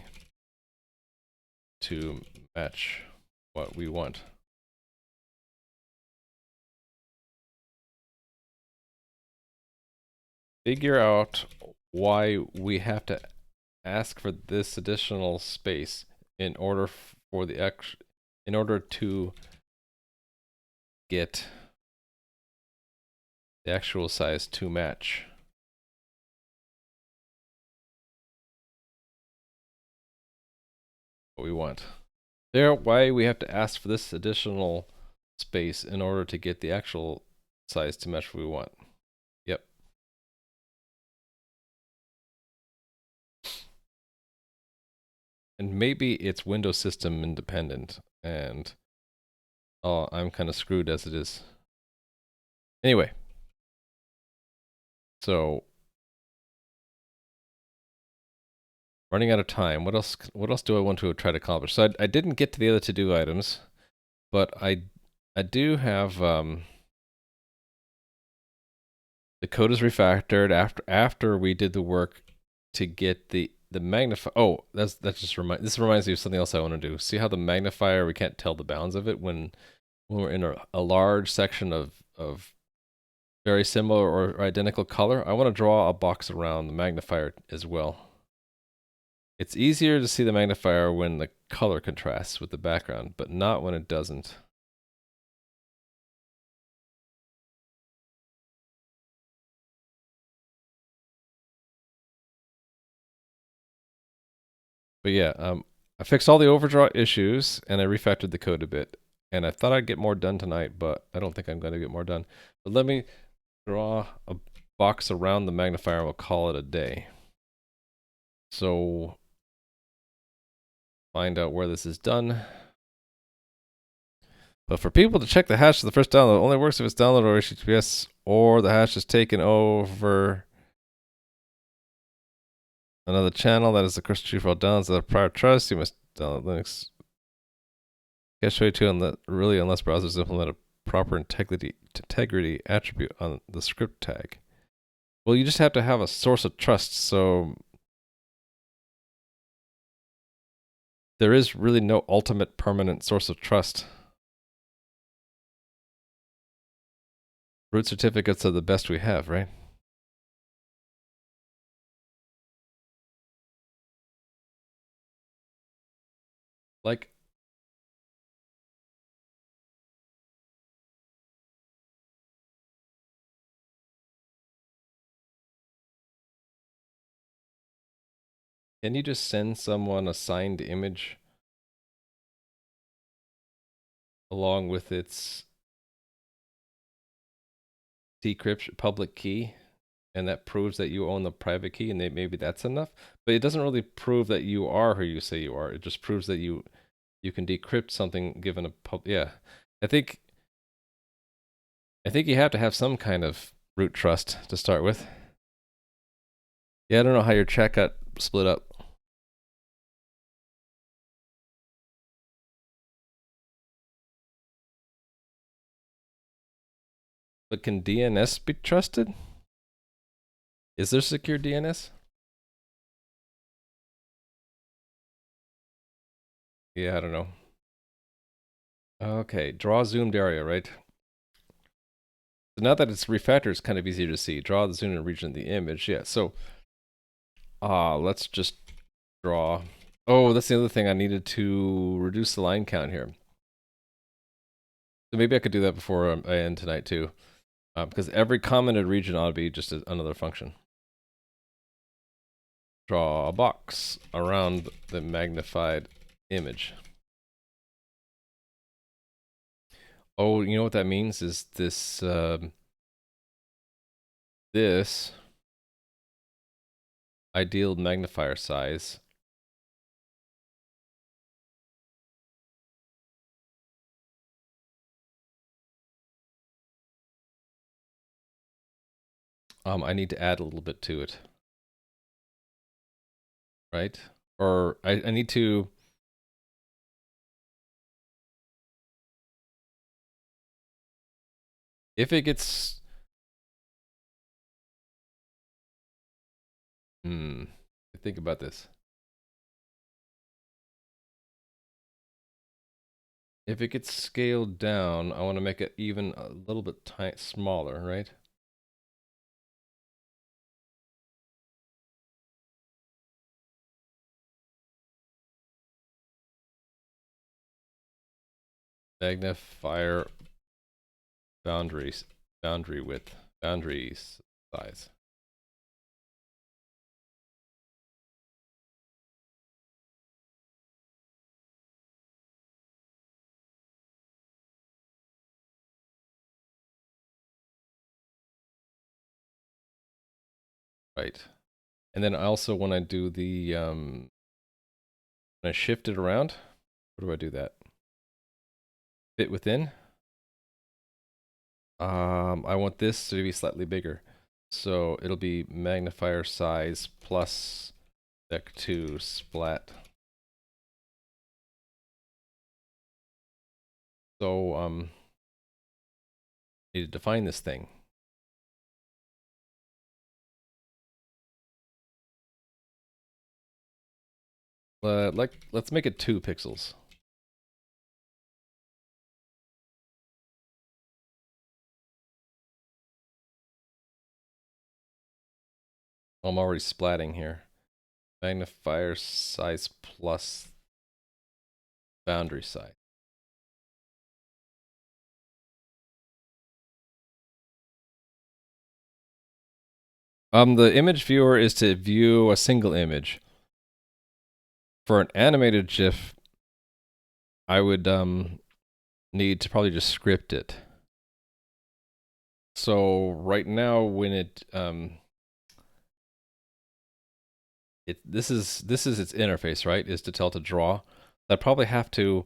to match what we want. Figure out why we have to ask for this additional space in order for the in order to get the actual size to match what we want. There, why we have to ask for this additional space in order to get the actual size to match what we want. Yep. And maybe it's Windows system independent, and oh, I'm kind of screwed as it is. Anyway, so running out of time. What else? What else do I want to try to accomplish? So I didn't get to the other to-do items, but I do have the code is refactored after we did the work to get the magnify. Oh, this reminds me of something else I want to do. See how the magnifier, we can't tell the bounds of it when we're in a large section of very similar or identical color. I want to draw a box around the magnifier as well. It's easier to see the magnifier when the color contrasts with the background, but not when it doesn't. But yeah, I fixed all the overdraw issues and I refactored the code a bit. And I thought I'd get more done tonight, but I don't think I'm going to get more done. But let me draw a box around the magnifier and we'll call it a day. So find out where this is done. But for people to check the hash of the first download, it only works if it's downloaded over HTTPS or the hash is taken over another channel. That is the crystal tree for all downloads that have prior trust. You must download Linux. Can't show you too unless browsers implement a proper integrity attribute on the script tag. Well, you just have to have a source of trust, so there is really no ultimate permanent source of trust. Root certificates are the best we have, right? Like, can you just send someone a signed image along with its decrypt public key, and that proves that you own the private key, and maybe that's enough. But it doesn't really prove that you are who you say you are. It just proves that you can decrypt something given a yeah. I think you have to have some kind of root trust to start with. Yeah, I don't know how your chat got split up. But can DNS be trusted? Is there secure DNS? Yeah, I don't know. Okay, draw zoomed area, right? So now that it's refactored, it's kind of easier to see. Draw the zoomed region of the image. Yeah, so let's just draw. Oh, that's the other thing. I needed to reduce the line count here. So maybe I could do that before I end tonight too. Because every commented region ought to be just another function. Draw a box around the magnified image. Oh, you know what that means is this this ideal magnifier size I need to add a little bit to it. Right? Or I need to if it gets think about this. If it gets scaled down, I want to make it even a little bit smaller, right? Magnifier boundary width, boundary size. Right. And then also when I do the when I shift it around, where do I do that? Fit within. I want this to be slightly bigger. So it'll be magnifier size plus vec2 splat. So need to define this thing. Let's make it 2 pixels. I'm already splatting here. Magnifier size plus boundary size. The image viewer is to view a single image. For an animated GIF, I would need to probably just script it. So right now, when this is its interface, right? Is to tell it to draw. I'd probably have to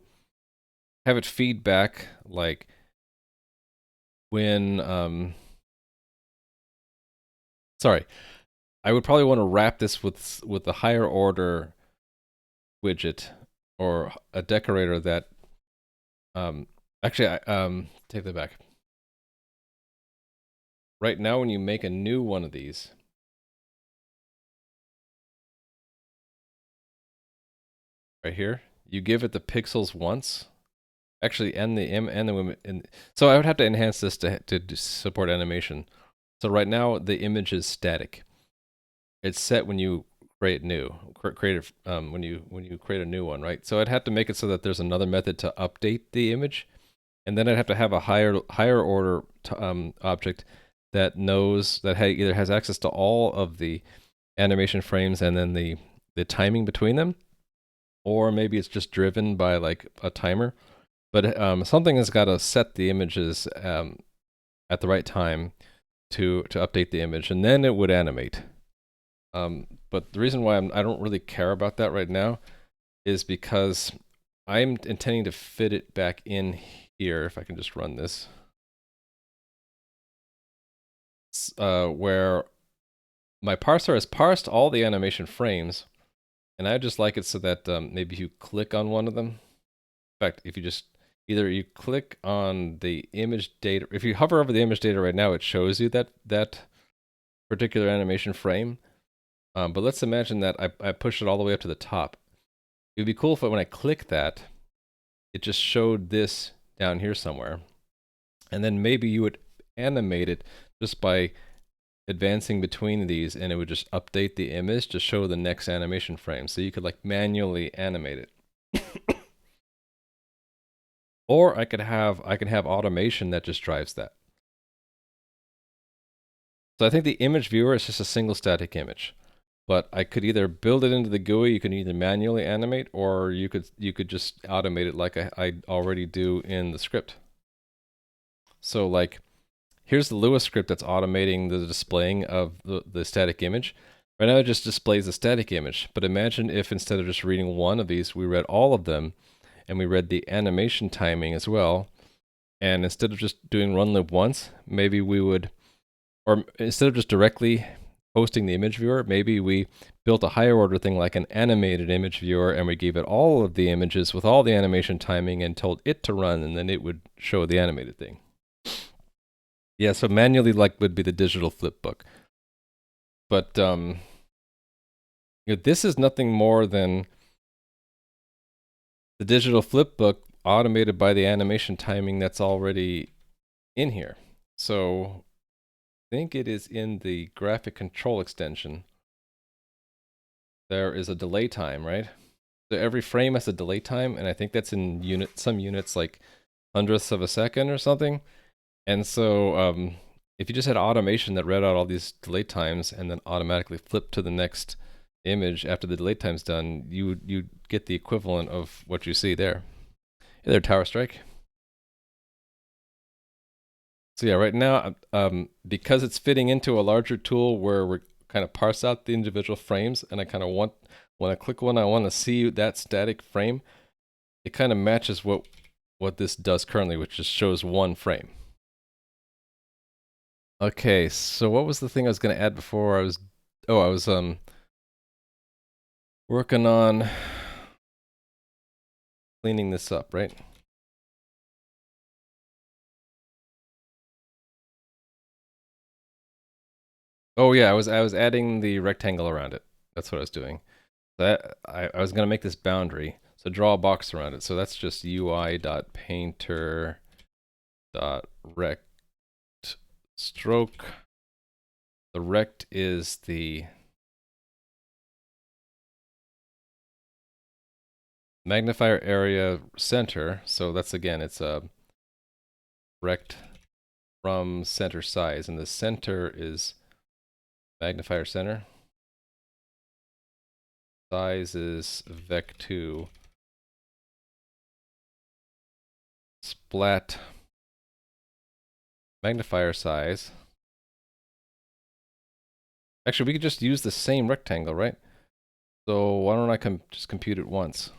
have it feedback like when sorry, I would probably want to wrap this with a higher order widget or a decorator that actually I take that back. Right now when you make a new one of these, right here, you give it the pixels once. Actually, and so I would have to enhance this to support animation. So right now the image is static. It's set when you create new, when you create a new one, right? So I'd have to make it so that there's another method to update the image, and then I'd have to have a higher order object that knows that either has access to all of the animation frames and then the timing between them, or maybe it's just driven by like a timer. But something has got to set the images at the right time to update the image, and then it would animate. But the reason why I don't really care about that right now is because I'm intending to fit it back in here. If I can just run this, where my parser has parsed all the animation frames, and I just like it so that maybe you click on one of them. In fact, if you just either you click on the image data, if you hover over the image data right now, it shows you that particular animation frame. But let's imagine that I push it all the way up to the top. It would be cool if when I click that, it just showed this down here somewhere. And then maybe you would animate it just by advancing between these, and it would just update the image to show the next animation frame. So you could like manually animate it. Or I can have automation that just drives that. So I think the image viewer is just a single static image. But I could either build it into the GUI, you can either manually animate, or you could just automate it like I already do in the script. So like, here's the Lua script that's automating the displaying of the static image. Right now it just displays the static image, but imagine if instead of just reading one of these, we read all of them, and we read the animation timing as well. And instead of just doing run loop once, maybe we would, or instead of just directly hosting the image viewer, maybe we built a higher order thing like an animated image viewer, and we gave it all of the images with all the animation timing and told it to run, and then it would show the animated thing. Yeah, so manually like would be the digital flipbook. But this is nothing more than the digital flipbook automated by the animation timing that's already in here. So I think it is in the graphic control extension. There is a delay time, right? So every frame has a delay time, and I think that's in some units like hundredths of a second or something. And so if you just had automation that read out all these delay times and then automatically flipped to the next image after the delay time's done, you'd get the equivalent of what you see there. Hey there, Tower Strike. So yeah, right now, because it's fitting into a larger tool where we're kind of parse out the individual frames, and I kind of want, when I click one, I want to see that static frame. It kind of matches what this does currently, which just shows one frame. Okay, so what was the thing I was going to add before? I was working on cleaning this up, right? Oh yeah, I was adding the rectangle around it. That's what I was doing. That I was going to make this boundary. So draw a box around it. So that's just UI.painter.rect stroke. The rect is the magnifier area center. So that's, again, it's a rect from center size, and the center is magnifier center. Size is vec2. Splat magnifier size. Actually, we could just use the same rectangle, right? So why don't I just compute it once?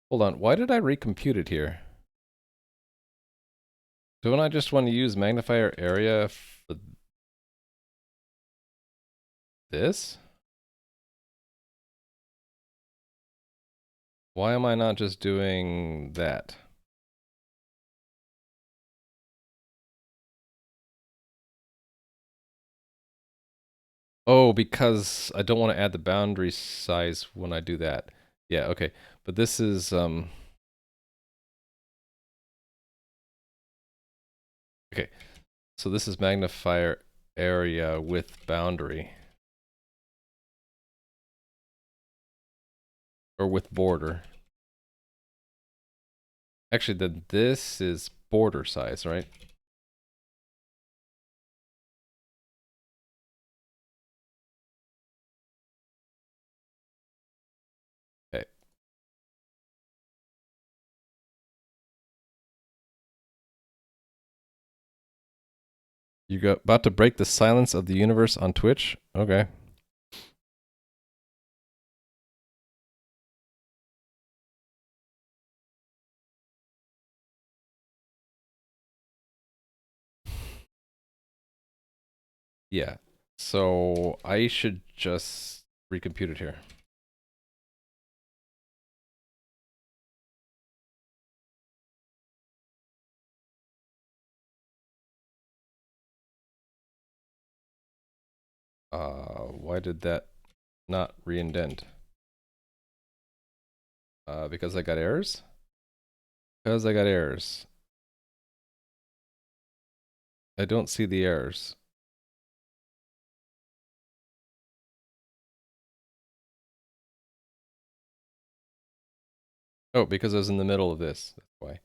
Hold on, why did I recompute it here? Don't I just want to use magnifier area for this? Why am I not just doing that? Oh, because I don't want to add the boundary size when I do that. Yeah, okay. But this is okay. So this is magnifier area with boundary. Or with border. Actually, then this is border size, right? You got about to break the silence of the universe on Twitch? Okay. Yeah. So I should just recompute it here. Why did that not re-indent? Because I got errors? Because I got errors. I don't see the errors. Oh, because I was in the middle of this. That's why.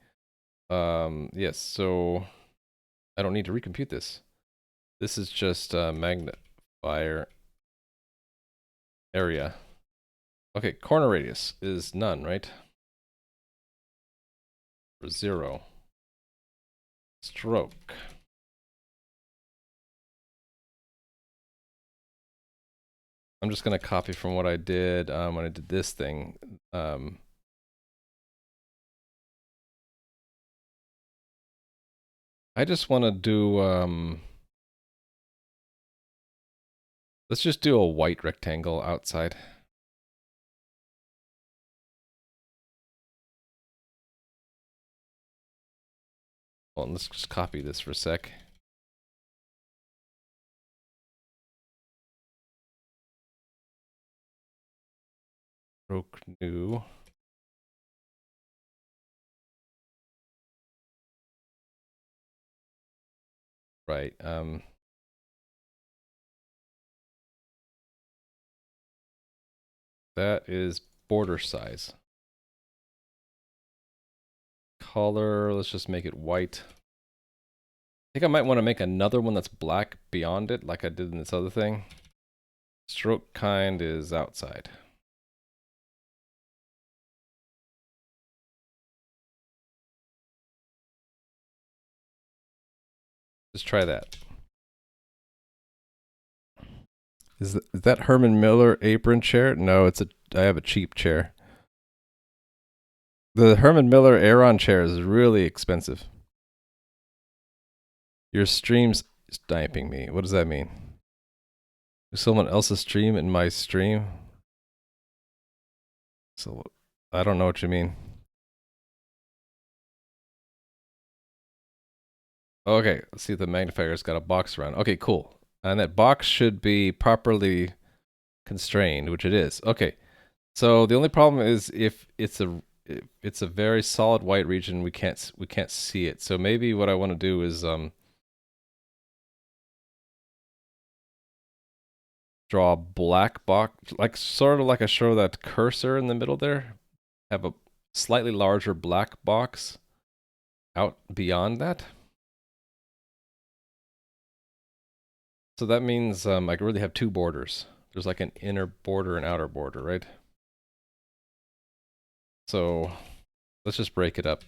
Yes, so I don't need to recompute this. This is just magnifier area. Okay, corner radius is none, right? For 0. Stroke. I'm just going to copy from what I did when I did this thing. I just want to do, let's just do a white rectangle outside. Well, let's just copy this for a sec. Stroke new. Right. That is border size. Color, let's just make it white. I think I might want to make another one that's black beyond it, like I did in this other thing. Stroke kind is outside. Just try that. Is that Herman Miller apron chair? No, I have a cheap chair. The Herman Miller Aeron chair is really expensive. Your stream's sniping me. What does that mean? Is someone else's stream in my stream? So I don't know what you mean. Okay, let's see if the magnifier's got a box around. Okay, cool. And that box should be properly constrained, which it is. Okay. So the only problem is if it's a very solid white region, we can't see it. So maybe what I want to do is draw a black box, like sort of like I show that cursor in the middle there. Have a slightly larger black box out beyond that. So that means I really have two borders. There's like an inner border and outer border, right? So let's just break it up.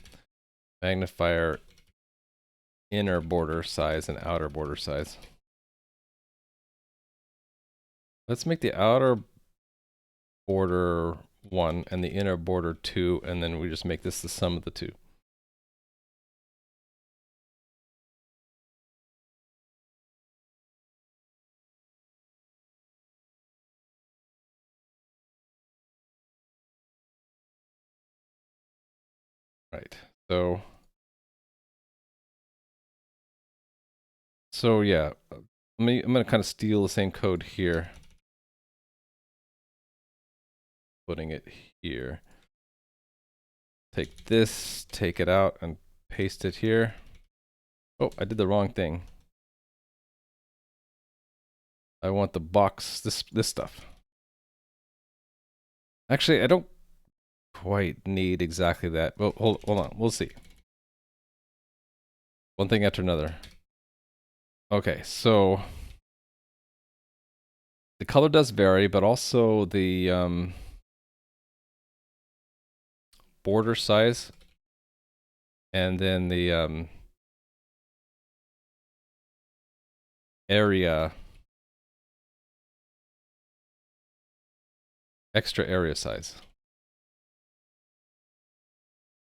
Magnifier inner border size and outer border size. Let's make the outer border 1 and the inner border 2, and then we just make this the sum of the two. Right. So yeah, I'm gonna kind of steal the same code here. Putting it here. Take this, take it out, and paste it here. Oh, I did the wrong thing. I want the box, this stuff. Actually, I don't quite need exactly that. Well, hold on, we'll see. One thing after another. Okay, so the color does vary, but also the border size, and then the area, extra area size.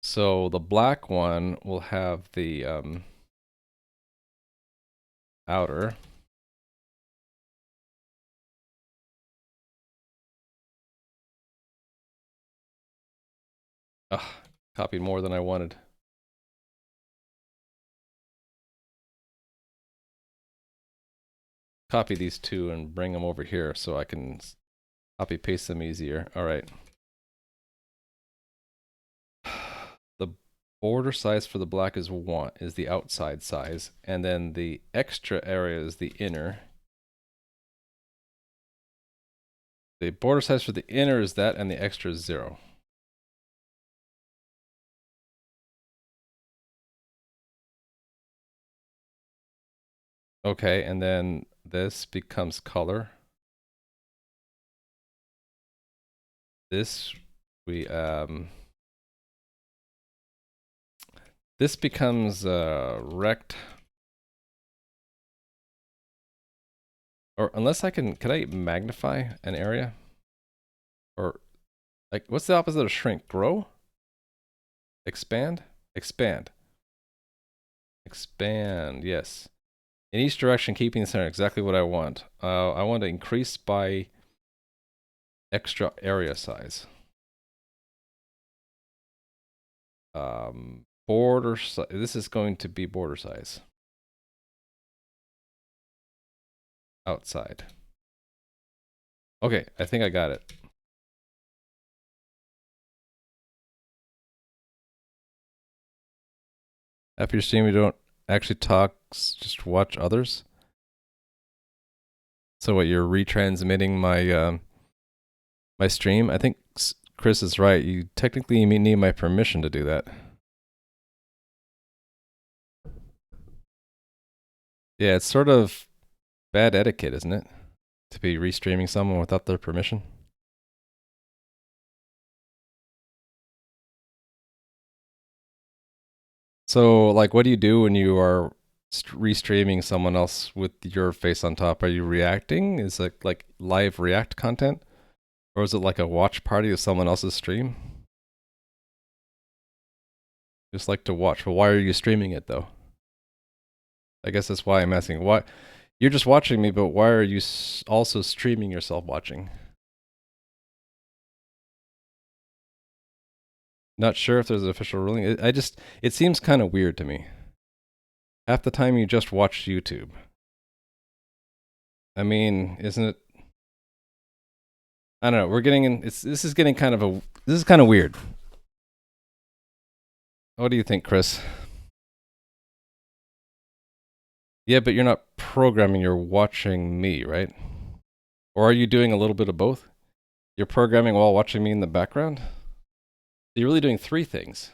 So the black one will have the outer. Ugh, copied more than I wanted. Copy these two and bring them over here so I can copy paste them easier. All right. The border size for the black is the outside size, and then the extra area is the inner. The border size for the inner is that, and the extra is 0. Okay, and then this becomes color. This this becomes rect. Or unless can I magnify an area? Or like, what's the opposite of shrink? Grow? Expand? Expand. Expand, yes. In each direction, keeping the center, exactly what I want. I want to increase by extra area size. Border size, this is going to be border size. Outside. Okay, I think I got it. After your stream, you don't actually talk, just watch others. So what, you're retransmitting my my stream? I think Chris is right. You technically need my permission to do that. Yeah, it's sort of bad etiquette, isn't it? To be restreaming someone without their permission. So, like, what do you do when you are restreaming someone else with your face on top? Are you reacting? Is it like live react content? Or is it like a watch party of someone else's stream? Just like to watch. Well, why are you streaming it, though? I guess that's why I'm asking. Why? You're just watching me, but why are you also streaming yourself watching? Not sure if there's an official ruling. It seems kind of weird to me. Half the time you just watch YouTube. I mean, isn't it? I don't know. We're getting in. This is getting kind of this is kind of weird. What do you think, Chris? Yeah, but you're not programming. You're watching me, right? Or are you doing a little bit of both? You're programming while watching me in the background? You're really doing 3 things.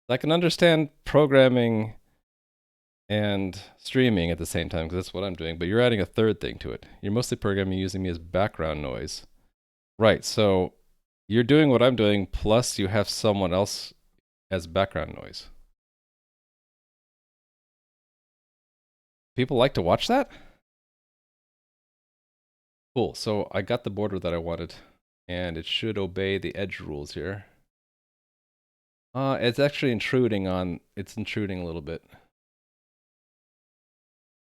I can understand programming and streaming at the same time, because that's what I'm doing, but you're adding a 3rd thing to it. You're mostly programming using me as background noise. Right, so you're doing what I'm doing, plus you have someone else as background noise. People like to watch that? Cool, so I got the border that I wanted, and it should obey the edge rules here. It's actually intruding a little bit.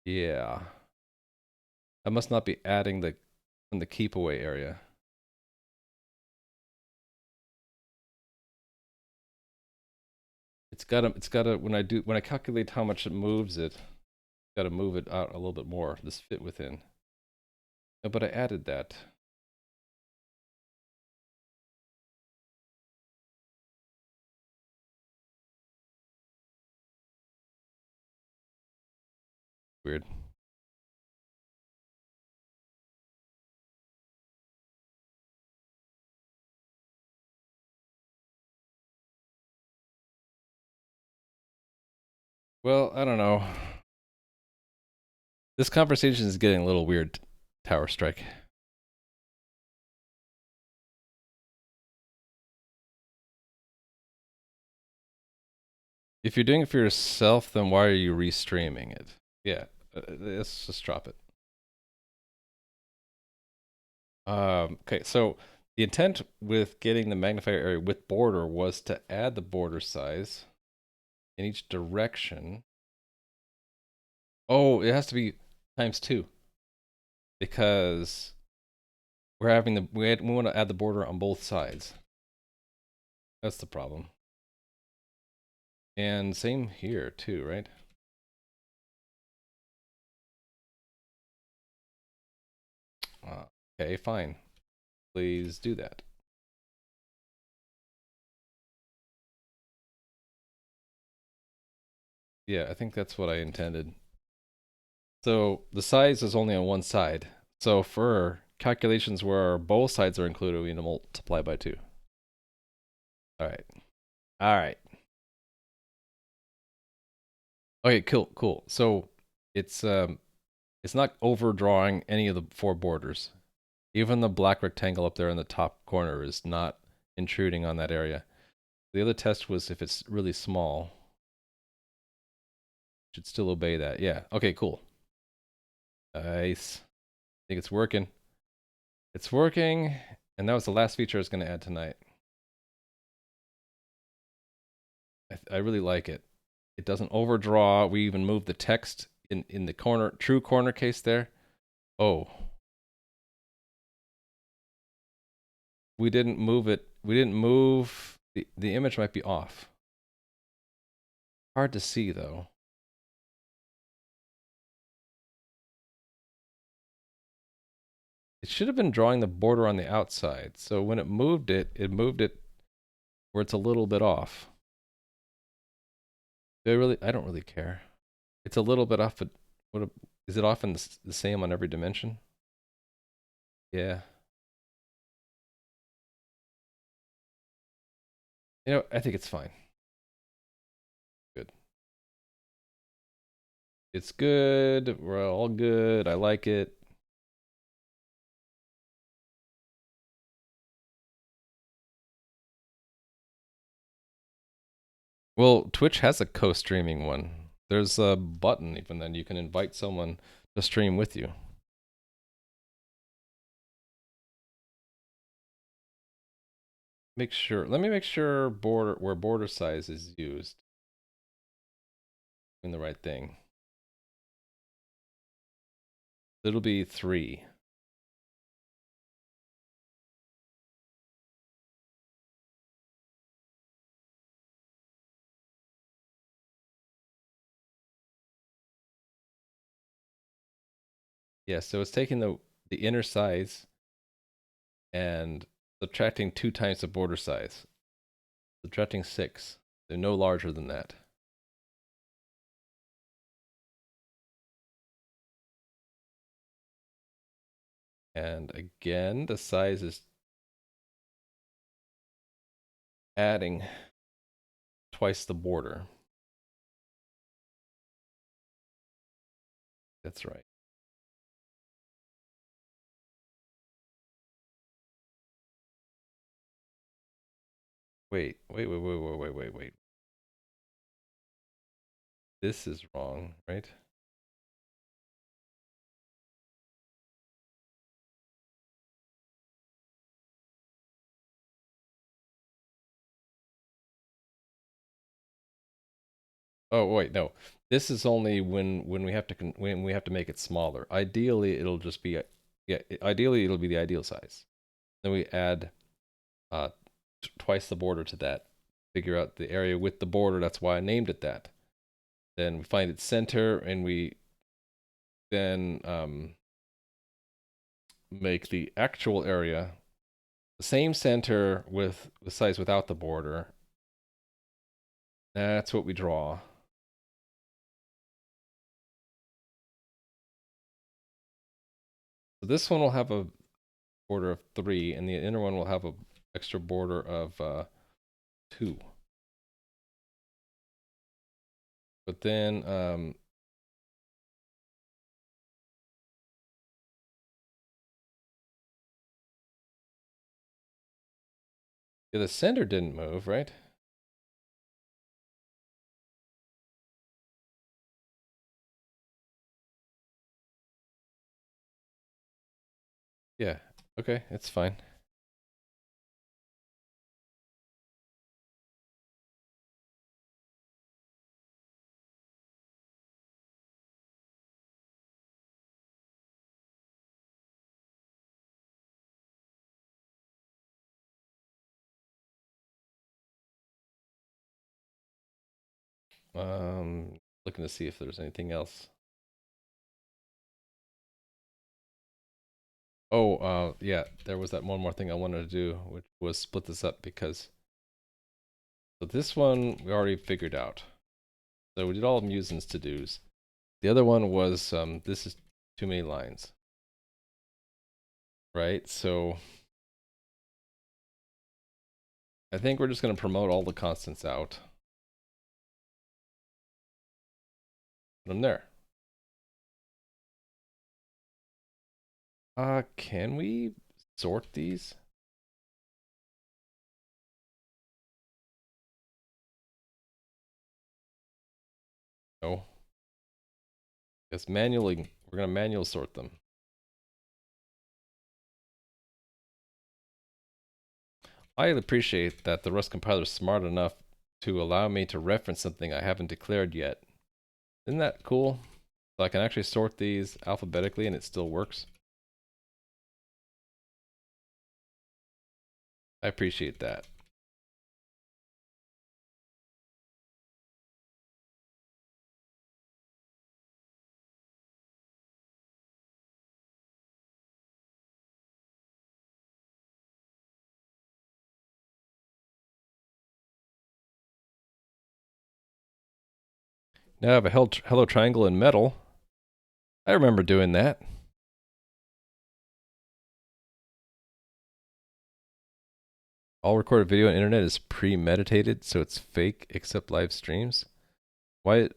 Yeah. I must not be adding in the keep away area. It's gotta when I calculate how much it moves it, gotta move it out a little bit more. This fit within. No, but I added that. Weird. Well, I don't know. This conversation is getting a little weird, Tower Strike. If you're doing it for yourself, then why are you restreaming it? Yeah, let's just drop it. Okay, so the intent with getting the magnifier area with border was to add the border size in each direction. Oh, it has to be ×2 because we're having we want to add the border on both sides. That's the problem. And same here too, right? Okay, fine. Please do that. Yeah, I think that's what I intended. So the size is only on one side. So for calculations where both sides are included, we need to multiply by 2. All right. All right. Okay, cool. So it's not overdrawing any of the 4 borders. Even the black rectangle up there in the top corner is not intruding on that area. The other test was if it's really small. Should still obey that. Yeah. Okay, cool. Nice. I think it's working. It's working. And that was the last feature I was going to add tonight. I really like it. It doesn't overdraw. We even moved the text in the corner, true corner case there. Oh, we didn't move it. We didn't move. The image might be off. Hard to see though. It should have been drawing the border on the outside. So when it moved it where it's a little bit off. I don't really care. It's a little bit off, but is it often the same on every dimension? Yeah. You know, I think it's fine. Good. It's good. We're all good. I like it. Well, Twitch has a co-streaming one. There's a button even then you can invite someone to stream with you. Let me make sure where border size is used. Doing the right thing. It'll be 3. Yeah, so it's taking the inner size and subtracting 2 times the border size. Subtracting 6. They're no larger than that. And again, the size is adding twice the border. That's right. Wait. This is wrong, right? Oh wait, no. This is only when we have to when we have to make it smaller. Ideally, it'll just be ideally it'll be the ideal size. Then we add twice the border to that. Figure out the area with the border. That's why I named it that. Then we find its center, and we then make the actual area the same center with the size without the border. That's what we draw. So this one will have a border of 3, and the inner one will have a extra border of 2. But then yeah, the center didn't move, right? Yeah, okay, it's fine. Looking to see if there's anything else. Oh, yeah, there was that one more thing I wanted to do, which was split this up because so this one we already figured out. So we did all of Musen's to-dos. The other one was this is too many lines, right? So I think we're just going to promote all the constants out. Put them there. Can we sort these? No. Because manually, we're going to manual sort them. I appreciate that the Rust compiler is smart enough to allow me to reference something I haven't declared yet. Isn't that cool? So I can actually sort these alphabetically and it still works. I appreciate that. Now I have a hello triangle in metal. I remember doing that. All recorded video on internet is premeditated, so it's fake except live streams. Why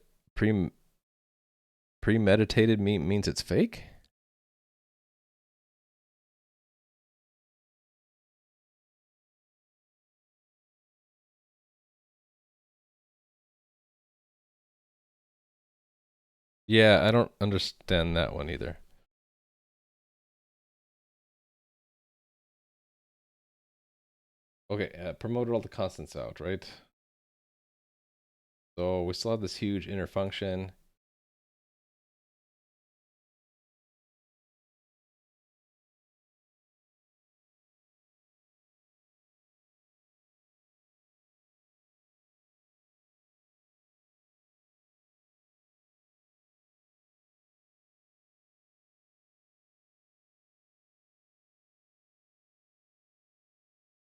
premeditated means it's fake? Yeah, I don't understand that one either. Okay, promoted all the constants out, right? So we still have this huge inner function.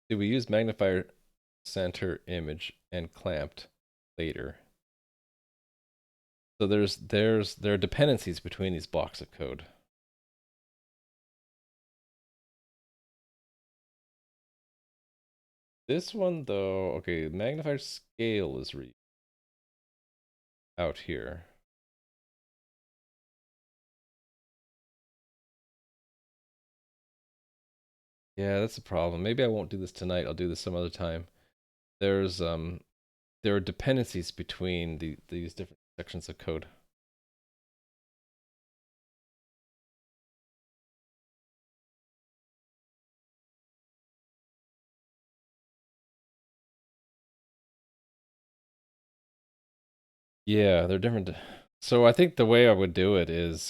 See, we use magnifier center image and clamped later. So there are dependencies between these blocks of code. This one though, okay, magnifier scale is out here. Yeah, that's a problem. Maybe I won't do this tonight. I'll do this some other time. There's there are dependencies between these different sections of code. Yeah, they're different. So I think the way I would do it is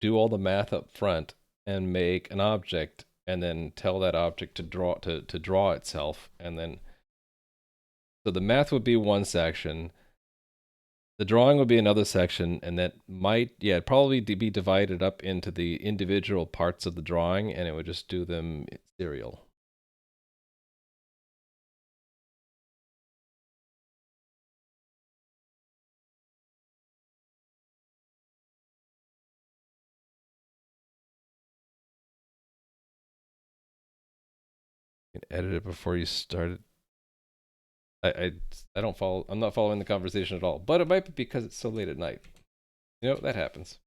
do all the math up front and make an object and then tell that object to draw itself, and then so the math would be one section, the drawing would be another section, and that might probably be divided up into the individual parts of the drawing, and it would just do them serial. You can edit it before you start it. I don't follow. I'm not following the conversation at all. But it might be because it's so late at night. You know, that happens.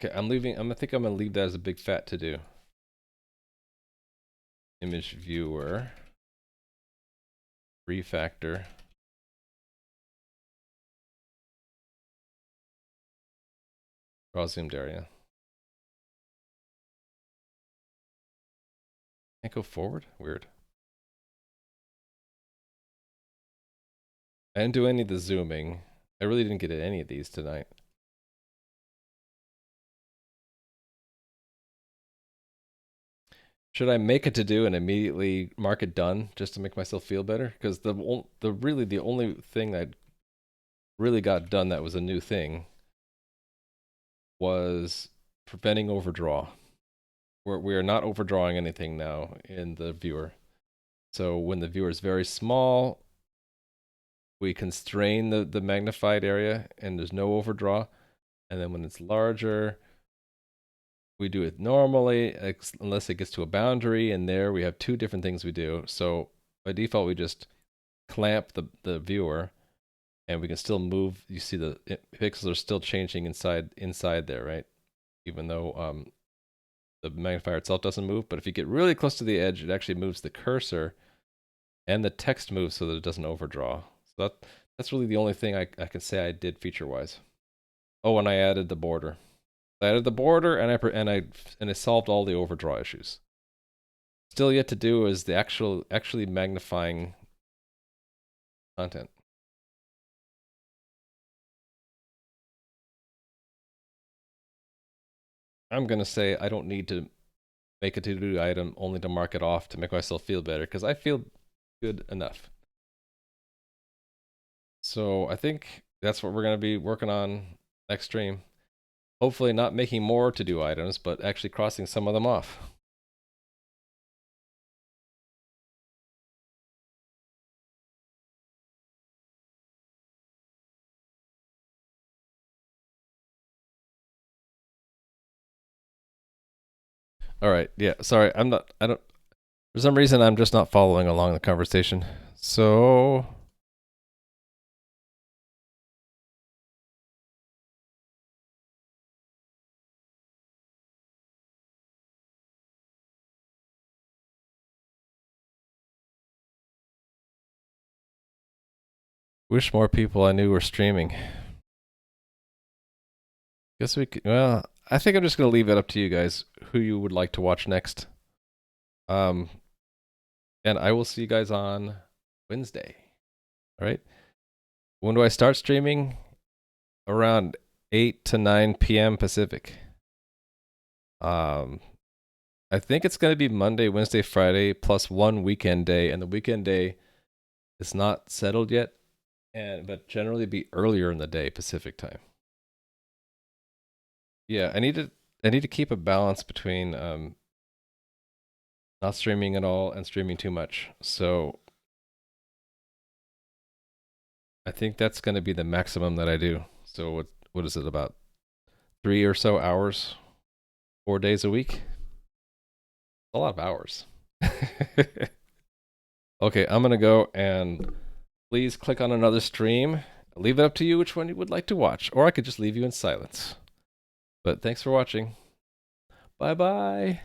Okay, I'm leaving. I think I'm gonna leave that as a big fat to do. Image viewer, refactor. Draw zoomed area. Can't go forward? Weird. I didn't do any of the zooming. I really didn't get at any of these tonight. Should I make a to-do and immediately mark it done just to make myself feel better? Because the only thing that really got done that was a new thing was preventing overdraw. We are not overdrawing anything now in the viewer. So when the viewer is very small, we constrain the magnified area and there's no overdraw. And then when it's larger, we do it normally, unless it gets to a boundary, and there we have two different things we do. So by default, we just clamp the viewer, and we can still move. You see the pixels are still changing inside there, right? Even though the magnifier itself doesn't move. But if you get really close to the edge, it actually moves the cursor, and the text moves so that it doesn't overdraw. So that's really the only thing I can say I did feature-wise. Oh, and I added the border. I added the border, and I solved all the overdraw issues. Still yet to do is the actually magnifying content. I'm gonna say I don't need to make a to-do item only to mark it off to make myself feel better, because I feel good enough. So I think that's what we're gonna be working on next stream. Hopefully not making more to-do items, but actually crossing some of them off. All right, yeah, sorry, for some reason I'm just not following along the conversation. So wish more people I knew were streaming. Guess we could, well, I think I'm just going to leave it up to you guys who you would like to watch next. And I will see you guys on Wednesday. All right. When do I start streaming? Around 8 to 9 p.m. Pacific. I think it's going to be Monday, Wednesday, Friday, plus one weekend day. And the weekend day is not settled yet, but generally be earlier in the day, Pacific time. Yeah, I need to keep a balance between not streaming at all and streaming too much. So I think that's going to be the maximum that I do. So what is it, about 3 or so hours, 4 days a week? A lot of hours. Okay, I'm going to go, and please click on another stream. I'll leave it up to you which one you would like to watch, or I could just leave you in silence. But thanks for watching. Bye-bye.